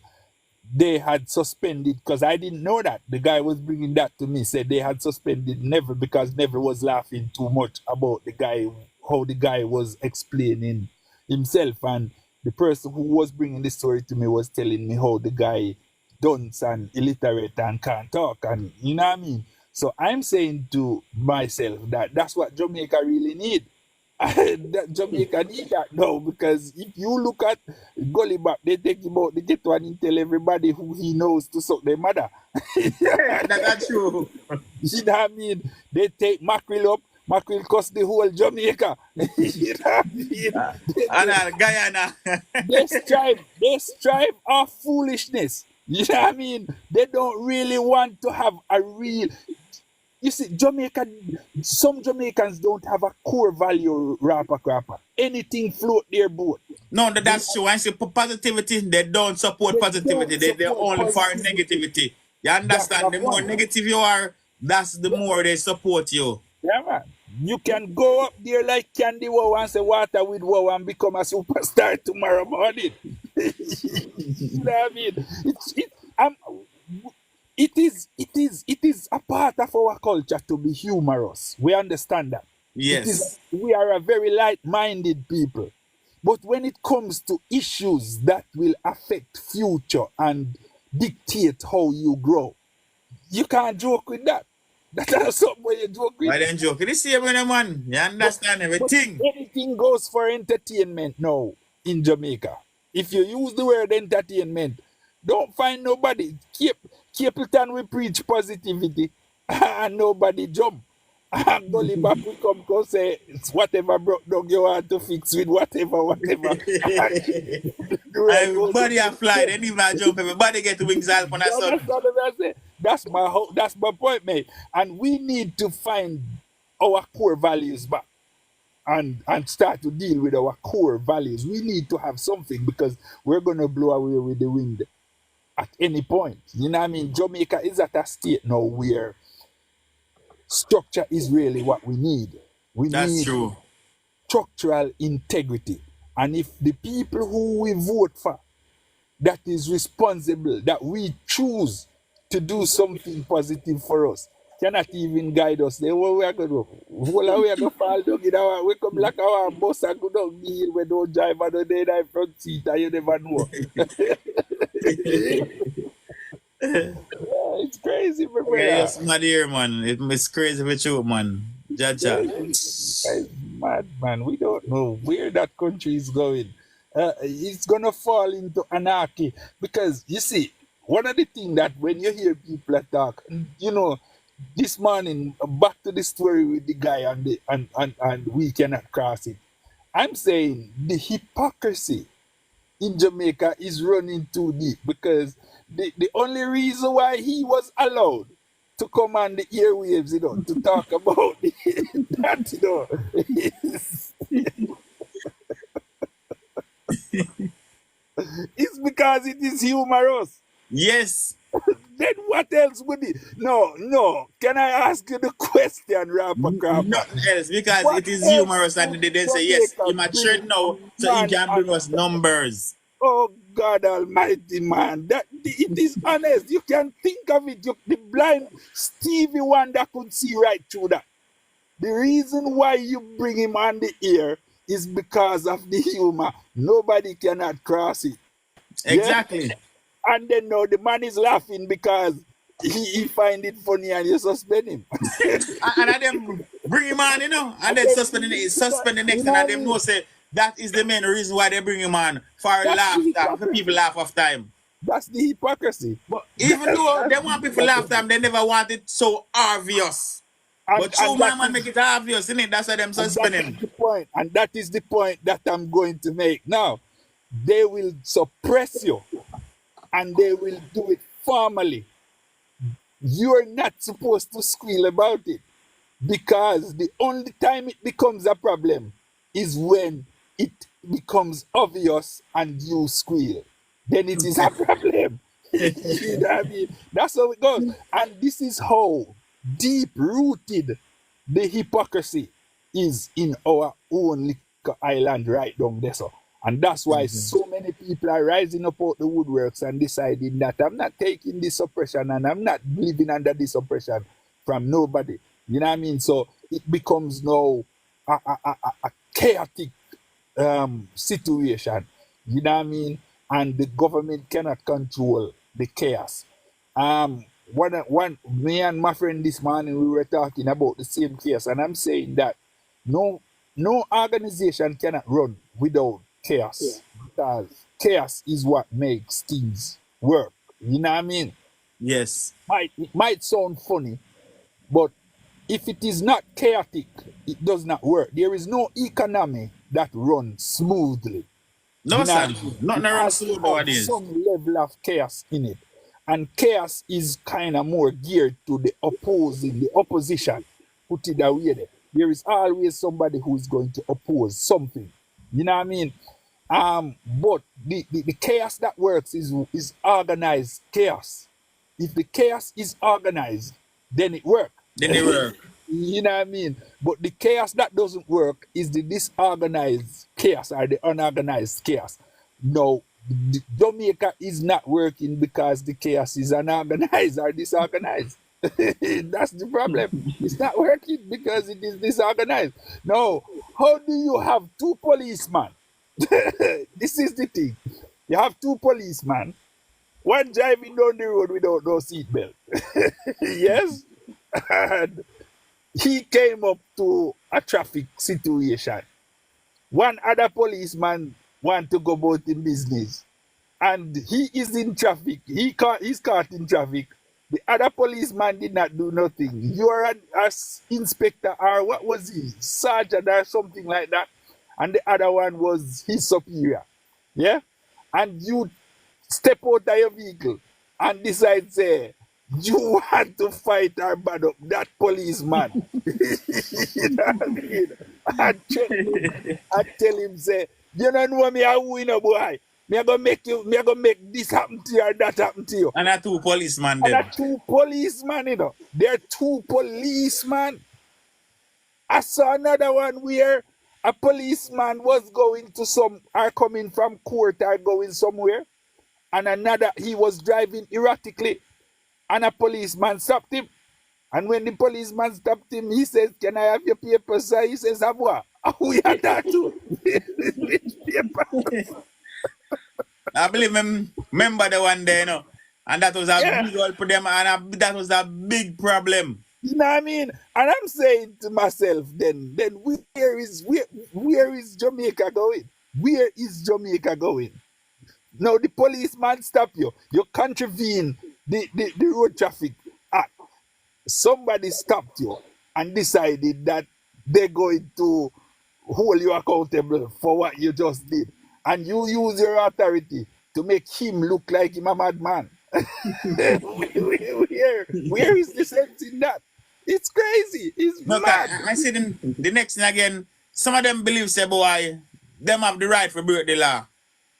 F: they had suspended, because I didn't know that. The guy was bringing that to me, said they had suspended Neville because Neville was laughing too much about the guy, how the guy was explaining himself. And the person who was bringing the story to me was telling me how the guy dunce and illiterate and can't talk. And you know what I mean? So I'm saying to myself that that's what Jamaica really need. That Jamaica need that now, because if you look at Gully Bop, they take him out the ghetto and he tell everybody who he knows to suck their mother.
A: That's true.
F: You know what I mean? They take Mackerel up, Mackerel cost the whole Jamaica. You know what I mean?
A: And Guyana.
F: They strive off foolishness. You know what I mean? They don't really want to have a real. You see, some Jamaicans don't have a core value rapper crapper. Anything float their boat.
A: No, that's true. I say positivity, they don't support positivity. They're only for negativity. You understand? The more negative you are, that's the more they support you.
F: Yeah, man. You can go up there like Candy Wow and say water with wow and become a superstar tomorrow morning. You know what I mean? It is a part of our culture to be humorous. We understand that.
A: Yes.
F: We are a very light-minded people. But when it comes to issues that will affect future and dictate how you grow, you can't joke with that. That's something where you joke with.
A: Why then joke? You see when a man, you understand everything.
F: But anything goes for entertainment now in Jamaica. If you use the word entertainment, don't find nobody. Capleton will preach positivity and nobody jump. And Gully Back will come say it's whatever broke down you want to fix with whatever.
A: Everybody a fly, then even a jump, everybody get wings out on a sudden.
F: That's my point, mate. And we need to find our core values back and start to deal with our core values. We need to have something because we're gonna blow away with the wind at any point. You know what I mean? Jamaica is at a state now where structure is really what we need.
A: That's
F: need
A: true.
F: Structural integrity. And if the people who we vote for that is responsible, that we choose to do something positive for us, cannot even guide us. They what we are going to do? Well, we are going to fall down in our wake up like our bus and go down the hill where don't drive on the day in front seat and you never know. It's crazy, my brother.
A: Yeah, it's mad here, man. It's crazy with you, man. Jaja.
F: It's mad, man. We don't know where that country is going. It's gonna fall into anarchy because you see, one of the things that when you hear people talk, you know, this morning back to the story with the guy and we cannot cross it. I'm saying the hypocrisy in Jamaica is running too deep because the only reason why he was allowed to come on the airwaves, you know, to talk about that, you know, it's because it is humorous.
A: Yes.
F: Then what else would it? No. Can I ask you the question, Rapper Crab?
A: Nothing else, because what it is humorous and they say, yes, he matured now, so he can bring us numbers.
F: Oh, God Almighty, man. It is honest. You can think of it. The blind Stevie Wonder could see right through that. The reason why you bring him on the air is because of the humor. Nobody cannot cross it.
A: Exactly.
F: Yeah? And then now the man is laughing because he find it funny and you suspend him.
A: And then bring him on, you know, and then suspend the next thing, and them know say that is the main reason why they bring him on for laughter, for people laugh off time.
F: That's the hypocrisy.
A: But even though they want people laugh time, they never want it so obvious. But true man make it obvious, isn't it? That's why them suspend him.
F: And that is the point that I'm going to make. Now, they will suppress you and they will do it formally. You're not supposed to squeal about it because the only time it becomes a problem is when it becomes obvious and you squeal. Then it is a problem. You know what I mean? That's how it goes. And this is how deep-rooted the hypocrisy is in our own little island right down there. So. And that's why so many people are rising up out the woodworks and deciding that I'm not taking this oppression and I'm not living under this oppression from nobody. You know what I mean? So it becomes now a chaotic situation. You know what I mean? And the government cannot control the chaos. Me and my friend this morning, we were talking about the same case, and I'm saying that no organization cannot run without chaos, because chaos is what makes things work. You know what I mean?
A: Yes.
F: It might sound funny, but if it is not chaotic, it does not work. There is no economy that runs smoothly.
A: No, sir. Not runs smooth nowadays.
F: Some level of chaos in it. And chaos is kind of more geared to the opposition. Put it away there. There is always somebody who is going to oppose something. You know what I mean? But the chaos that works is organized chaos. If the chaos is organized, then it works. You know what I mean? But the chaos that doesn't work is the disorganized chaos or the unorganized chaos. No, Jamaica is not working because the chaos is unorganized or disorganized. That's the problem. It's not working because it is disorganized. No, how do you have two policemen? This is the thing. You have two policemen, one driving down the road without no seatbelt. Yes? And he came up to a traffic situation. One other policeman want to go about in business, and he is in traffic. He's caught in traffic. The other policeman did not do nothing. You're an inspector, or what was he? Sergeant or something like that. And the other one was his superior. Yeah? And you step out of your vehicle and decide, say, you want to fight or bad up that policeman. You know what I mean? And tell him, say, you don't know me, I win a boy. Me gonna make this happen to you or that happen to you.
A: And a two policemen
F: And
A: them.
F: a two policemen, you know. They're two policemen. I saw another one where a policeman was going to coming from court or going somewhere. And another, he was driving erratically. And a policeman stopped him. And when the policeman stopped him, he says, "Can I have your papers, sir?" He says, "Abwa." We had that too.
A: I believe him, remember the one day, you know, and that was a big old for them, and that was a big problem.
F: You know what I mean? And I'm saying to myself, then where is Jamaica going? Where is Jamaica going? Now the policeman stop you. You contravene the road traffic act. Somebody stopped you and decided that they're going to hold you accountable for what you just did. And you use your authority to make him look like him a madman. Where is the sense in that? It's crazy. It's mad.
A: I see the next thing again, some of them believe, say, boy, them have the right to break the law.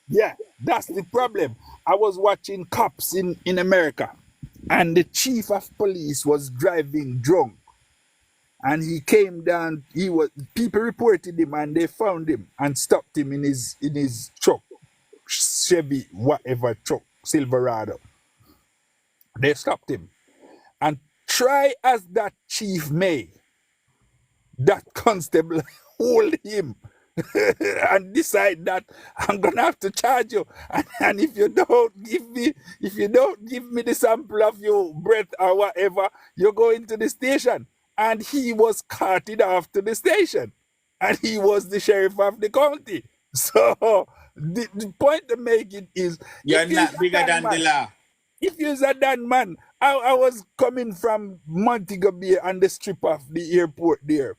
F: Yeah, that's the problem. I was watching Cops in America, and the chief of police was driving drunk. And he came down, people reported him and they found him and stopped him in his truck, Chevy, whatever truck, Silverado. They stopped him. And try as that chief may, that constable hold him and decide that I'm gonna have to charge you. And if you don't give me the sample of your breath or whatever, you're going to the station. And he was carted off to the station. And he was the sheriff of the county. So the point to make it is,
A: you're not bigger than the law.
F: If you're a done man, I was coming from Montego Bay on the strip of the airport there.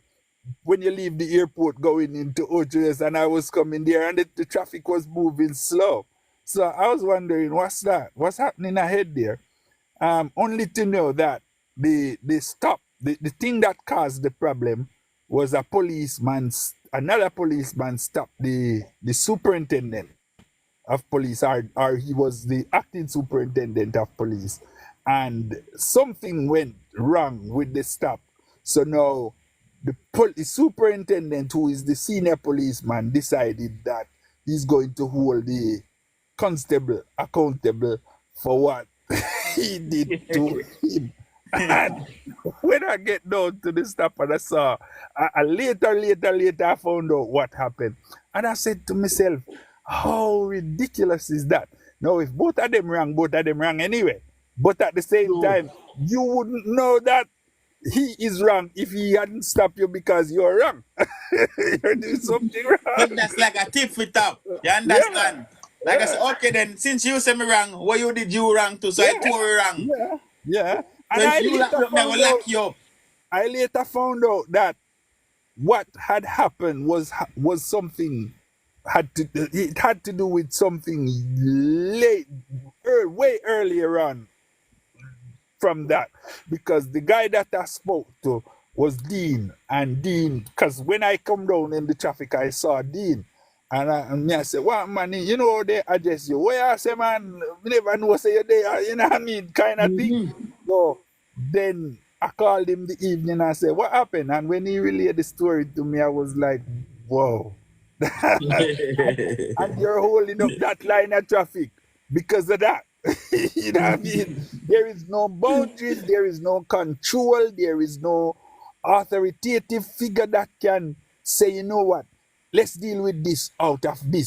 F: When you leave the airport going into OJS, and I was coming there and the traffic was moving slow. So I was wondering, what's that? What's happening ahead there? Only to know that the thing that caused the problem was another policeman stopped the superintendent of police, or he was the acting superintendent of police, and something went wrong with the stop. So now the superintendent, who is the senior policeman, decided that he's going to hold the constable accountable for what he did to him. And when I get down to the stop and I saw, later I found out what happened. And I said to myself, how ridiculous is that? Now, if both of them wrong anyway. But at the same time, you wouldn't know that he is wrong if he hadn't stopped you because you're wrong. You're doing something wrong.
A: But that's like a tip for top. You understand?
F: Yeah.
A: Like I said, okay then, since you say me wrong, what you did you wrong too, so I too wrong.
F: Yeah.
A: So
F: And
A: if you lock up, I will lock you up.
F: I later found out that what had happened was something it had to do with something way earlier on from that, because the guy that I spoke to was Dean, and Dean, because when I come down in the traffic, I saw Dean, and I said, "What man, you know they address you? Where I say, man, we never know say you're there, you know what I mean, kind of thing." So then I called him the evening and I said, "What happened?" And when he relayed the story to me, I was like, "Whoa." And you're holding up that line of traffic because of that. You know what I mean? There is no boundaries, there is no control, there is no authoritative figure that can say, you know what, let's deal with this out of the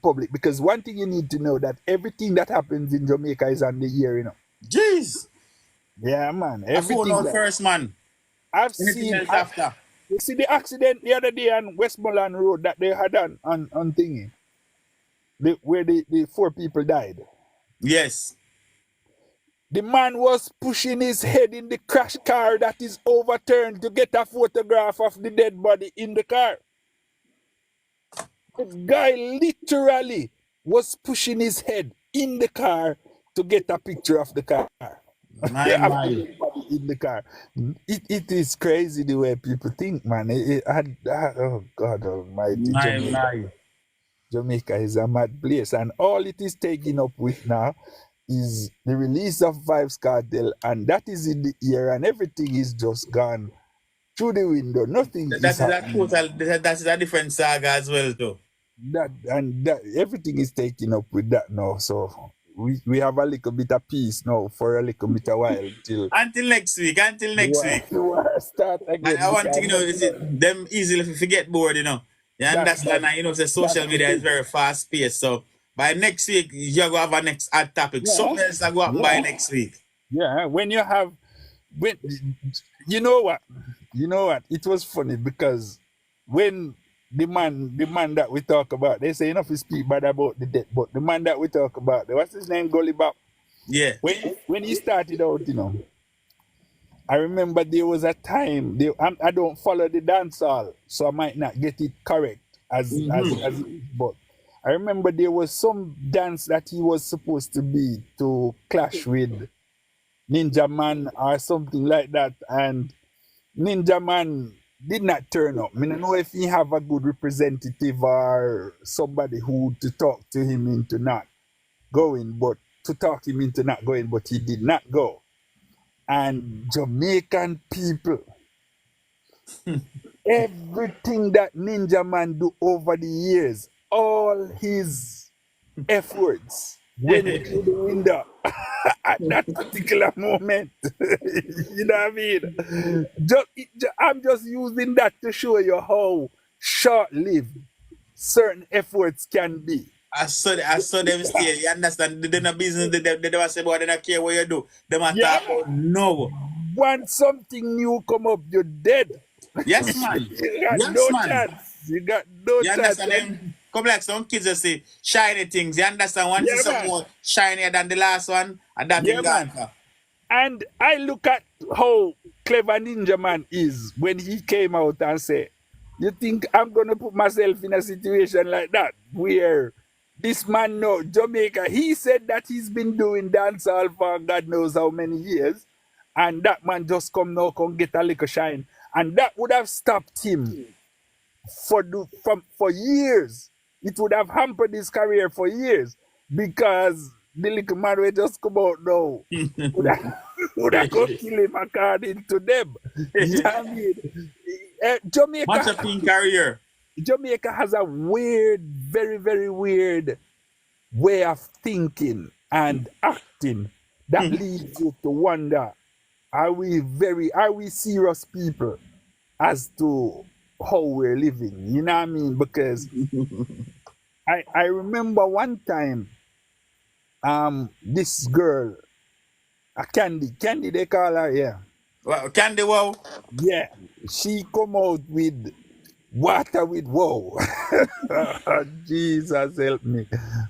F: public. Because one thing you need to know, that everything that happens in Jamaica is on the ear, you know.
A: Jeez.
F: Yeah, man.
A: I phone
F: Everything
A: out
F: that
A: first, man.
F: I've
A: Anything
F: seen.
A: else after?
F: You see the accident the other day on Westmoreland Road that they had on thingy, where the 4 people died.
A: Yes.
F: The man was pushing his head in the crash car that is overturned to get a photograph of the dead body in the car. The guy literally was pushing his head in the car to get a picture of the car.
A: My.
F: In the car. It is crazy the way people think, man. Oh God Almighty,
A: My.
F: Jamaica is a mad place, and all it is taking up with now is the release of Vibes Cartel, and that is in the air, and everything is just gone through the window. Nothing is happening.
A: That is a different saga as well, though.
F: That everything is taken up with that now. So we have a little bit of peace now for a little bit of while
A: until next week.
F: Start again.
A: And one thing, is them easily forget bored, You understand? And the social media is very fast paced. So by next week, you're going to have a next hot topic. Something else that go happen by next week.
F: Yeah, when you know what? It was funny because when the man that we talk about, they say enough to speak bad about the dead, but the man that we talk about, what's his name, Gully Bop?
A: Yeah.
F: When he started out, I remember there was a time, I don't follow the dancehall, so I might not get it correct as but I remember there was some dance that he was supposed to be to clash with Ninja Man or something like that, and Ninja Man did not turn up. I don't know if he have a good representative or somebody who to talk to him into not going, but he did not go. And Jamaican people, everything that Ninja Man do over the years, all his efforts went through the window at that particular moment. You know what I mean? I'm just using that to show you how short-lived certain efforts can be.
A: I saw them stay. You understand? They don't business. They don't say about. They don't care what you do. They might talk about no.
F: Once something new come up, you're dead.
A: Yes, man.
F: You got no chance. You got no chance.
A: Understand them? Come like some kids just say shiny things. You understand? One is some more shinier than the last one, and that thing gone.
F: And I look at how clever Ninja Man is when he came out and said, "You think I'm gonna put myself in a situation like that where this man know Jamaica?" He said that he's been doing dancehall for God knows how many years, and that man just come get a little shine, and that would have stopped him for years. It would have hampered his career for years because the little man will just come out now. would have go kill him according to them. You know what I mean? Jamaica has a weird, very, very weird way of thinking and acting that leads you to wonder, are we serious people as to how we're living? You know what I mean? Because I remember one time this girl, Candy they call her, yeah.
A: Well, Candy, wow.
F: Yeah, she come out with Water with Wow. Jesus help me.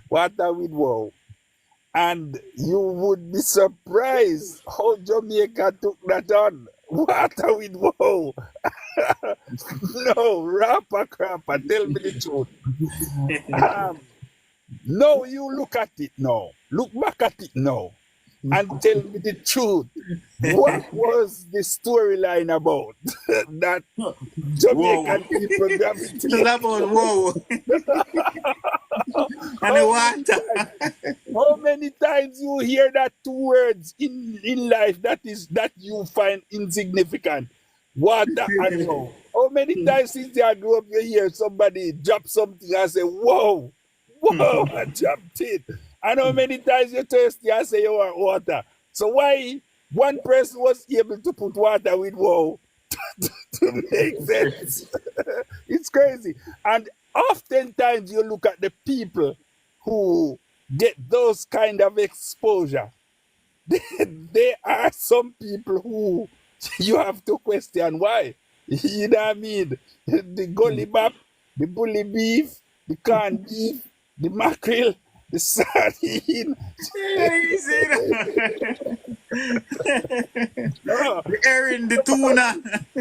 F: Water with Wow. And you would be surprised how Jamaica took that on. Water with Wow. No, rapper crapper, tell me the truth. No, you look at it now. Look back at it now. And tell me the truth. What was the storyline about? That Jamaican people gravitated.
A: It's about whoa. And the water.
F: How many times you hear that 2 words in life that you find insignificant? Water and wow. How many times since I grew up you hear somebody drop something and say, whoa, I jumped it. And how many times you're thirsty and say you want water? So why one person was able to put water with wow to make sense? It's crazy. And oftentimes you look at the people who get those kind of exposure there are some people who you have to question why. You know what I mean? The gully bap, the bully beef, the canned beef, the mackerel, the sardine.
A: Yeah, you see that?
F: Oh,
A: The herring, the tuna.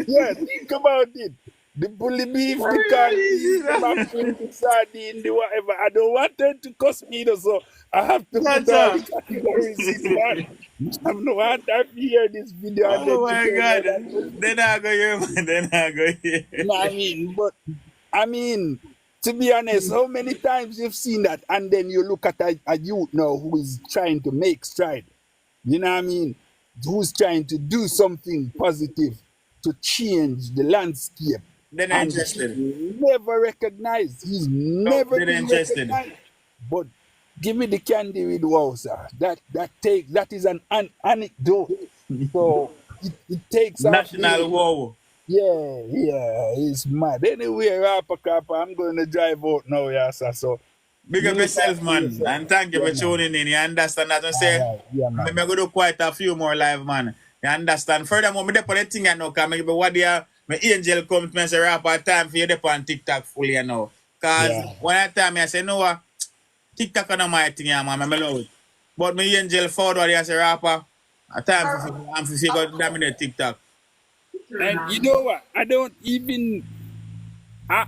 F: yeah, think about it. The bully beef, the
A: Yeah,
F: canned
A: you
F: beef,
A: see
F: the
A: that?
F: mackerel, the sardine, the whatever. I don't want them to cuss me, though, so I have to put
A: That's
F: all
A: all.
F: the categories in one. I don't want them to hear this video and
A: Oh
F: then to
A: my
F: turn
A: God.
F: around and go,
A: Then I go here, man. Then I go here.
F: you know what I mean? But I mean, to be honest, how many times you've seen that, and then you look at a youth now who is trying to make stride, you know what I mean? Who's trying to do something positive to change the landscape,
A: Then I'm
F: and
A: interested.
F: he's never recognized. He's
A: No,
F: never
A: then I'm
F: been
A: interested.
F: recognized. But give me the candy with wow, sir. That is an anecdote. So it takes off
A: National
F: the.
A: wow.
F: Yeah, it's mad. Anyway, Rapper Kappa, I'm going to drive out now, yeah, sir. So
A: Big
F: you
A: up
F: look
A: yourself,
F: after
A: man.
F: yourself.
A: And thank you
F: Yeah,
A: for
F: man.
A: tuning in. You understand that? I
F: All
A: say,
F: right. Yeah,
A: I'm
F: man.
A: going to do quite a few more live, man. You understand? Furthermore, me dep on the thing I know, because what they my angel come to me and say, rapper, time for you dep on TikTok fully, you know. Because
F: Yeah.
A: one time I say, no, TikTok is not my thing, yeah, man. I love it. But my angel forward, I say, rapper, a time for you go dominate TikTok.
F: And you know what? I don't even. I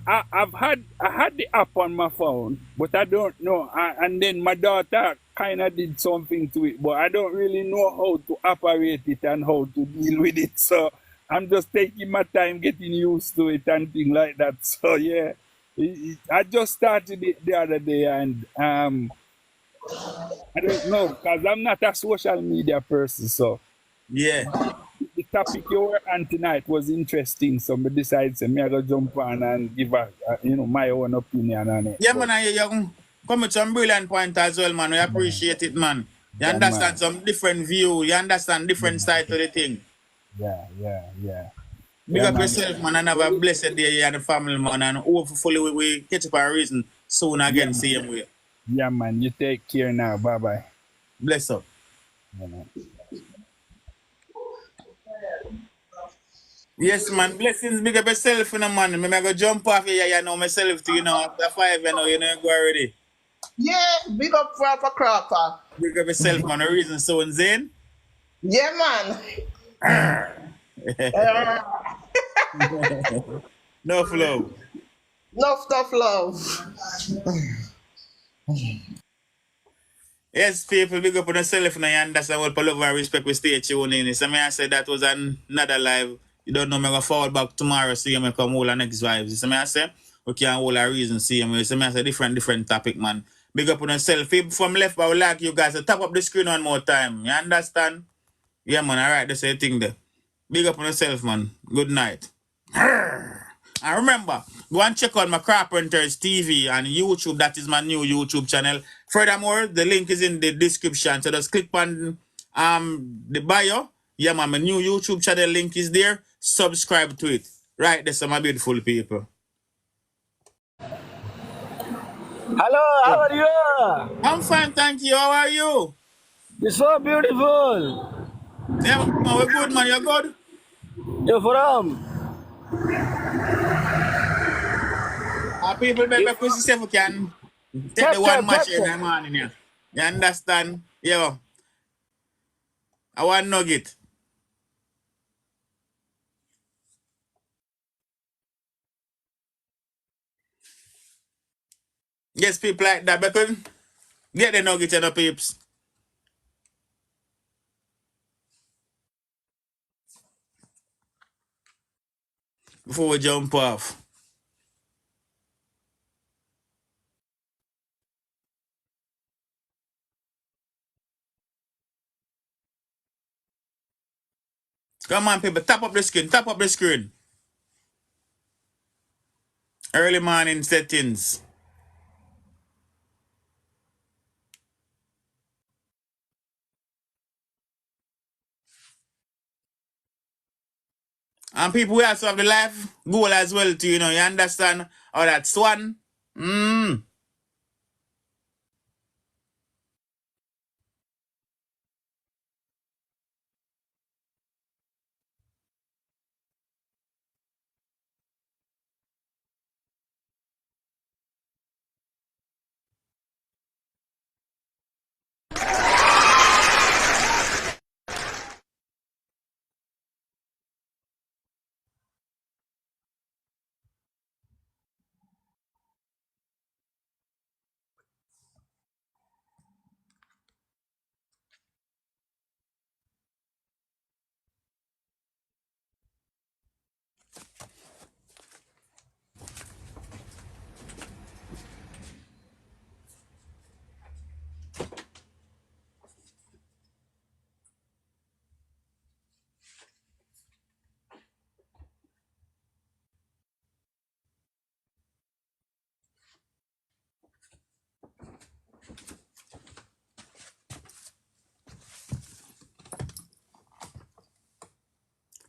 F: had the app on my phone, but I don't know. And then my daughter kind of did something to it, but I don't really know how to operate it and how to deal with it. So I'm just taking my time getting used to it and things like that. So yeah, I just started it the other day, and I don't know because I'm not a social media person. So
A: Yeah.
F: the topic you were on tonight was interesting, so I decided to me I go jump on and give my own opinion on it.
A: Yeah,
F: But
A: man, and you come with some brilliant point as well, man. We appreciate it, man. You
F: yeah,
A: understand
F: man.
A: some different view. You understand different side to the thing. Big
F: Yeah,
A: up
F: man.
A: yourself, man, and have a blessed day you and the family, man. And hopefully we catch up a reason soon
F: Yeah,
A: again,
F: man.
A: same way.
F: Yeah, man. You take care now. Bye bye.
A: Bless up.
F: Yeah, man.
A: Yes, man. Blessings, big up yourself, you know, man. Me go jump off here, you know, myself to, after 5, you go already.
G: Yeah, big up Rapper Cropper.
A: Big up yourself, man. A reason soon, Zane.
G: Yeah, man.
A: No flow.
G: Love, tough love.
A: Yes, people, big up on yourself now. You understand what love and respect we stay tuned in. So I said that was another live. You don't know me go forward back tomorrow, see me come hold the next vibes. So I say we can hold a reason, see me. So I say different topic, man. Big up on yourself. People from left, I would like you guys to tap up the screen one more time. You understand? Yeah, man, alright, that's the thing there. Big up on yourself, man. Good night. And remember, go and check out my Carpenters TV on YouTube. That is my new YouTube channel. Furthermore, the link is in the description. So just click on the bio. Yeah, man, my new YouTube channel link is there. Subscribe to it. Right, there's some beautiful people.
H: Hello, how are you?
A: I'm fine, thank you. How are you?
H: You're so beautiful.
A: Yeah, man, we're good, man. You're good?
H: You're from?
A: People,
H: You
A: baby, please see if we can take the
H: Cape
A: one
H: Town,
A: match
H: Cape
A: in the
H: Town.
A: morning. Yeah. You understand? Yeah. I want nugget. Yes, people like that. Because get the nugget, you know, peeps. Before we jump off. Come on, people. Tap up the screen. Tap up the screen. Early morning settings. And people, we also have the life goal as well, too. You understand? Oh, that's one.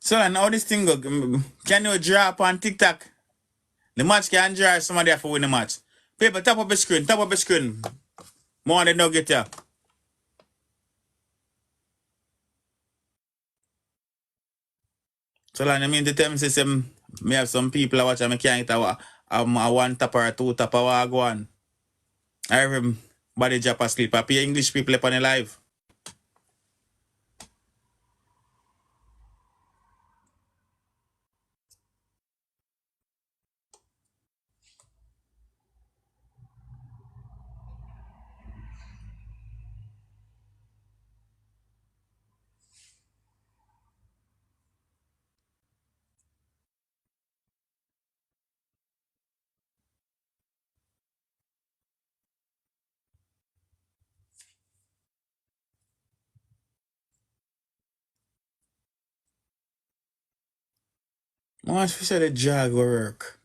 A: So now this thing go, can you draw up on TikTok? The match can draw somebody for win the match. People, tap up the screen, tap up the screen. More than no get here. So like, I mean to tell me say me have some people I watch and I can't get a one tap or a two tap or I go on. Everybody drop asleep. I pay English people up on the live. I want to say the drag will work.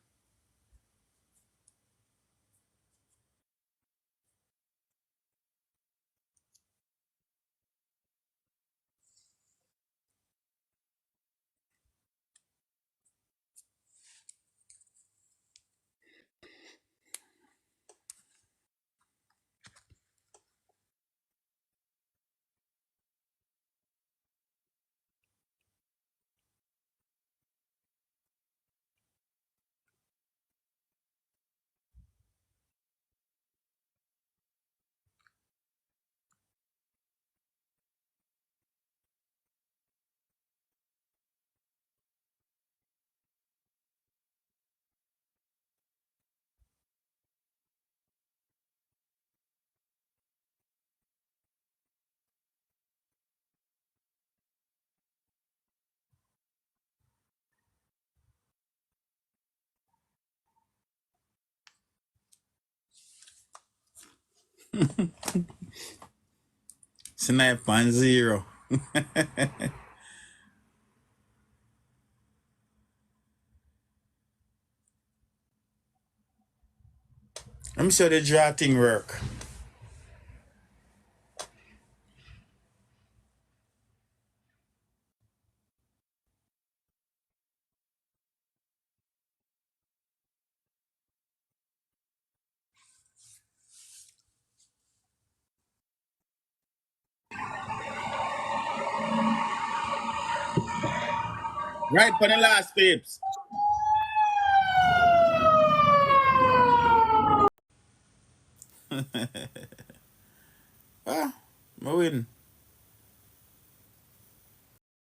A: Snipe on 0. Let me show the draw thing work. Right for the last peeps. I win.